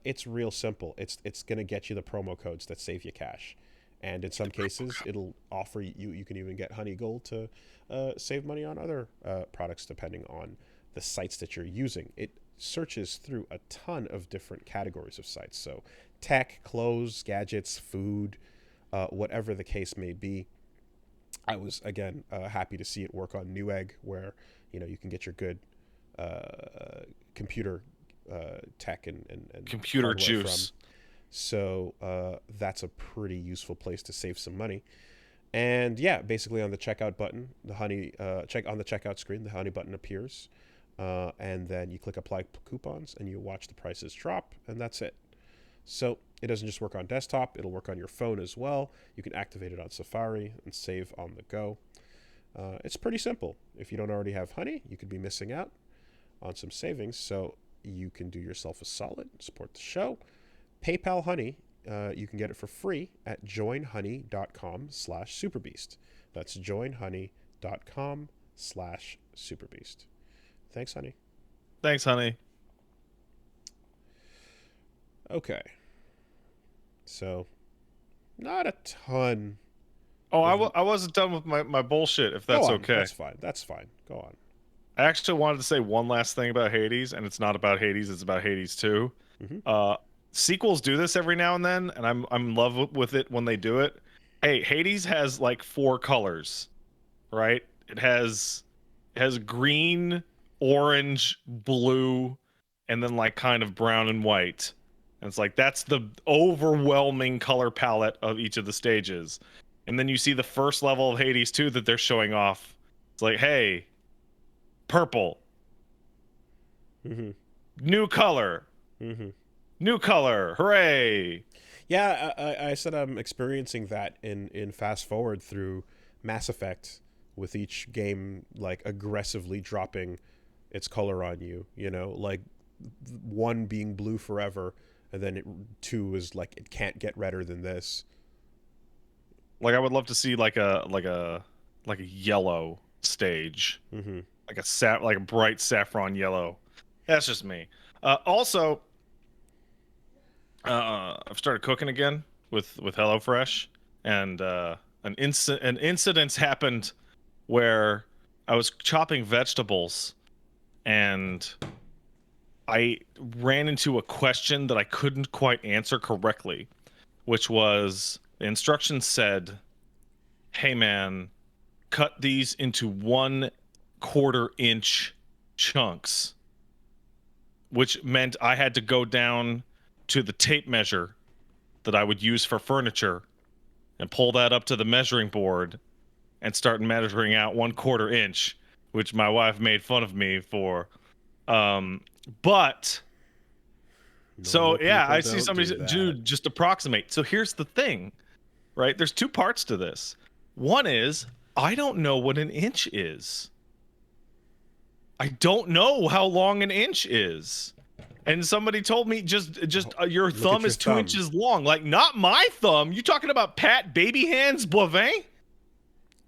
it's real simple. It's going to get you the promo codes that save you cash. And in some cases, it'll offer you can even get Honey Gold to save money on other products depending on the sites that you're using. It searches through a ton of different categories of sites. So tech, clothes, gadgets, food, whatever the case may be. I was, again, happy to see it work on Newegg, where, you can get your good computer tech and computer juice from. So that's a pretty useful place to save some money. And yeah, basically on the checkout button, the Honey on the checkout screen, the Honey button appears, and then you click apply coupons and you watch the prices drop, and that's it. So it doesn't just work on desktop, it'll work on your phone as well. You can activate it on Safari and save on the go. It's pretty simple. If you don't already have Honey, you could be missing out on some savings. So you can do yourself a solid, support the show. PayPal Honey, you can get it for free at joinhoney.com/superbeast. That's joinhoney.com/superbeast. Thanks, Honey. Thanks, Honey. Okay. So, not a ton. Oh, I wasn't done with my bullshit, if that's okay. That's fine. Go on. I actually wanted to say one last thing about Hades, and it's not about Hades, it's about Hades 2. Mm-hmm. Sequels do this every now and then, and I'm in love with it when they do it. Hey, Hades has like 4 colors, right? It has green, orange, blue, and then like kind of brown and white. And it's like that's the overwhelming color palette of each of the stages. And then you see the first level of Hades 2 that they're showing off. It's like, hey, purple. Mm-hmm. New color. Mm-hmm. New color. Hooray. Yeah, I said I'm experiencing that in Fast Forward through Mass Effect, with each game like aggressively dropping its color on you, like 1 being blue forever, and then 2 is like it can't get redder than this. Like I would love to see like a yellow stage. Mm-hmm. Like a bright saffron yellow. That's just me. Also, I've started cooking again with HelloFresh, and an incident happened where I was chopping vegetables, and I ran into a question that I couldn't quite answer correctly, which was the instructions said, "Hey man, cut these into 1/4 inch chunks, which meant I had to go down to the tape measure that I would use for furniture and pull that up to the measuring board and start measuring out 1/4 inch, which my wife made fun of me for. But so yeah, I see somebody say, dude, just approximate. So here's the thing, right? There's two parts to this. One is I don't know what an inch is. I don't know how long an inch is. And somebody told me just your thumb is 2 inches long. Like, not my thumb. You talking about Pat Baby Hands Boivin?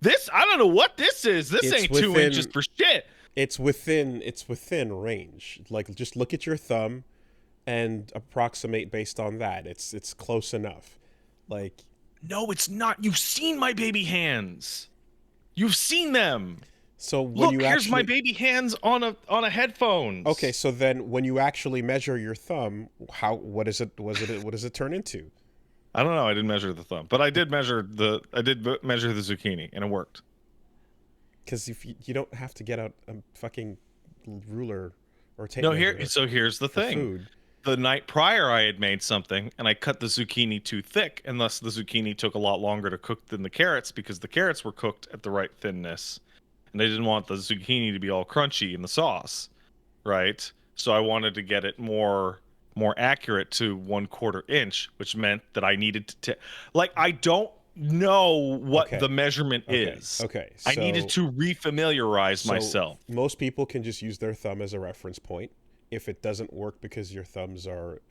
This, I don't know what this is. This ain't 2 inches for shit. It's within range. Like, just look at your thumb and approximate based on that. It's close enough. Like, no, it's not. You've seen my baby hands. You've seen them. So when look, you here's my baby hands on a headphones. Okay, so then when you actually measure your thumb, what does it turn into? I don't know. I didn't measure the thumb, but I did measure the zucchini, and it worked. Because if you don't have to get out a fucking ruler or tape. No, here's the thing. Food. The night prior, I had made something, and I cut the zucchini too thick, and thus the zucchini took a lot longer to cook than the carrots because the carrots were cooked at the right thinness. And I didn't want the zucchini to be all crunchy in the sauce, right? So I wanted to get it more accurate to 1/4 inch, which meant that I needed to I don't know what the measurement is. Okay. So I needed to refamiliarize myself. Most people can just use their thumb as a reference point. If it doesn't work because your thumbs are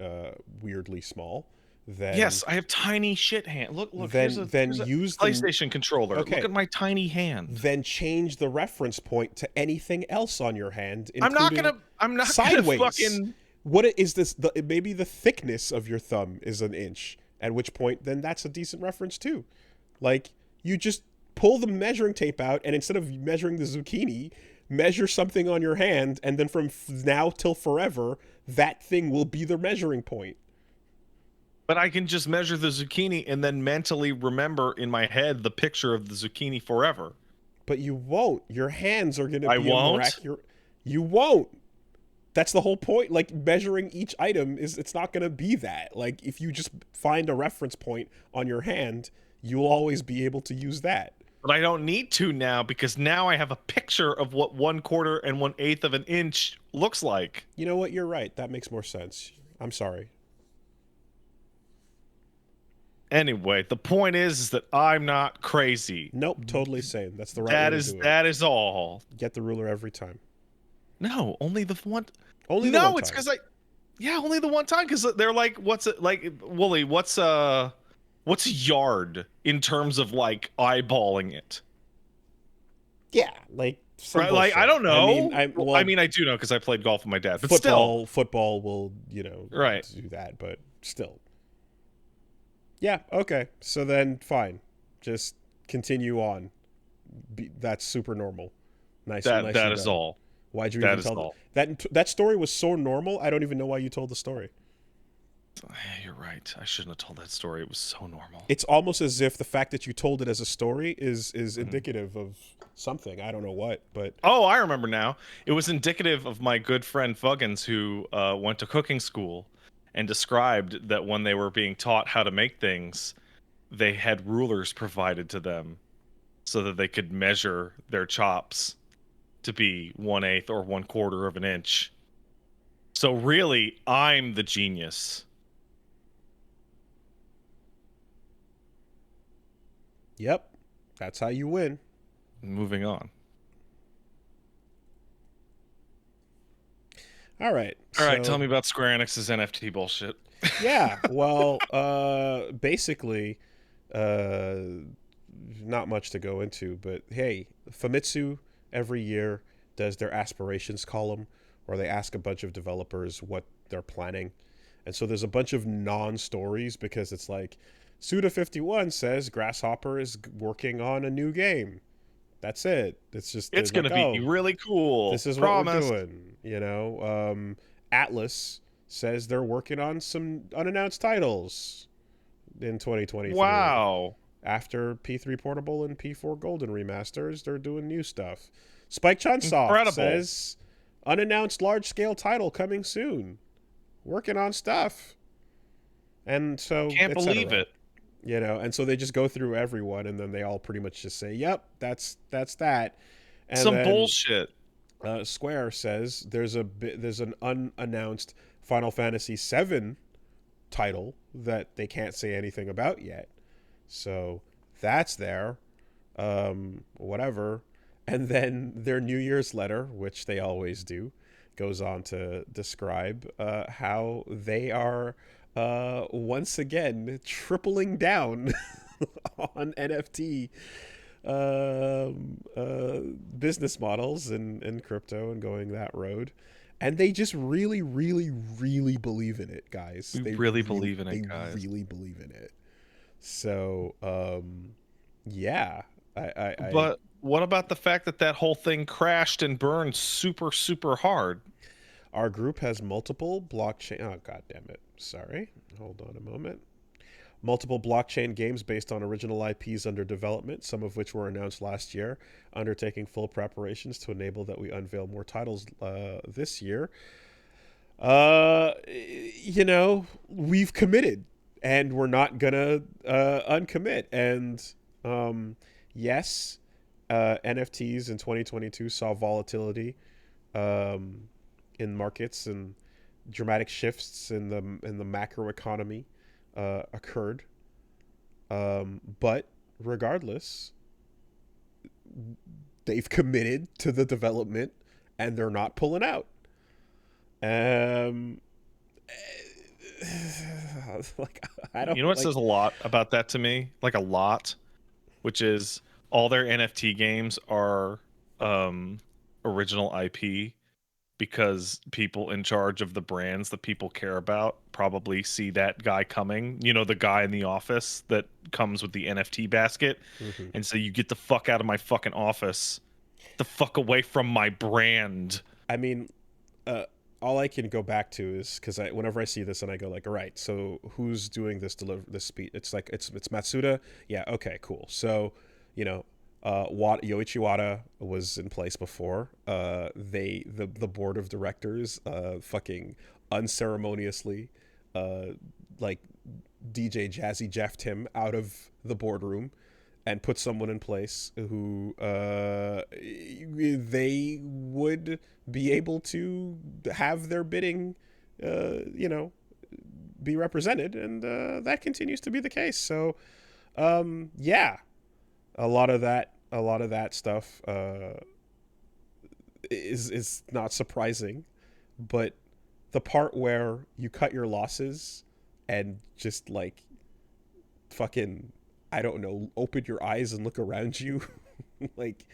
weirdly small, then yes, I have tiny shit hand. Look. Then here's use a PlayStation controller. Okay. Look at my tiny hand. Then change the reference point to anything else on your hand. I'm not gonna fucking. What is this? Maybe the thickness of your thumb is an inch. At which point, then that's a decent reference too. Like, you just pull the measuring tape out, and instead of measuring the zucchini, measure something on your hand, and then from now till forever, that thing will be the measuring point. But I can just measure the zucchini and then mentally remember in my head the picture of the zucchini forever. But you won't. Your hands are going to be more accurate. You won't. That's the whole point. Like, measuring each item it's not going to be that. Like, if you just find a reference point on your hand, you'll always be able to use that. But I don't need to now, because now I have a picture of what 1/4 and 1/8 of an inch looks like. You know what? You're right. That makes more sense. I'm sorry. Anyway, the point is that I'm not crazy. Nope, totally sane. That's the right way to do it. That is all. Get the ruler every time. No, only the one. Only the one time. It's because only the one time, because they're like, what's it like, Wooly? What's a yard in terms of like eyeballing it? Yeah, like right, like I don't know. I mean, I do know because I played golf with my dad. But football will right do that, but still. Yeah, okay. So then, fine. Just continue on. That's super normal. Nice. That is all. Why'd you even tell that story was so normal? I don't even know why you told the story. You're right. I shouldn't have told that story. It was so normal. It's almost as if the fact that you told it as a story is indicative of something. I don't know what, but oh, I remember now. It was indicative of my good friend Fuggins, who went to cooking school, and described that when they were being taught how to make things, they had rulers provided to them so that they could measure their chops to be 1/8 or 1/4 of an inch. So really, I'm the genius. Yep. That's how you win. Moving on. All right. All right, tell me about Square Enix's NFT bullshit. Yeah, well, basically, not much to go into, but hey, Famitsu every year does their aspirations column, where they ask a bunch of developers what they're planning. And so there's a bunch of non-stories, because it's like, Suda51 says Grasshopper is working on a new game. That's it. It's going to be really cool. This is what we're doing. You know, ATLUS says they're working on some unannounced titles in 2023. Wow. After P3 Portable and P4 Golden remasters, they're doing new stuff. Spike Chunsoft Incredible. says, unannounced large-scale title coming soon. Working on stuff. And so, Can't believe it. You know, and so they just go through everyone, and then they all pretty much just say, "Yep, that's that." And Some then, bullshit. Square says there's an unannounced Final Fantasy VII title that they can't say anything about yet. So that's there. Whatever. And then their New Year's letter, which they always do, goes on to describe how they are once again tripling down on NFT business models and crypto and going that road. And they just really, really, really believe in it, guys. They really believe in it, guys. They really believe in it. So, yeah. But what about the fact that whole thing crashed and burned super, super hard? Our group has multiple blockchain... Oh, God damn it. Sorry. Hold on a moment. Multiple blockchain games based on original IPs under development, some of which were announced last year, undertaking full preparations to enable that we unveil more titles this year. You know, we've committed, and we're not gonna uncommit. And yes, NFTs in 2022 saw volatility in markets and dramatic shifts in the macro economy occurred. But regardless, they've committed to the development and they're not pulling out. Like, I don't. You know what says a lot about that to me? Like a lot, which is all their NFT games are original IP, because people in charge of the brands that people care about probably see that guy coming. You know, the guy in the office that comes with the NFT basket. Mm-hmm. And so you get the fuck out of my fucking office. The fuck away from my brand. I mean, all I can go back to is because whenever I see this and I go like, all right, so who's doing this speech? It's like it's Matsuda. Yeah, okay, cool. So, you know, Yoichi Wada was in place before. The board of directors fucking unceremoniously like DJ Jazzy Jeffed him out of the boardroom and put someone in place who they would be able to have their bidding you know, be represented, and that continues to be the case. So yeah, a lot of that stuff is not surprising, but the part where you cut your losses and just like fucking, I don't know, open your eyes and look around you. Like,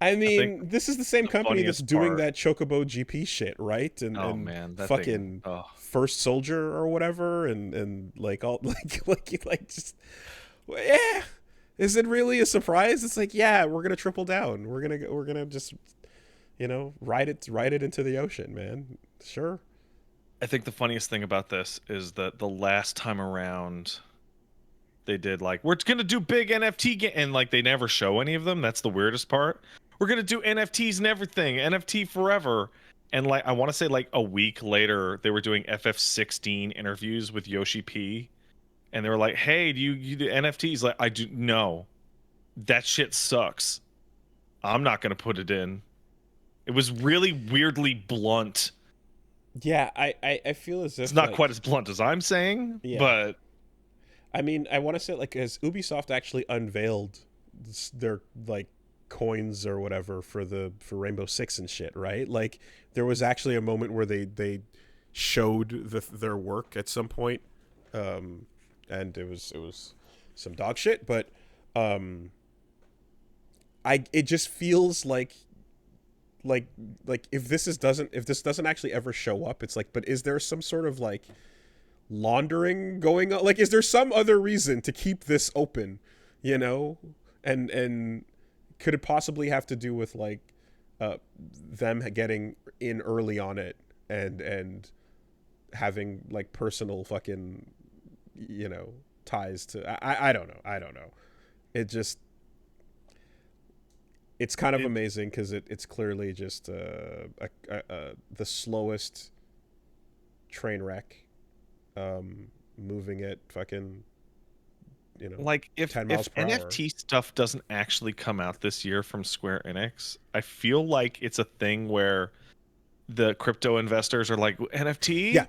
I mean, this is the same company that's doing that Chocobo GP shit, right? And man, that fucking thing, First Soldier or whatever, and like all like just, yeah. Is it really a surprise? It's like, yeah, we're gonna triple down. We're gonna just, you know, ride it into the ocean, man. Sure. I think the funniest thing about this is that the last time around, they did like, we're gonna do big NFT and like they never show any of them. That's the weirdest part. We're gonna do NFTs and everything, NFT forever. And like, I want to say like a week later, they were doing FF16 interviews with Yoshi P, and they were like, "Hey, do you do NFTs?" Like, I do. No, that shit sucks. I'm not gonna put it in. It was really weirdly blunt. Yeah, I feel as if it's not like, quite as blunt as I'm saying, yeah. But I mean, I want to say like, as Ubisoft actually unveiled their like coins or whatever for Rainbow Six and shit, right? Like, there was actually a moment where they showed their work at some point, and it was some dog shit, but it just feels like if this doesn't actually ever show up, it's like, but is there some sort of like laundering going on? Like, is there some other reason to keep this open, you know? And could it possibly have to do with like them getting in early on it and having like personal fucking, you know, ties to. I don't know. I don't know. It's kind of amazing because it's clearly just the slowest train wreck, moving at fucking, like if 10 miles per hour. NFT stuff doesn't actually come out this year from Square Enix, I feel like it's a thing where the crypto investors are like, NFT, yeah.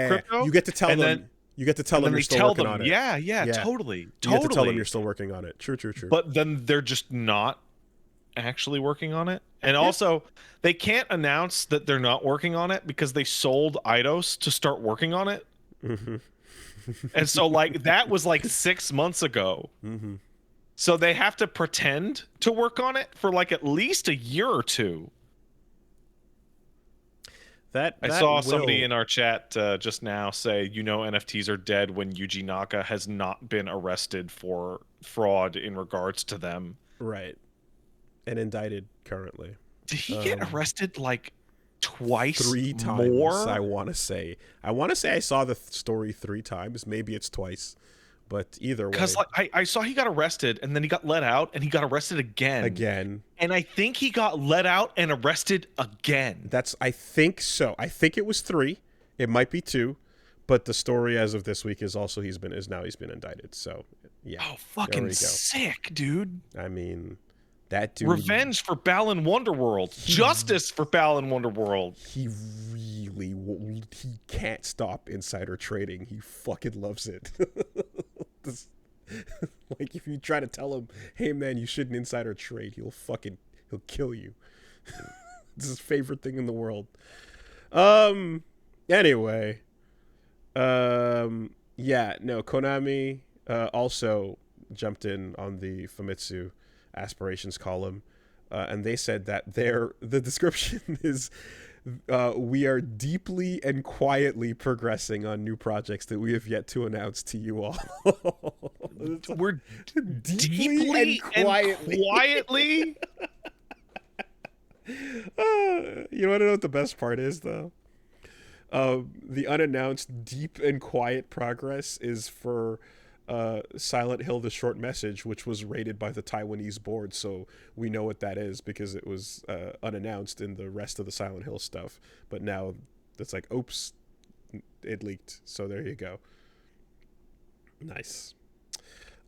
crypto. You get to tell them. You get to tell them you're still working on it. Yeah, totally. You get to tell them you're still working on it. True. But then they're just not actually working on it. And also, they can't announce that they're not working on it because they sold Eidos to start working on it. Mm-hmm. And so, like, that was like 6 months ago. Mm-hmm. So they have to pretend to work on it for like at least a year or two. I saw somebody in our chat just now say, NFTs are dead when Yuji Naka has not been arrested for fraud in regards to them. Right. And indicted currently. Did he get arrested like twice? 3 times, more? I want to say. I saw the story 3 times. Maybe it's twice. But either way. Because I saw he got arrested and then he got let out and he got arrested again. And I think he got let out and arrested again. I think so. I think it was 3. It might be 2. But the story as of this week is also he's been indicted. So yeah. Oh, fucking sick, dude. I mean, that dude. Revenge for Balan Wonderworld. Justice for Balan Wonderworld. He can't stop insider trading. He fucking loves it. Like, if you try to tell him, hey man, you shouldn't insider trade, he'll kill you. It's his favorite thing in the world. Anyway. Konami also jumped in on the Famitsu aspirations column, and they said that the description is we are deeply and quietly progressing on new projects that we have yet to announce to you all. We're deeply and quietly. You want to know what the best part is, though? The unannounced deep and quiet progress is for Silent Hill: The Short Message, which was rated by the Taiwanese board, so we know what that is because it was unannounced in the rest of the Silent Hill stuff. But now it's like, oops, it leaked. So there you go. Nice.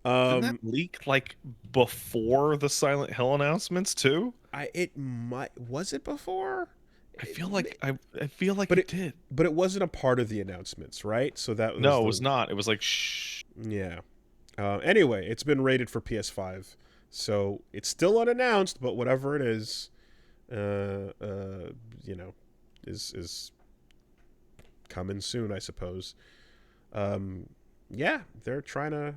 Didn't that leak like before the Silent Hill announcements too? Was it before? I feel like it did, but it wasn't a part of the announcements, right? So that was it was not. It was like shh. Yeah. Anyway, it's been rated for PS5, so it's still unannounced. But whatever it is, is coming soon, I suppose. Yeah, they're trying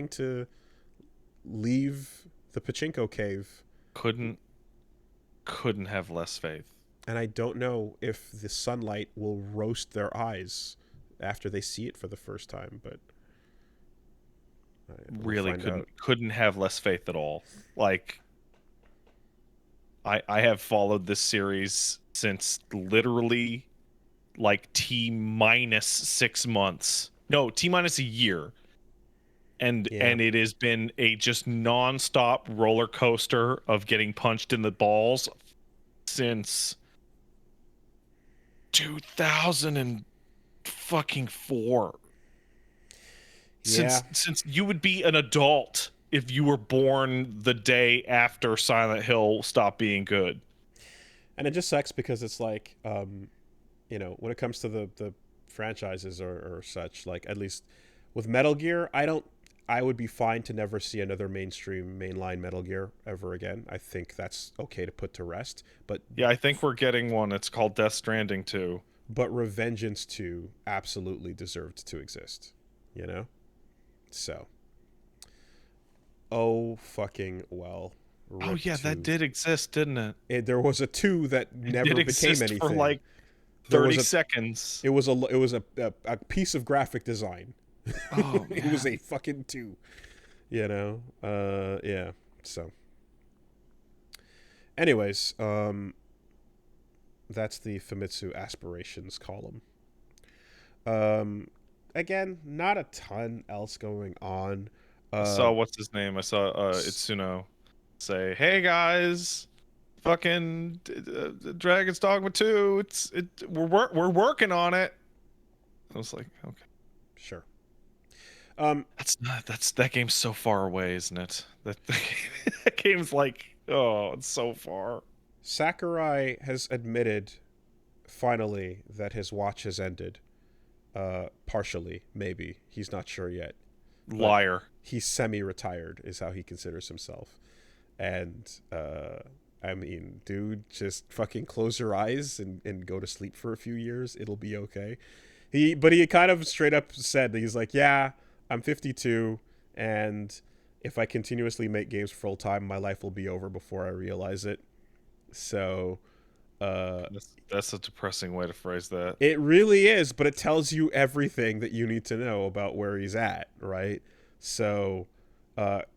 to leave the pachinko cave. Couldn't have less faith. And I don't know if the sunlight will roast their eyes after they see it for the first time, but really couldn't have less faith at all. Like, I have followed this series since literally like T-6 months. No, T-minus a year. And it has been a just nonstop roller coaster of getting punched in the balls since 2004. Since you would be an adult if you were born the day after Silent Hill stopped being good. And it just sucks because it's like, when it comes to the franchises or such, like at least with Metal Gear, I would be fine to never see another mainline Metal Gear ever again. I think that's okay to put to rest. But yeah, I think we're getting one. It's called Death Stranding 2. But Revengeance 2 absolutely deserved to exist, So. Oh, fucking well. Oh, yeah, that did exist, didn't it? There was a 2 that never became anything. For like 30 seconds. It was a piece of graphic design. Oh, it was a fucking 2, yeah. So, anyways, that's the Famitsu aspirations column. again, not a ton else going on. I saw Uh, what's his name. I saw s- Itsuno say, "Hey guys, fucking Dragon's Dogma 2. We're working on it." I was like, okay, sure. that game's so far away, isn't it? That game's like, oh, it's so far. Sakurai has admitted finally that his watch has ended. Partially, maybe he's not sure yet, but Liar. he's semi-retired, is how he considers himself. And I mean, dude, just fucking close your eyes and go to sleep for a few years. It'll be okay. But he kind of straight up said that he's like, yeah, I'm 52, and if I continuously make games full time, my life will be over before I realize it. So, uh, That's a depressing way to phrase that. it really is, but it tells you everything that you need to know about where he's at, right? So,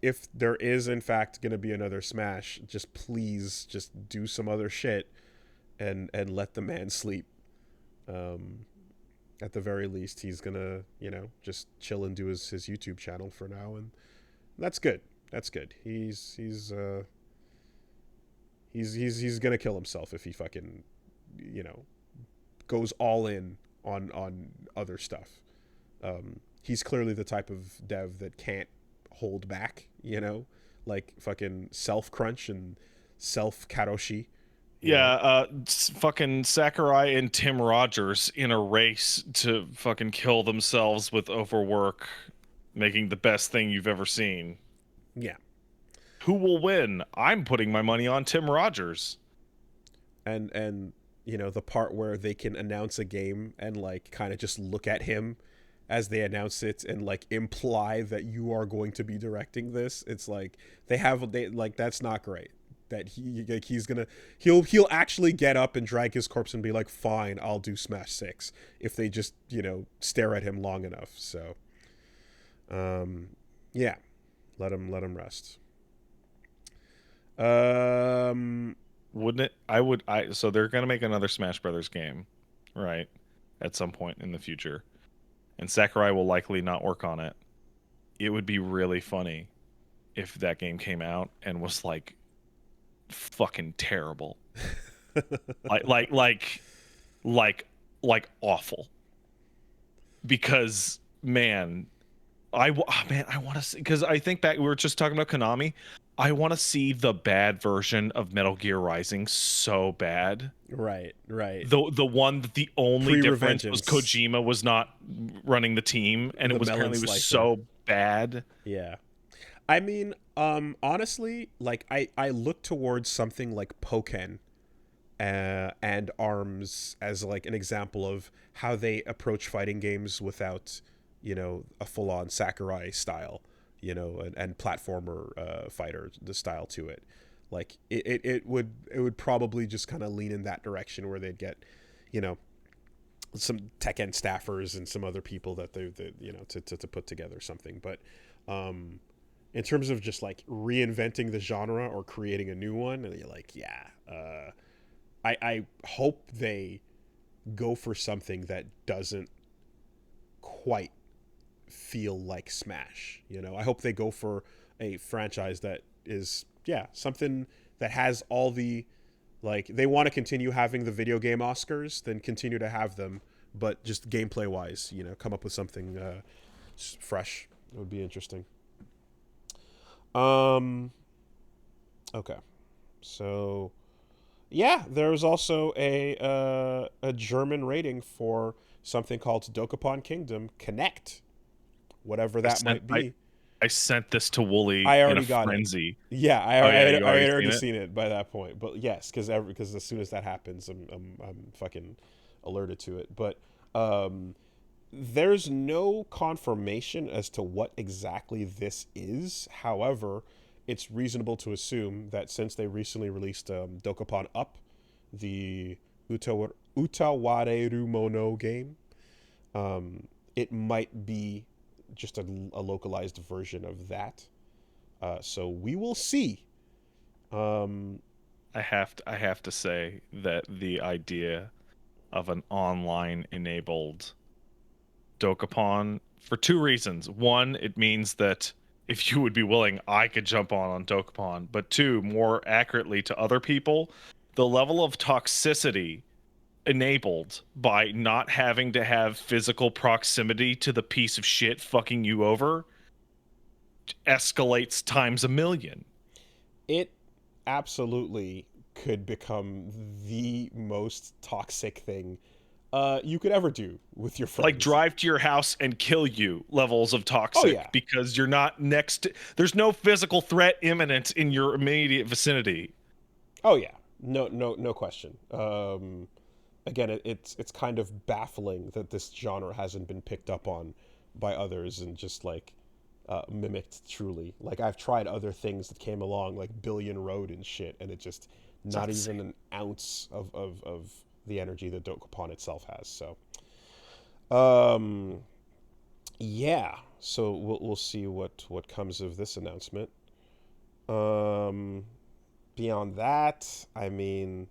if there is in fact going to be another Smash, just please just do some other shit and let the man sleep. Um, at the very least, he's gonna just chill and do his YouTube channel for now, and that's good. That's good. He's gonna kill himself if he fucking you know goes all in on other stuff. He's clearly the type of dev that can't hold back, like fucking self crunch and self karoshi. Yeah, fucking Sakurai and Tim Rogers in a race to fucking kill themselves with overwork, making the best thing you've ever seen. Yeah, Who will win? I'm putting my money on Tim Rogers. and the part where they can announce a game and like kind of just look at him as they announce it and like imply that you are going to be directing this. It's like they like that's not great. That he'll actually get up and drag his corpse and be like, fine, I'll do Smash 6 if they just stare at him long enough. So yeah, let him rest. um Wouldn't it? So they're gonna make another Smash Brothers game, right? At some point in the future. And Sakurai will likely not work on it. It would be really funny if that game came out and was like fucking terrible. like like like like awful. Because man, I want to see, because I think back, we were just talking about Konami. I want to see the bad version of Metal Gear Rising so bad. right. The one that the only difference was Pre-Revengeance, Kojima was not running the team, and the it was melon apparently was slicer. so bad. Yeah. I mean, honestly, like I look towards something like Pokken and ARMS as like an example of how they approach fighting games without, a full-on Sakurai style, and platformer fighter the style to it. Like it would probably just kind of lean in that direction where they'd get, you know, some tech end staffers and some other people that to put together something. But in terms of just like reinventing the genre or creating a new one, and you're like, yeah, I hope they go for something that doesn't quite feel like Smash. I hope they go for a franchise that is, yeah, something that has all the, like, they want to continue having the video game Oscars, then continue to have them, but just gameplay wise, come up with something fresh. It would be interesting. Um. Okay. So, yeah, there was also a German rating for something called Dokapon Kingdom Connect, whatever I that sent might I be. I sent this to Wooly I in a already got it. frenzy. Yeah, Oh yeah, you I already had seen already it? seen it by that point. But yes, because as soon as that happens, I'm fucking alerted to it. But um, there's no confirmation as to what exactly this is. However, it's reasonable to assume that since they recently released Dokapon Up, the Utawareru Mono game, it might be just a localized version of that. So we will see. Um, I have to say that the idea of an online enabled Dokapon for two reasons. One, it means that if you would be willing, I could jump on Dokapon. But two, more accurately to other people, the level of toxicity enabled by not having to have physical proximity to the piece of shit fucking you over escalates times a million. It absolutely could become the most toxic thing you could ever do with your friends. Like drive to your house and kill you levels of toxic. Oh, yeah. Because you're not next to, there's no physical threat imminent in your immediate vicinity. Oh yeah, no question. Again, it's kind of baffling that this genre hasn't been picked up on by others and just like mimicked truly. Like I've tried other things that came along, like Billion Road and shit, and it just not even an ounce of the energy that Dokapon itself has. So, yeah. So we'll see what comes of this announcement. Beyond that, I mean,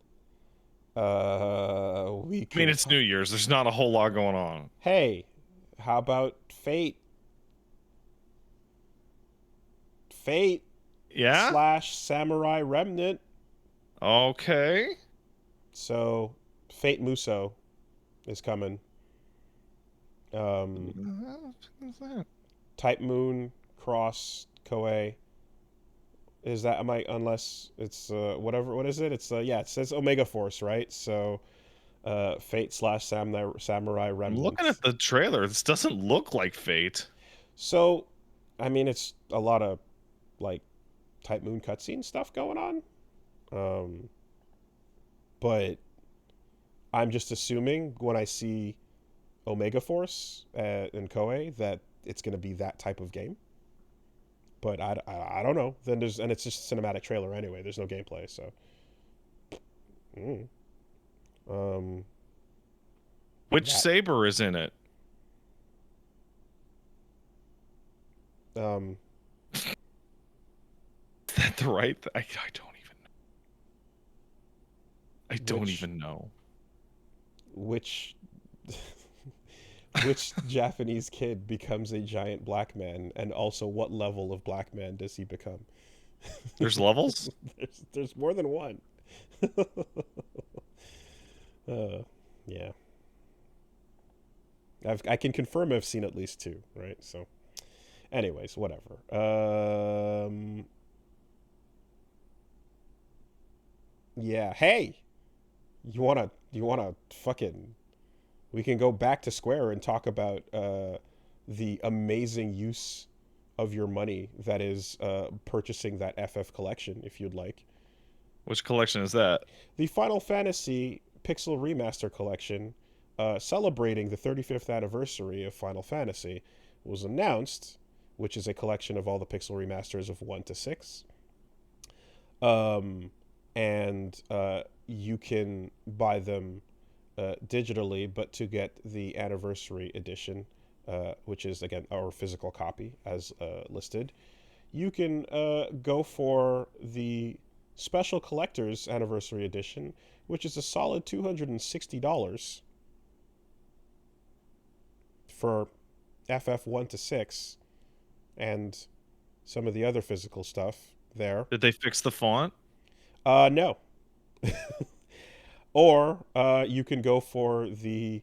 it's New Year's. There's not a whole lot going on. Hey, how about Fate? Fate. Yeah. / Samurai Remnant. Okay. So, Fate Muso is coming. What's that? Type Moon Cross Koei. Is that unless it's whatever? What is it? It's yeah. It says Omega Force, right? So, Fate / Samurai Remnant. I'm looking at the trailer. This doesn't look like Fate. So, I mean, it's a lot of like Type Moon cutscene stuff going on. But I'm just assuming when I see Omega Force in Koei that it's going to be that type of game. But I don't know. Then it's just a cinematic trailer anyway. There's no gameplay, so. Which saber is in it? Is that the right? I don't even know. I don't even know. Which Japanese kid becomes a giant black man, and also what level of black man does he become? There's levels? there's more than one. Yeah. I can confirm I've seen at least two, right? So, anyways, whatever. Yeah. Hey, you wanna fucking? We can go back to Square and talk about the amazing use of your money that is purchasing that FF collection, if you'd like. Which collection is that? The Final Fantasy Pixel Remaster collection, celebrating the 35th anniversary of Final Fantasy, was announced, which is a collection of all the Pixel remasters of 1 to 6. And you can buy them digitally, but to get the anniversary edition, which is again our physical copy as listed, you can go for the special collector's anniversary edition, which is a solid $260 for FF 1 to 6 and some of the other physical stuff there. Did they fix the font? No. Or you can go for the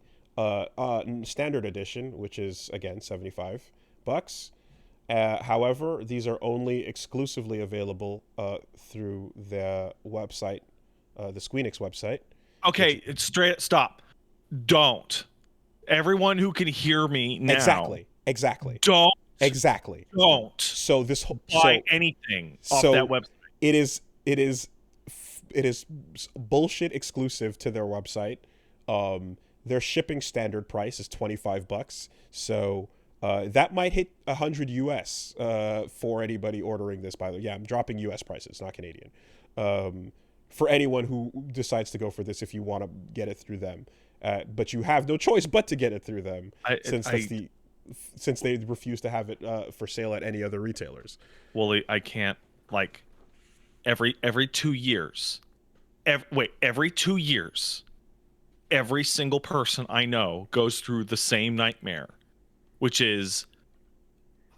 standard edition, which is again $75. However, these are only exclusively available through the website, the Squeenix website. Okay, it's straight. Stop. Don't. Everyone who can hear me now. Exactly. Don't. Exactly. Don't. So this whole buy anything off that website. It is bullshit exclusive to their website. Their shipping standard price is $25. So that might hit $100 US for anybody ordering this. By the way, yeah, I'm dropping US prices, not Canadian. For anyone who decides to go for this, if you want to get it through them, but you have no choice but to get it through them, since they refuse to have it for sale at any other retailers. Well, I can't like every 2 years. Every 2 years, every single person I know goes through the same nightmare which is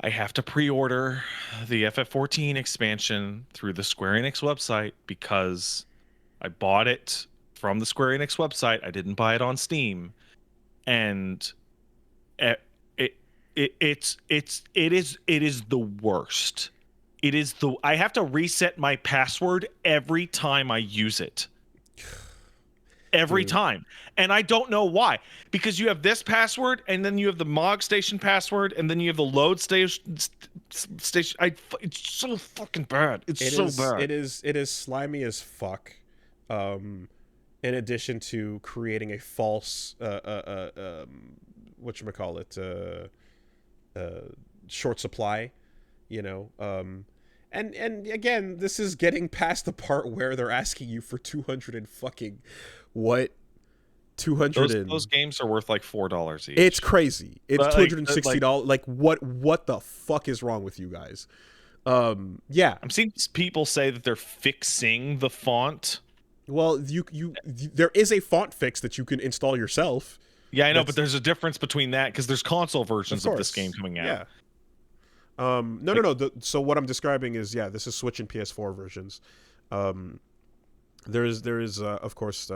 I have to pre-order the FF14 expansion through the Square Enix website because I bought it from the Square Enix website. I didn't buy it on Steam, and it is the worst. I have to reset my password every time I use it. Every time. And I don't know why. Because you have this password, and then you have the Mog Station password, and then you have the load station. It's so fucking bad. It's so bad. It is slimy as fuck. In addition to creating a false whatchamacallit, short supply, you know. And again, this is getting past the part where they're asking you for 200 and fucking what? 200. Those games are worth like $4 each. It's crazy. It's $260. Like what the fuck is wrong with you guys? Yeah. I'm seeing people say that they're fixing the font. Well, there is a font fix that you can install yourself. Yeah, I know, but there's a difference between that because there's console versions of this game coming out. Yeah. No. So what I'm describing is, this is Switch and PS4 versions. There is of course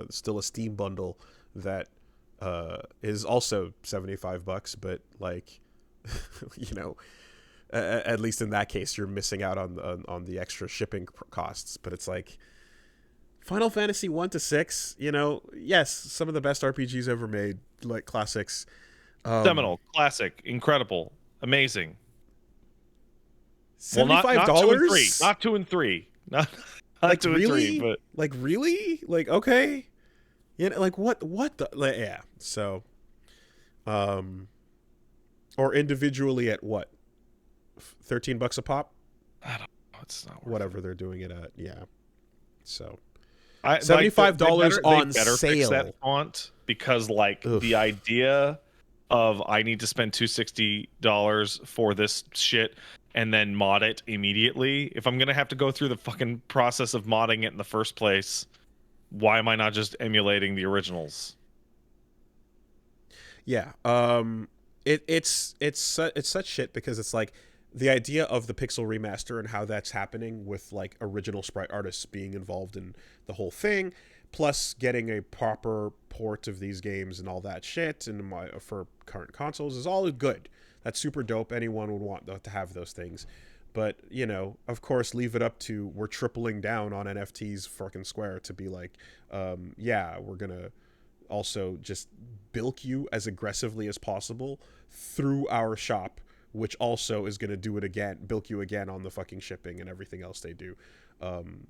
still a Steam bundle that is also $75, but like you know, at least in that case you're missing out on the extra shipping costs. But it's like Final Fantasy 1 to 6, you know, yes, some of the best RPGs ever made, like classics. Seminal, classic, incredible, amazing. $75? Not 2 and 3. Not like 2 really? and 3, but like really? Like okay. You know, like what the like, yeah. So or individually at what? $13 a pop? I don't know, it's not worth whatever they're doing it at. Yeah. So $75 on they better sale. fix that font because like the idea of I need to spend $260 for this shit and then mod it immediately. If I'm gonna have to go through the fucking process of modding it in the first place, why am I not just emulating the originals? Yeah. It's such shit because it's like the idea of the pixel remaster and how that's happening with like original sprite artists being involved in the whole thing, plus getting a proper port of these games and all that shit and for current consoles is all good. That's super dope. Anyone would want to have those things. But, you know, of course, leave it up to we're tripling down on NFTs fucking Square to be like, yeah, we're going to also just bilk you as aggressively as possible through our shop, which also is going to do it again, bilk you again on the fucking shipping and everything else they do. And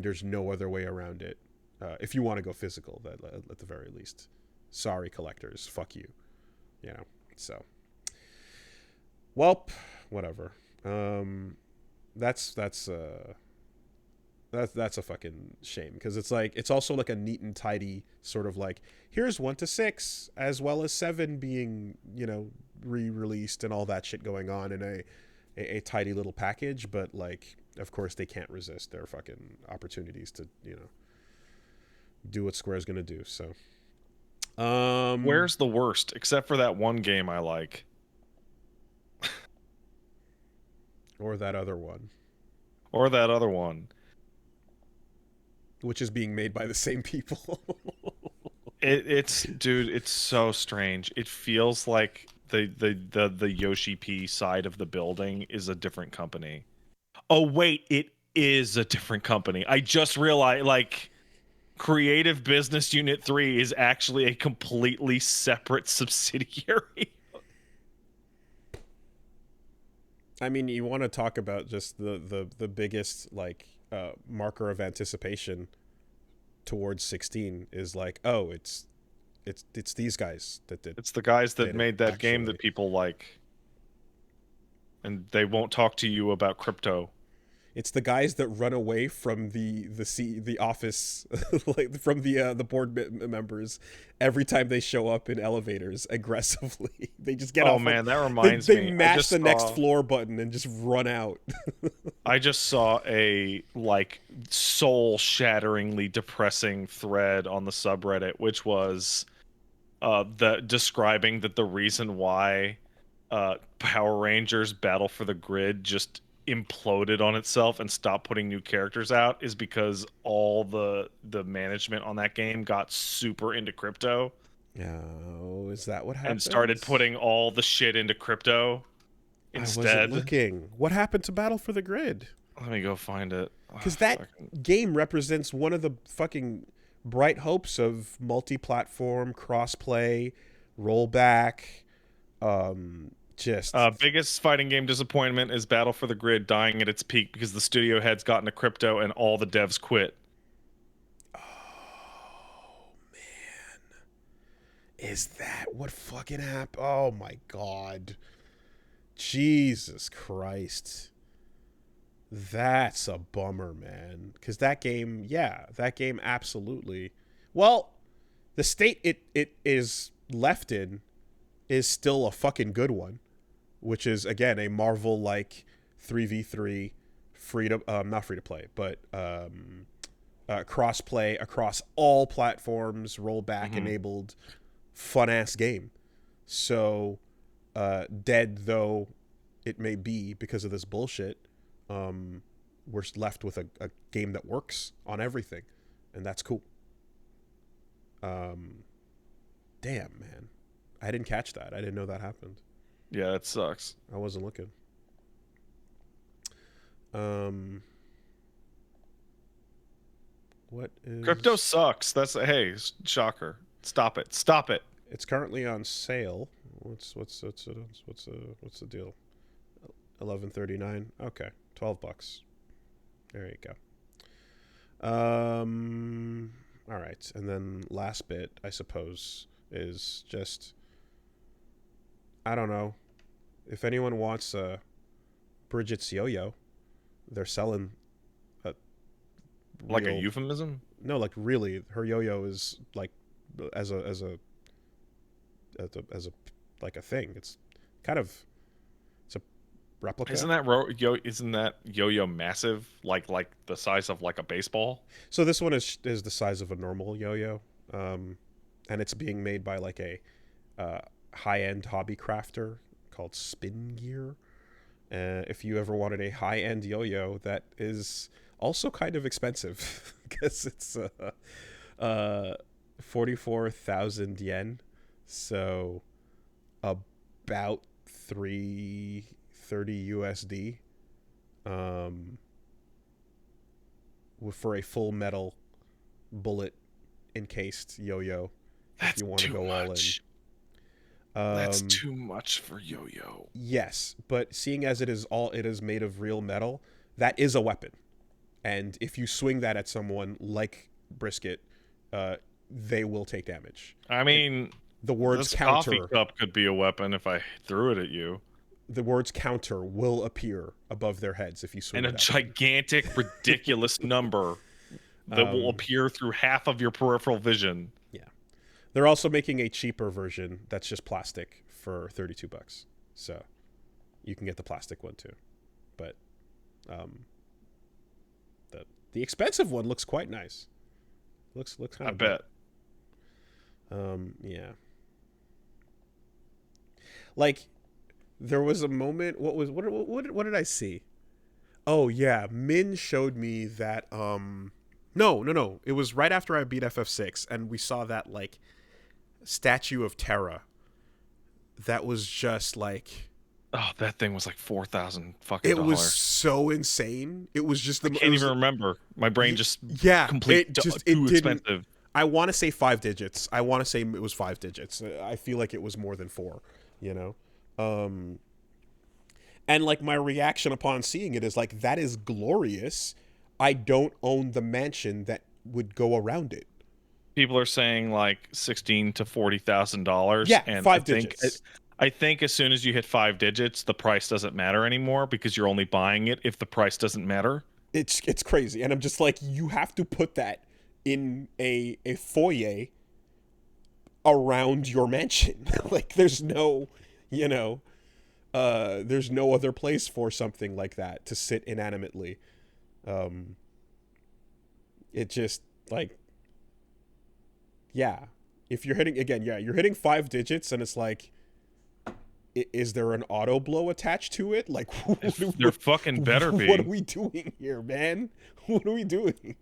there's no other way around it. If you want to go physical, at the very least. Sorry, collectors. Fuck you. You know, so. Welp, whatever. That's a fucking shame because it's like it's also like a neat and tidy sort of like here's 1 to 6 as well as 7 being, you know, re-released and all that shit going on in a tidy little package, but like of course they can't resist their fucking opportunities to, you know, do what Square's gonna do. So where's the worst except for that one game I like? Or that other one. Which is being made by the same people. It's dude, it's so strange. It feels like the Yoshi P side of the building is a different company. Oh wait, it is a different company. I just realized like Creative Business Unit 3 is actually a completely separate subsidiary. I mean, you want to talk about just the biggest like marker of anticipation towards 16 is like, oh, it's these guys that did. It's the guys that made that actually. game that people like, and they won't talk to you about crypto. It's the guys that run away from the office, like from the board members every time they show up in elevators aggressively. They just get off. Oh man, that reminds me. They mash the next floor button and just run out. I just saw a like soul-shatteringly depressing thread on the subreddit, which was describing that the reason why Power Rangers Battle for the Grid just imploded on itself and stopped putting new characters out is because all the management on that game got super into crypto. Oh, is that what happened? And started putting all the shit into crypto instead. I wasn't looking. What happened to Battle for the Grid? Let me go find it. Because that game represents one of the fucking bright hopes of multi-platform, cross-play, rollback, biggest fighting game disappointment is Battle for the Grid dying at its peak because the studio heads got into crypto and all the devs quit. Oh, man. Is that what fucking happened? Oh, my God. Jesus Christ. That's a bummer, man. Because that game absolutely. Well, the state it is left in is still a fucking good one, which is, again, a Marvel-like 3v3 not free to play, but cross-play across all platforms, rollback enabled, fun-ass game. So, dead though it may be because of this bullshit, we're left with a game that works on everything, and that's cool. Damn, man. I didn't catch that. I didn't know that happened. Yeah, that sucks. I wasn't looking. What is... Crypto sucks. Hey, shocker. Stop it. Stop it. It's currently on sale. What's the deal? $11.39. Okay, $12. There you go. All right, and then last bit, I suppose, is just, I don't know, if anyone wants Bridget's yo-yo, they're selling like a euphemism? No, like really, her yo-yo is like as a like a thing. It's kind of, it's a replica. Isn't that yo-yo massive? Like the size of like a baseball? So this one is the size of a normal yo-yo, and it's being made by like a high-end hobby crafter called Spin Gear. If you ever wanted a high-end yo-yo that is also kind of expensive because it's 44,000 yen, so about $330 USD, for a full metal bullet encased yo-yo. If you want to go all in. That's too much for yo-yo. Yes, but seeing as it is made of real metal, that is a weapon. And if you swing that at someone like Brisket, they will take damage. I mean, the words this counter coffee cup could be a weapon if I threw it at you. The words counter will appear above their heads if you swing and it a gigantic, ridiculous number that will appear through half of your peripheral vision. Yeah. They're also making a cheaper version that's just plastic for $32. So you can get the plastic one too. But the expensive one looks quite nice. Looks kind of I bet. Yeah. Like, there was a moment. What did I see? Oh yeah, Min showed me that. No. It was right after I beat FF6, and we saw that like statue of Terra. That was just like. Oh, that thing was like $4,000 fucking. It was so insane. It was just I can't even remember. My brain just too expensive. I want to say 5 digits. I want to say it was 5 digits. I feel like it was more than 4. You know. And like my reaction upon seeing it is like, that is glorious. I don't own the mansion that would go around it. People are saying like $16,000 to $40,000. Yeah, and 5 digits. I think as soon as you hit 5 digits, the price doesn't matter anymore because you're only buying it if the price doesn't matter. It's crazy, and I'm just like, you have to put that in a foyer around your mansion. Like, there's no, there's no other place for something like that to sit inanimately. It just like, yeah, if you're hitting again, yeah, you're hitting 5 digits, and it's like, is there an auto blow attached to it? Like, There fucking better be. What are we doing here, man? What are we doing?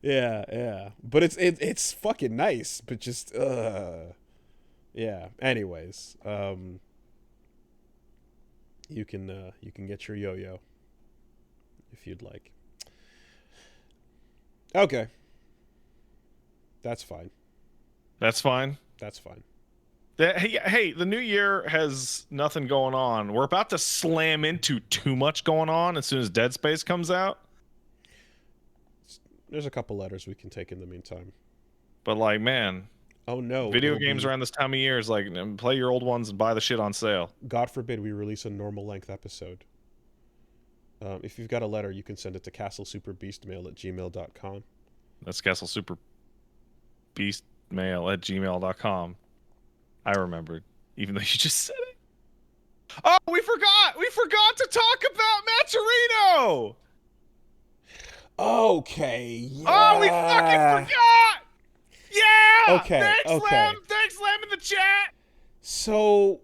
Yeah. But it's fucking nice, but just yeah. Anyways, you can get your yo-yo if you'd like. Okay. That's fine. That's fine. That's fine. Hey, the new year has nothing going on. We're about to slam into too much going on as soon as Dead Space comes out. There's a couple letters we can take in the meantime. But like, man, oh no, video games around this time of year is like, play your old ones and buy the shit on sale. God forbid we release a normal length episode. If you've got a letter, you can send it to castlesuperbeastmail@gmail.com. That's castlesuperbeastmail@gmail.com. I remembered, even though you just said it. Oh, we forgot! We forgot to talk about Maturino! Okay, yeah. Oh, we fucking forgot! Yeah! Okay, Thanks, okay. Lem! Thanks, Lem, in the chat! So,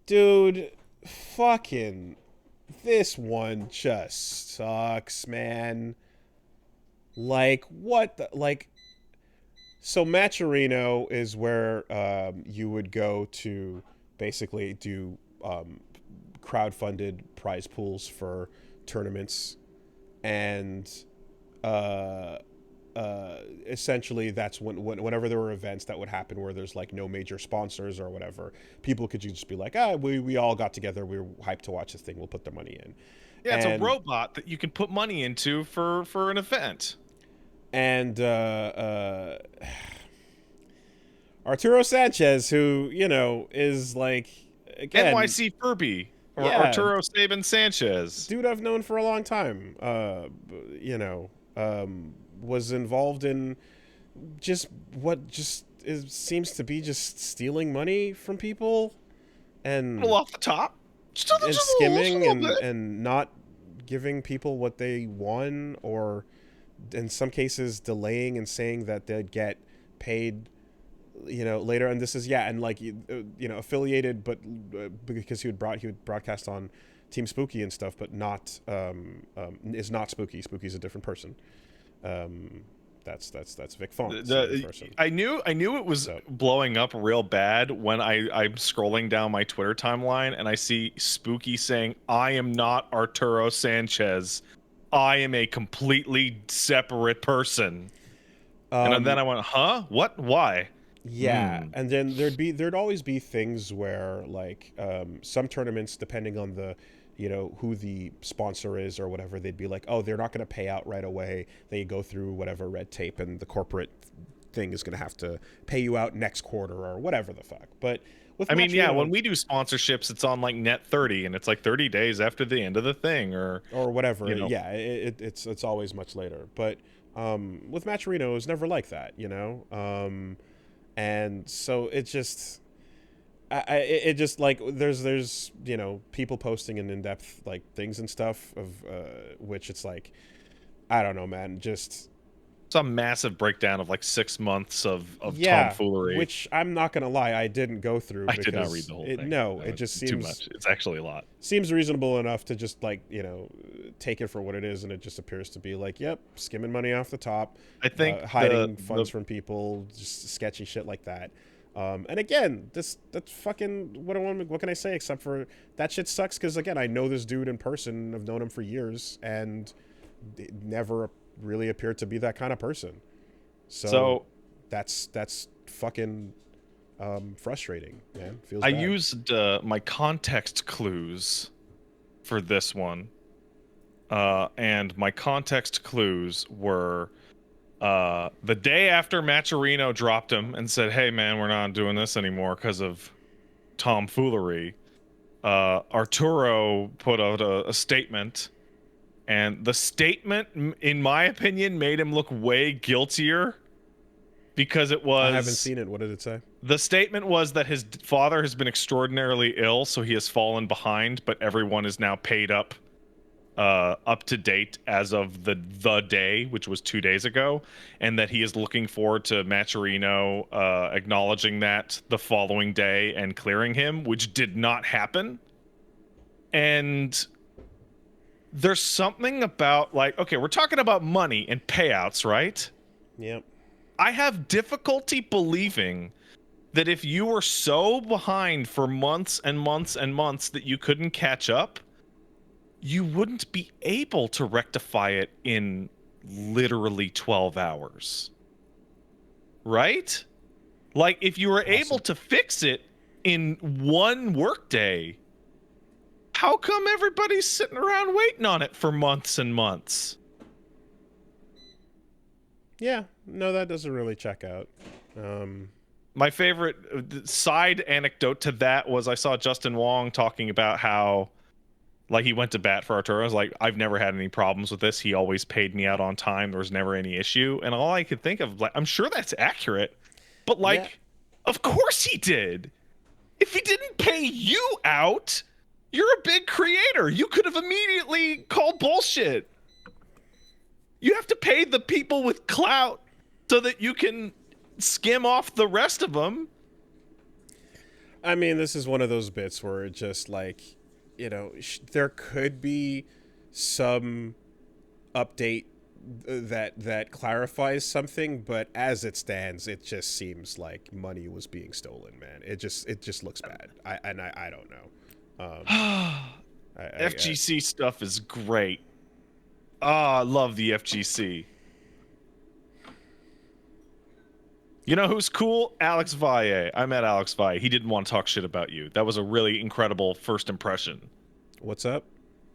dude, fucking, this one just sucks, man. Like, what the, like, so Maturino is where you would go to basically do crowdfunded prize pools for tournaments, and essentially that's whenever there were events that would happen where there's like no major sponsors or whatever, people could just be like, we all got together, we were hyped to watch this thing, we'll put their money in. Yeah, it's a robot that you can put money into for an event. And Arturo Sanchez, who, you know, is like, again, NYC Furby, or yeah, Arturo Saban Sanchez. Dude I've known for a long time, you know, was involved in seems to be just stealing money from people and off the top, and skimming and not giving people what they won, or in some cases delaying and saying that they'd get paid, you know, later. And this is, yeah, and like, you know, affiliated, but because he would broadcast on Team Spooky and stuff, but not is not Spooky. Spooky's a different person. That's Vic Fawn. I knew it was blowing up real bad when I'm scrolling down my Twitter timeline and I see Spooky saying, "I am not Arturo Sanchez. I am a completely separate person." And then I went, "Huh? What? Why?" Yeah, and then there'd always be things where, like, some tournaments, depending on the, you know, who the sponsor is or whatever, they'd be like, oh, they're not going to pay out right away. They go through whatever red tape, and the corporate thing is going to have to pay you out next quarter or whatever the fuck. But with Maturino, when we do sponsorships, it's on like net 30, and it's like 30 days after the end of the thing, or whatever. You know. Yeah, it's always much later. But with Maturino, it was never like that, you know. And so it just. It just, like, there's you know, people posting in-depth like things and stuff of which it's like, I don't know, man, just it's a massive breakdown of like 6 months of tomfoolery, which I'm not gonna lie, I didn't go through. I did not read the whole thing. No, it just seems too much. It's actually a lot. Seems reasonable enough to just, like, you know, take it for what it is, and it just appears to be like, yep, skimming money off the top. I think hiding funds from people, just sketchy shit like that. And again, that's fucking what can I say, except for that shit sucks, because again, I know this dude in person. I've known him for years, and it never really appeared to be that kind of person. So that's fucking frustrating, man. Feels bad. I used my context clues for this one, and my context clues were the day after Maturino dropped him and said, "Hey man, we're not doing this anymore because of tomfoolery," Arturo put out a statement, and the statement, in my opinion, made him look way guiltier, because it was... I haven't seen it. What did it say? The statement was that his father has been extraordinarily ill, so he has fallen behind, but everyone is now paid up up to date as of the day, which was 2 days ago, and that he is looking forward to Maturino acknowledging that the following day and clearing him, which did not happen. And there's something about, like, okay, we're talking about money and payouts, right? Yep. I have difficulty believing that if you were so behind for months and months and months that you couldn't catch up, you wouldn't be able to rectify it in literally 12 hours. Right? Like, if you were able to fix it in one workday, how come everybody's sitting around waiting on it for months and months? Yeah, no, that doesn't really check out. My favorite side anecdote to that was I saw Justin Wong talking about how, like, he went to bat for Arturo. I was like, I've never had any problems with this. He always paid me out on time. There was never any issue. And all I could think of, like, I'm sure that's accurate, but, like, Yeah. Of course he did. If he didn't pay you out, you're a big creator. You could have immediately called bullshit. You have to pay the people with clout so that you can skim off the rest of them. I mean, this is one of those bits where it just, like, you know, there could be some update that clarifies something, but as it stands, it just seems like money was being stolen, man. It just looks bad. I don't know. FGC stuff is great. I love the FGC. You know who's cool? Alex Valle. I met Alex Valle. He didn't want to talk shit about you. That was a really incredible first impression. What's up?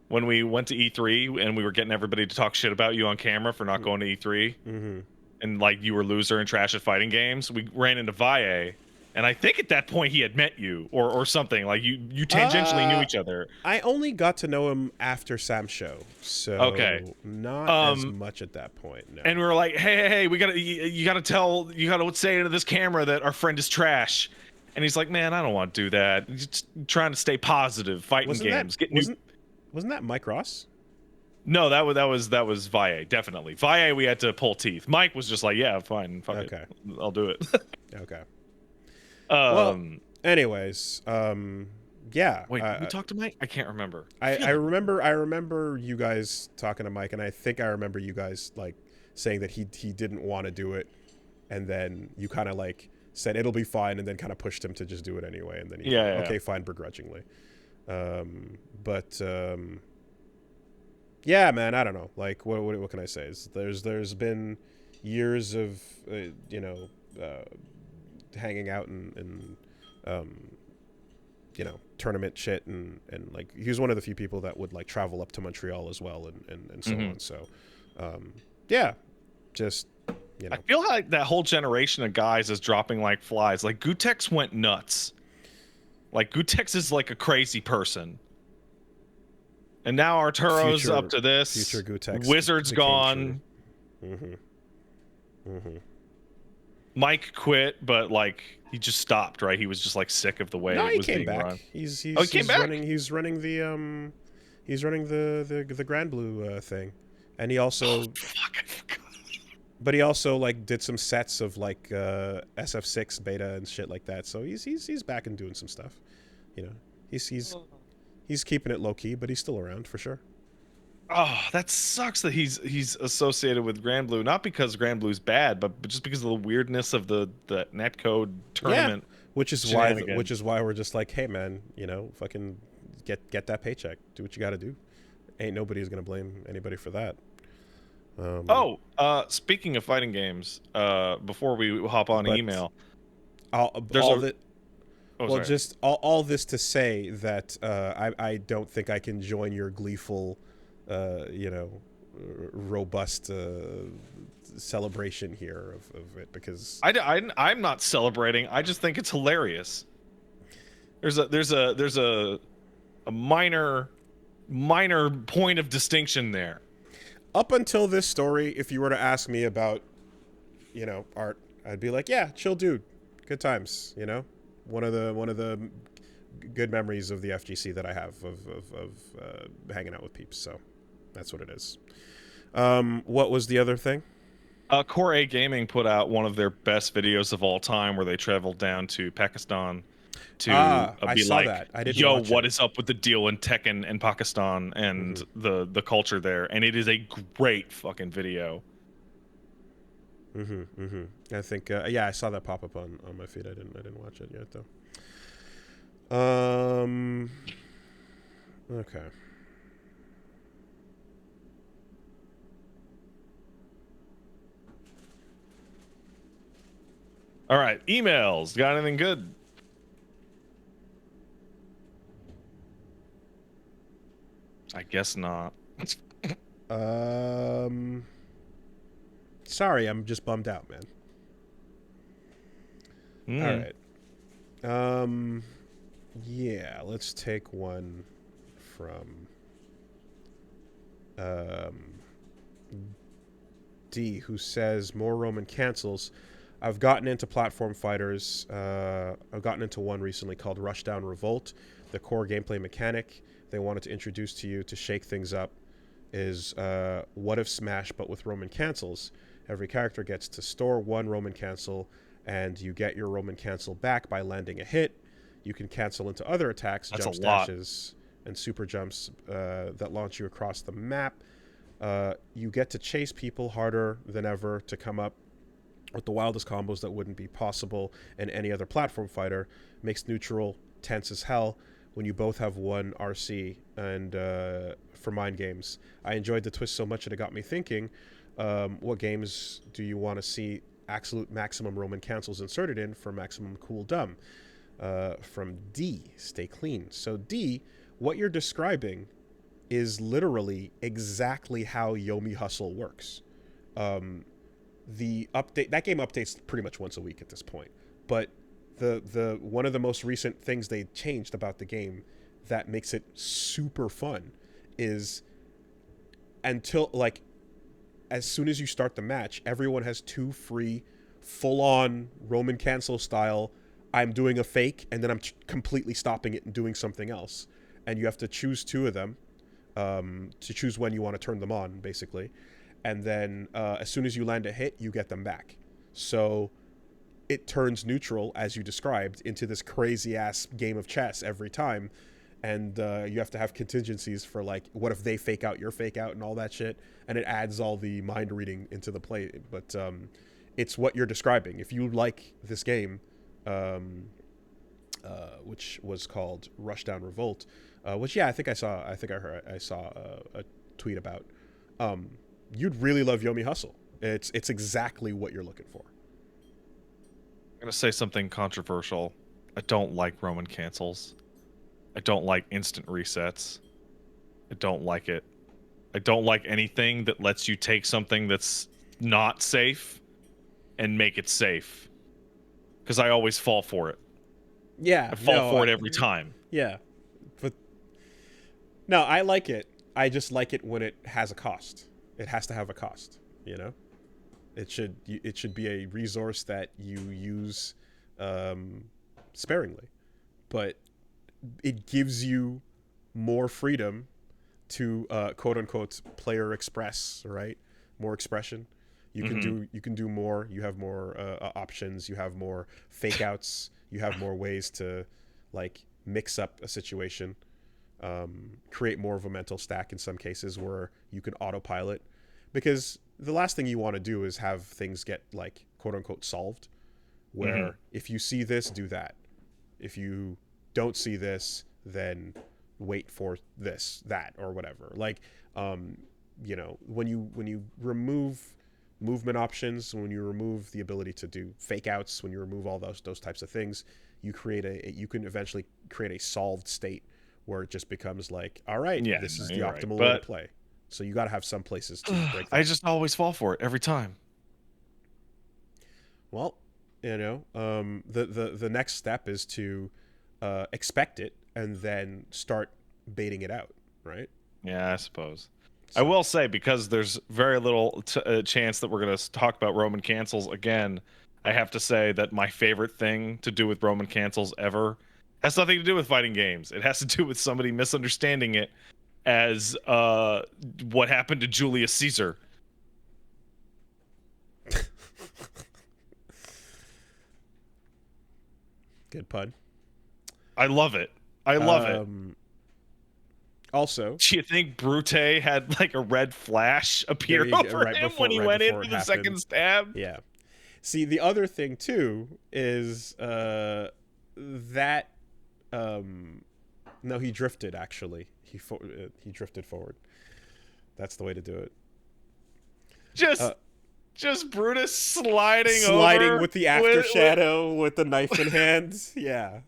When we went to E3 and we were getting everybody to talk shit about you on camera for not going to E3, and, like, you were loser and trash at fighting games, we ran into Valle, and I think at that point he had met you or something. Like, you tangentially knew each other. I only got to know him after Sam's show, so not as much at that point. No. And we were like, hey, you gotta say into this camera that our friend is trash. And he's like, man, I don't want to do that. He's just trying to stay positive, fighting games. Wasn't that Mike Ross? No, that was Valle, definitely. Valle, we had to pull teeth. Mike was just like, yeah, fine, fuck it, I'll do it. Okay. Well, anyways, yeah. Wait, did we talked to Mike? I can't remember. I remember you guys talking to Mike, and I think I remember you guys, like, saying that he didn't want to do it, and then you kind of, like, said it'll be fine, and then kind of pushed him to just do it anyway, and then he okay, fine, begrudgingly. Yeah, man, I don't know. Like, what can I say? There's been years of hanging out and tournament shit, and like, he was one of the few people that would, like, travel up to Montreal as well, and so on. So yeah, just, you know. I feel like that whole generation of guys is dropping like flies. Like, Gutex went nuts. Like, Gutex is like a crazy person. And now Arturo's up to this. Future Gutex. Wizard's gone. Mike quit, but, like, he just stopped, right? He was just, like, sick of the way it was being run. He came back. He's running the Grand Blue thing, and he also. Fuck, I forgot. But he also, like, did some sets of, like, SF6 beta and shit like that. So he's back and doing some stuff. You know, he's keeping it low key, but he's still around for sure. Oh, that sucks that he's associated with Grand Blue. Not because Grand Blue's bad, but just because of the weirdness of the netcode tournament. Yeah, which is why we're just like, hey, man, you know, fucking get that paycheck. Do what you got to do. Ain't nobody's gonna blame anybody for that. Speaking of fighting games, before we hop on email, all this to say that I don't think I can join your gleeful, robust celebration here of it, because I'm not celebrating. I just think it's hilarious. There's a minor point of distinction there. Up until this story, if you were to ask me about, art, I'd be like, yeah, chill dude, good times, one of the good memories of the FGC that I have of hanging out with peeps. So That's what it is. What was the other thing? Core Gaming put out one of their best videos of all time, where they traveled down to Pakistan to I be saw like, that. I didn't "Yo, watch what it. is up with the deal in Tekken and Pakistan and Mm-hmm. the culture there?" And it is a great fucking video. Mm-hmm. Mm-hmm. I think yeah, I saw that pop up on my feed. I didn't watch it yet though. Okay. All right, emails. Got anything good? I guess not. Sorry, I'm just bummed out, man. All right. Yeah, let's take one from um D, who says more Roman cancels. I've gotten into platform fighters. I've gotten into one recently called Rushdown Revolt. The core gameplay mechanic they wanted to introduce to you to shake things up is what if Smash but with Roman cancels. Every character gets to store one Roman cancel, and you get your Roman cancel back by landing a hit. You can cancel into other attacks, That's a jump lot. dashes, and super jumps that launch you across the map. You get to chase people harder than ever to come up with the wildest combos that wouldn't be possible in any other platform fighter. Makes neutral tense as hell when you both have one RC. And for mind games, I enjoyed the twist so much that it got me thinking, what games do you want to see absolute maximum Roman cancels inserted in for maximum cool dumb? From D, stay clean. So D, what you're describing is literally exactly how Yomi Hustle works. The update, that game updates pretty much once a week at this point, but the one of the most recent things they changed about the game that makes it super fun is, until like, as soon as you start the match, everyone has two free full on Roman cancel style, I'm doing a fake and then I'm completely stopping it and doing something else, and you have to choose two of them, to choose when you want to turn them on, basically. And then as soon as you land a hit, you get them back. So it turns neutral, as you described, into this crazy ass game of chess every time. And you have to have contingencies for, like, what if they fake out your fake out and all that shit. And it adds all the mind reading into the play. But it's what you're describing. If you like this game, which was called Rushdown Revolt, which, yeah, I think I saw a tweet about. You'd really love Yomi Hustle. It's exactly what you're looking for. I'm gonna say something controversial. I don't like Roman cancels. I don't like instant resets. I don't like it. I don't like anything that lets you take something that's not safe and make it safe. Because I always fall for it. Yeah, I fall for it every time. Yeah, but no, I like it. I just like it when it has a cost. It has to have a cost, you know. It should be a resource that you use sparingly, but it gives you more freedom to quote unquote player express, right? More expression. You can do more. You have more options. You have more fake outs. You have more ways to, like, mix up a situation. Create more of a mental stack in some cases where you can autopilot, because the last thing you want to do is have things get, like, quote unquote solved, where if you see this, do that. If you don't see this, then wait for this, that, or whatever. Like, you know, when you remove movement options, when you remove the ability to do fake outs, when you remove all those types of things, you can eventually create a solved state where it just becomes like, all right, Yeah, this is no, the you're optimal right. way to But play. So you got to have some places to break that. I just always fall for it every time. Well, you know, the next step is to expect it and then start baiting it out, right? Yeah, I suppose. I So will say, because there's very little chance that we're going to talk about Roman cancels again, I have to say that my favorite thing to do with Roman cancels ever has nothing to do with fighting games. It has to do with somebody misunderstanding it as what happened to Julius Caesar. Good pun. I love it. I love it. Also, Do you think Brute had like a red flash appear over him when he went in for the second stab? Yeah. See, the other thing too is that no, he drifted actually. He drifted forward. That's the way to do it. Just Brutus sliding over with the after shadow with the knife in hand. Yeah.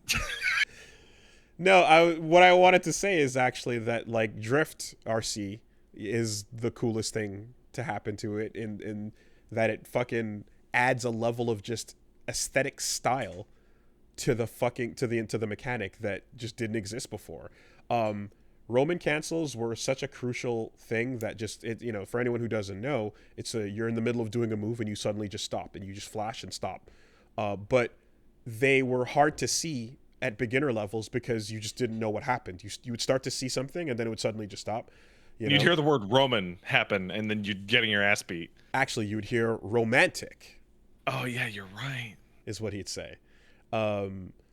No, what I wanted to say is actually that like Drift RC is the coolest thing to happen to it in that it fucking adds a level of just aesthetic style to the mechanic that just didn't exist before. Roman cancels were such a crucial thing that just for anyone who doesn't know, it's you're in the middle of doing a move and you suddenly just stop and you just flash and stop. But they were hard to see at beginner levels because you just didn't know what happened. You would start to see something and then it would suddenly just stop. You'd hear the word Roman happen and then you'd getting your ass beat. Actually, you would hear romantic. Oh yeah, you're right. Is what he'd say.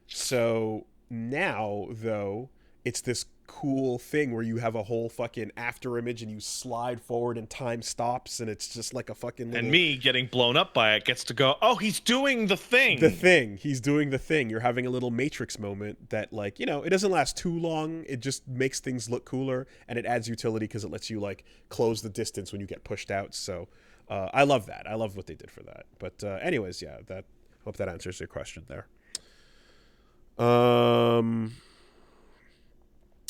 So now though, it's this cool thing where you have a whole fucking after image and you slide forward and time stops and it's just like a fucking little... And me getting blown up by it gets to go, oh, he's doing the thing. He's doing the thing. You're having a little Matrix moment that like, it doesn't last too long. It just makes things look cooler and it adds utility because it lets you like close the distance when you get pushed out. So I love that. I love what they did for that. But anyways, yeah, hope that answers your question there.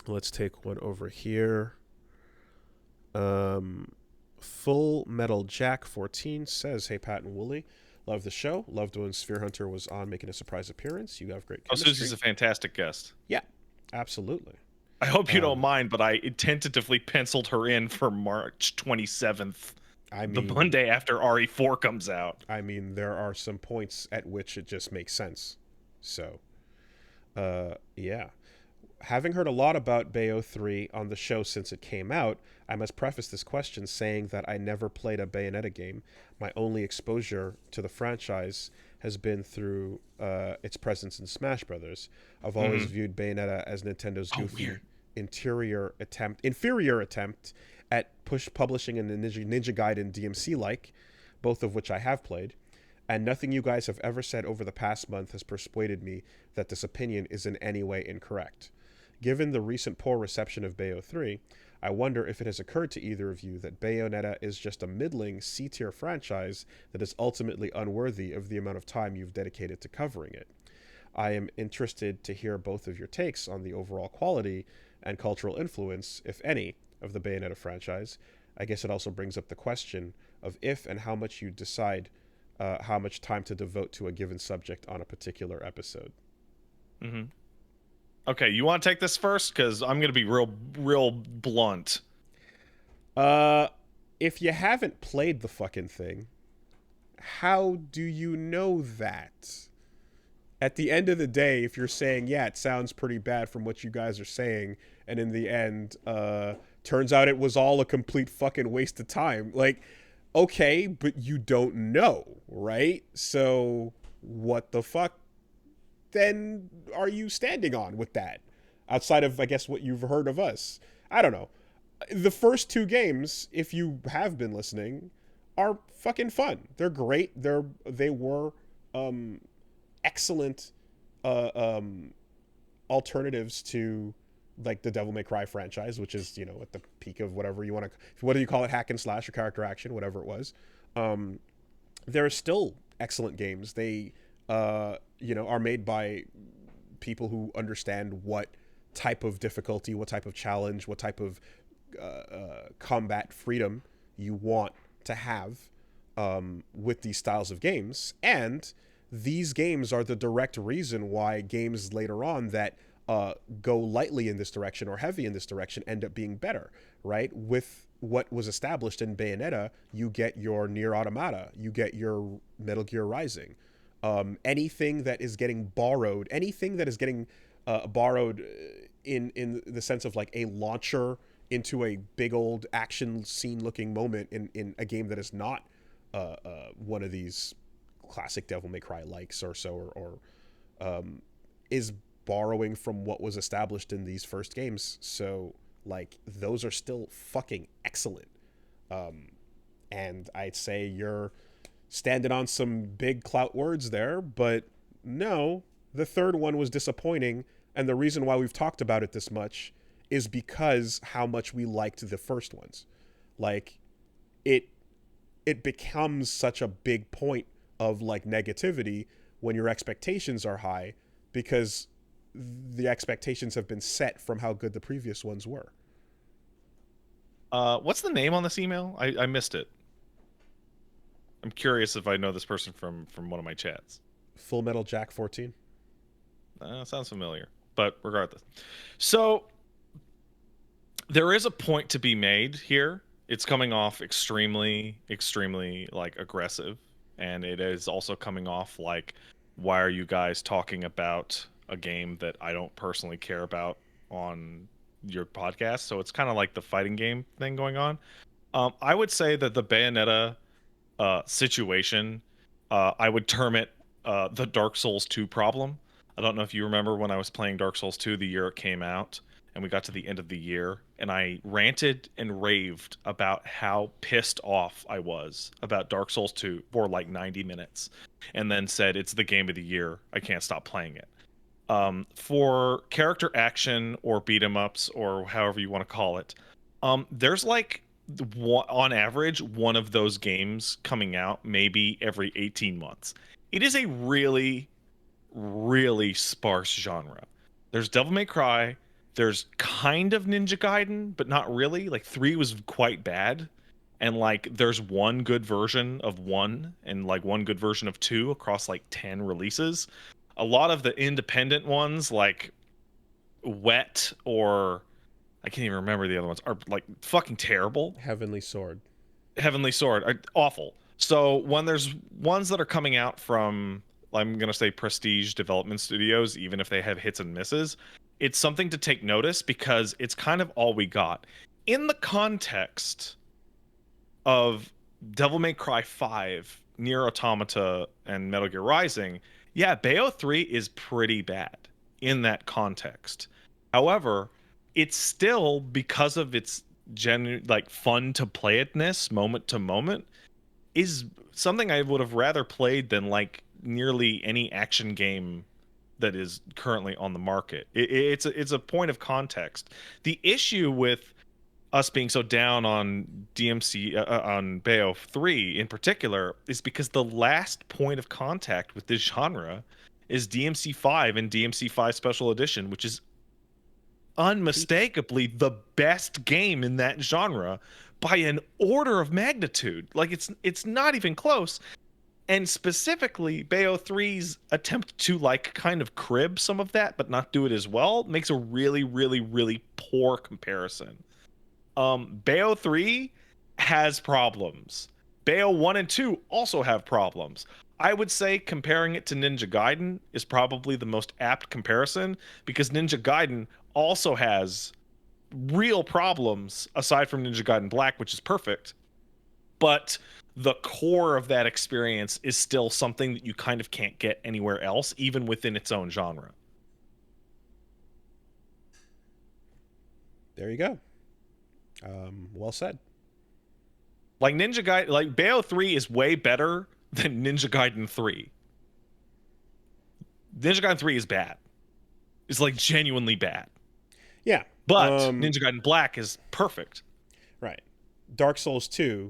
Let's take one over here. Full Metal Jack 14 says, "Hey Pat and Wooly, love the show. Loved when Sphere Hunter was on making a surprise appearance. You have great chemistry." Susie's a fantastic guest. Yeah, absolutely. I hope you don't mind, but I tentatively penciled her in for March 27th. The Monday after RE4 comes out. I mean, there are some points at which it just makes sense. So, yeah. Having heard a lot about Bayo 3 on the show since it came out, I must preface this question saying that I never played a Bayonetta game. My only exposure to the franchise has been through its presence in Smash Brothers. I've always viewed Bayonetta as Nintendo's goofy, inferior attempt at publishing a Ninja Gaiden DMC-like, both of which I have played. And nothing you guys have ever said over the past month has persuaded me that this opinion is in any way incorrect. Given the recent poor reception of Bayo 3, I wonder if it has occurred to either of you that Bayonetta is just a middling C-tier franchise that is ultimately unworthy of the amount of time you've dedicated to covering it. I am interested to hear both of your takes on the overall quality and cultural influence, if any, of the Bayonetta franchise. I guess it also brings up the question of if and how much you decide how much time to devote to a given subject on a particular episode. Mm-hmm. Okay, you want to take this first? Because I'm going to be real blunt. If you haven't played the fucking thing, how do you know that? At the end of the day, if you're saying, yeah, it sounds pretty bad from what you guys are saying, and in the end, turns out it was all a complete fucking waste of time. Like, okay, but you don't know, right? So what the fuck then are you standing on with that? Outside of, I guess, what you've heard of us. I don't know. The first two games, if you have been listening, are fucking fun. They're great. They were excellent alternatives to like the Devil May Cry franchise, which is, at the peak of whatever you want to, what do you call it, hack and slash or character action, whatever it was. There are still excellent games. They are made by people who understand what type of difficulty, what type of challenge, what type of combat freedom you want to have with these styles of games. And these games are the direct reason why games later on that go lightly in this direction or heavy in this direction end up being better, right? With what was established in Bayonetta, you get your Nier Automata, you get your Metal Gear Rising. Anything that is getting borrowed in the sense of like a launcher into a big old action scene looking moment in a game that is not one of these classic Devil May Cry likes or so, or is borrowing from what was established in these first games. So like those are still fucking excellent. And I'd say you're standing on some big clout words there, but no, the third one was disappointing, and the reason why we've talked about it this much is because how much we liked the first ones. Like it becomes such a big point of like negativity when your expectations are high, because the expectations have been set from how good the previous ones were. What's the name on this email? I missed it. I'm curious if I know this person from one of my chats. Full Metal Jack 14. Sounds familiar, but regardless. So there is a point to be made here. It's coming off extremely like aggressive, and it is also coming off like, why are you guys talking about a game that I don't personally care about on your podcast? So it's kind of like the fighting game thing going on. I would say that the Bayonetta situation, I would term it the Dark Souls 2 problem. I don't know if you remember when I was playing Dark Souls 2 the year it came out, and we got to the end of the year, and I ranted and raved about how pissed off I was about Dark Souls 2 for like 90 minutes, and then said it's the game of the year. I can't stop playing it. For character action or beat 'em ups or however you want to call it, there's like on average one of those games coming out maybe every 18 months. It is a really sparse genre. There's Devil May Cry, there's kind of Ninja Gaiden, but not really. Like 3 was quite bad, and like there's one good version of 1 and like one good version of 2 across like 10 releases. A lot of the independent ones like Wet, or I can't even remember the other ones, are like fucking terrible. Heavenly Sword Are awful. So when there's ones that are coming out from, I'm going to say, prestige development studios, even if they have hits and misses, it's something to take notice, because it's kind of all we got. In the context of Devil May Cry 5, Nier Automata, and Metal Gear Rising, yeah, Bayo 3 is pretty bad in that context. However, it's still, because of its like fun to play itness moment to moment, is something I would have rather played than like nearly any action game that is currently on the market. It's a point of context. The issue with us being so down on DMC on Bayo 3 in particular is because the last point of contact with this genre is DMC 5 and DMC 5 Special Edition, which is unmistakably the best game in that genre by an order of magnitude. Like it's not even close. And specifically, Bayo 3's attempt to like kind of crib some of that but not do it as well makes a really poor comparison. Bayo 3 has problems. Bayo 1 and 2 also have problems. I would say comparing it to Ninja Gaiden is probably the most apt comparison, because Ninja Gaiden also has real problems aside from Ninja Gaiden Black, which is perfect. But the core of that experience is still something that you kind of can't get anywhere else, even within its own genre. There you go. Well said. Like Ninja Gaiden, like Bayo 3 is way better than Ninja Gaiden 3. Ninja Gaiden 3 is bad. It's like genuinely bad. Yeah. But Ninja Gaiden Black is perfect. Right. Dark Souls 2,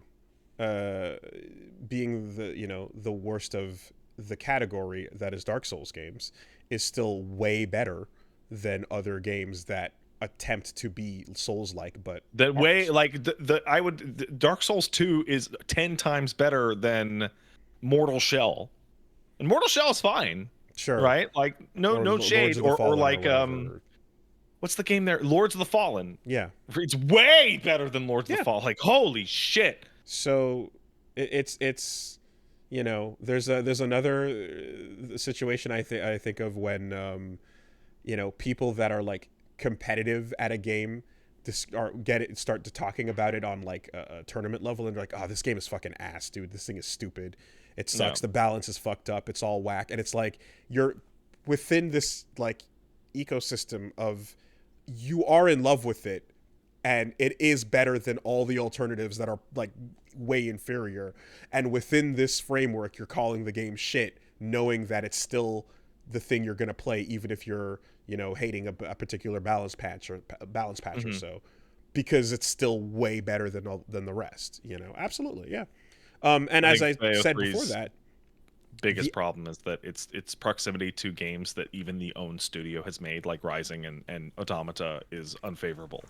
being the worst of the category that is Dark Souls games, is still way better than other games that attempt to be Souls-like, but the way like Dark Souls 2 is 10 times better than Mortal Shell. And Mortal Shell is fine. Sure. Right? Like no shade, or like what's the game there? Lords of the Fallen. Yeah. It's way better than Lords of the Fallen. Like holy shit. So it's there's another situation I think of when people that are like competitive at a game this or get it start to talking about it on like a tournament level, and they're like, oh, this game is fucking ass, dude, this thing is stupid, it sucks, the balance is fucked up, it's all whack. And it's like, you're within this like ecosystem of, you are in love with it, and it is better than all the alternatives that are like way inferior, and within this framework you're calling the game shit, knowing that it's still the thing you're going to play, even if you're, you know, hating a particular balance patch or so, because it's still way better than the rest, you know. Absolutely, yeah. And as I said before, that biggest problem is that its proximity to games that even the own studio has made, like Rising and Automata, is unfavorable.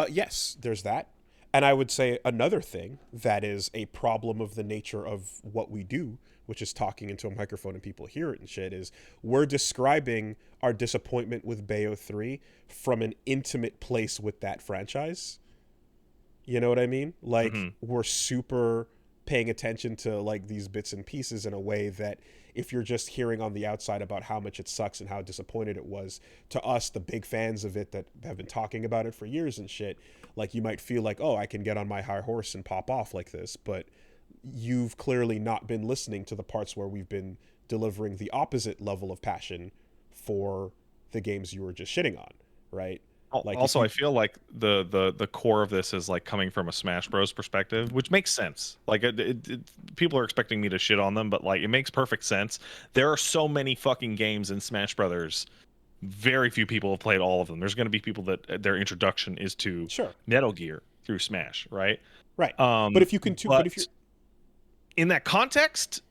Yes, there's that. And I would say another thing that is a problem of the nature of what we do, which is talking into a microphone and people hear it and shit, is we're describing our disappointment with Bayo 3 from an intimate place with that franchise. You know what I mean? Like, we're super paying attention to like these bits and pieces in a way that if you're just hearing on the outside about how much it sucks and how disappointed it was, to us, the big fans of it that have been talking about it for years and shit, like, you might feel like, oh, I can get on my high horse and pop off like this, but you've clearly not been listening to the parts where we've been delivering the opposite level of passion for the games you were just shitting on, right? Like, also, I feel like the core of this is like coming from a Smash Bros perspective, which makes sense. Like, people are expecting me to shit on them, but like, it makes perfect sense. There are so many fucking games in Smash Brothers. Very few people have played all of them. There's going to be people that their introduction is to Metal Gear through Smash, right? Right. But if you can, but if you're in that context,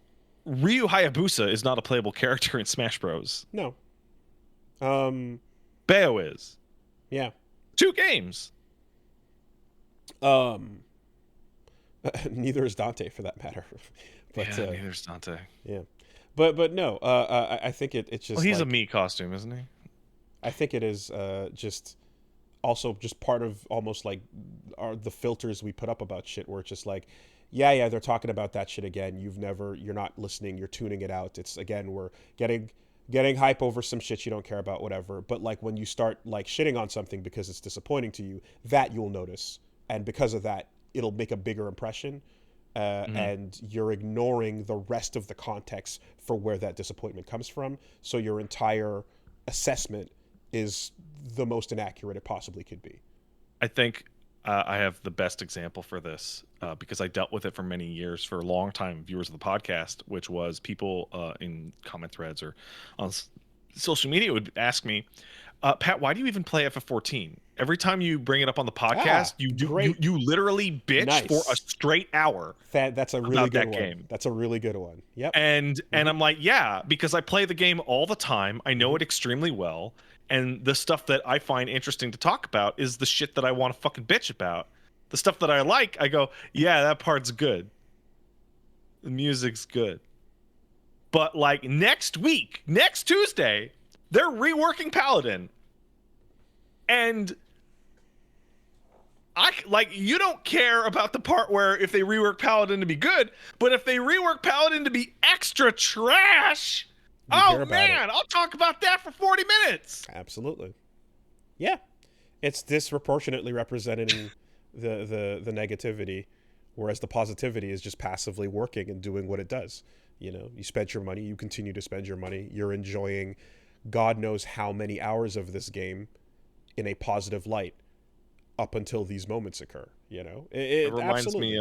Ryu Hayabusa is not a playable character in Smash Bros. No. Bayo is. Yeah. 2 games. Neither is Dante, for that matter. But, yeah, neither is Dante. Yeah. But no, I think it's just. Well, he's like, a Mii costume, isn't he? I think it is just also just part of almost like the filters we put up about shit, where it's just like, yeah, they're talking about that shit again. You're not listening. You're tuning it out. It's, again, we're getting hype over some shit you don't care about, whatever. But like, when you start like shitting on something because it's disappointing to you, that you'll notice, and because of that, it'll make a bigger impression. And you're ignoring the rest of the context for where that disappointment comes from. So your entire assessment is the most inaccurate it possibly could be. I think I have the best example for this because I dealt with it for many years for a long time, viewers of the podcast, which was people in comment threads or on social media would ask me, Pat, why do you even play FF14? Every time you bring it up on the podcast, you literally bitch for a straight hour. That's a really good one. Game. That's a really good one. Yep. And I'm like, yeah, because I play the game all the time. I know it extremely well. And the stuff that I find interesting to talk about is the shit that I want to fucking bitch about. The stuff that I like, I go, yeah, that part's good. The music's good. But like next Tuesday, they're reworking Paladin. And you don't care about the part where if they rework Paladin to be good, but if they rework Paladin to be extra trash, oh man, I'll talk about that for 40 minutes. Absolutely. Yeah. It's disproportionately representing the negativity, whereas the positivity is just passively working and doing what it does. You know, you spent your money, you continue to spend your money, you're enjoying God knows how many hours of this game in a positive light up until these moments occur. You know, it reminds me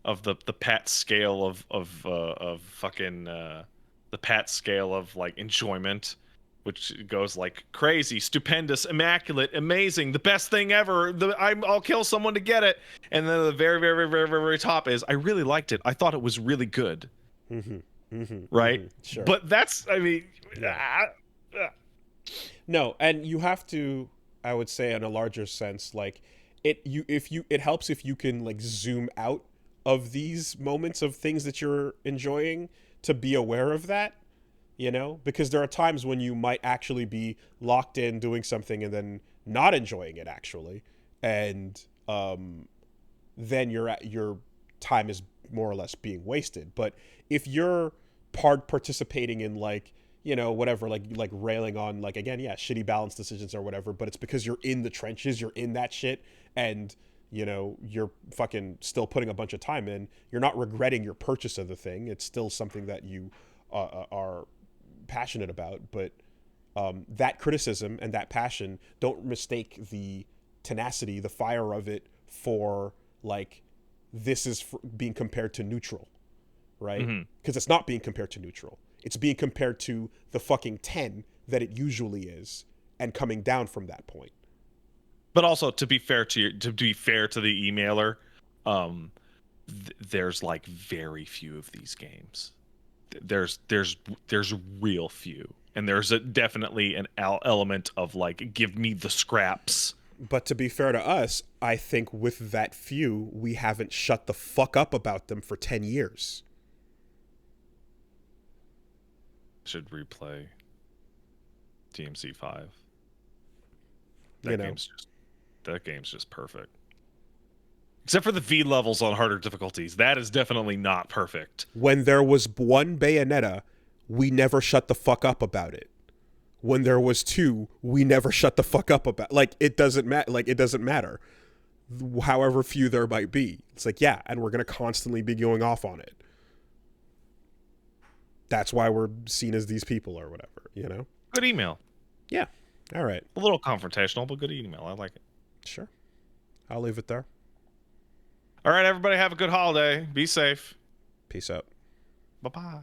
of the Pat scale of fucking the Pat scale of like enjoyment, which goes like crazy, stupendous, immaculate, amazing, the best thing ever. I'll kill someone to get it, and then the very, very, very, very, very top is I really liked it. I thought it was really good. Right? Sure. But that's, I mean, no, and you have to, I would say, in a larger sense, like it helps if you can like zoom out of these moments of things that you're enjoying to be aware of that, you know, because there are times when you might actually be locked in doing something and then not enjoying it actually, and then your time is more or less being wasted. But if you're participating in like, you know, whatever, like railing on, like, again, yeah, shitty balance decisions or whatever, but it's because you're in the trenches, you're in that shit, and, you know, you're fucking still putting a bunch of time in. You're not regretting your purchase of the thing. It's still something that you are passionate about, but that criticism and that passion, don't mistake the tenacity, the fire of it for, like, this is being compared to neutral, right? Because it's not being compared to neutral. It's being compared to the fucking 10 that it usually is, and coming down from that point. But also, to be fair to the emailer, there's like very few of these games. There's real few, and there's definitely an element of like, give me the scraps. But to be fair to us, I think with that few, we haven't shut the fuck up about them for 10 years. Should replay DMC 5. That game's just perfect. Except for the V levels on harder difficulties. That is definitely not perfect. When there was one Bayonetta, we never shut the fuck up about it. When there was 2, we never shut the fuck up about. Like, it doesn't matter. However few there might be. It's like, yeah, and we're going to constantly be going off on it. That's why we're seen as these people or whatever, you know? Good email. Yeah. All right. A little confrontational, but good email. I like it. Sure. I'll leave it there. All right, everybody, have a good holiday. Be safe. Peace out. Bye-bye.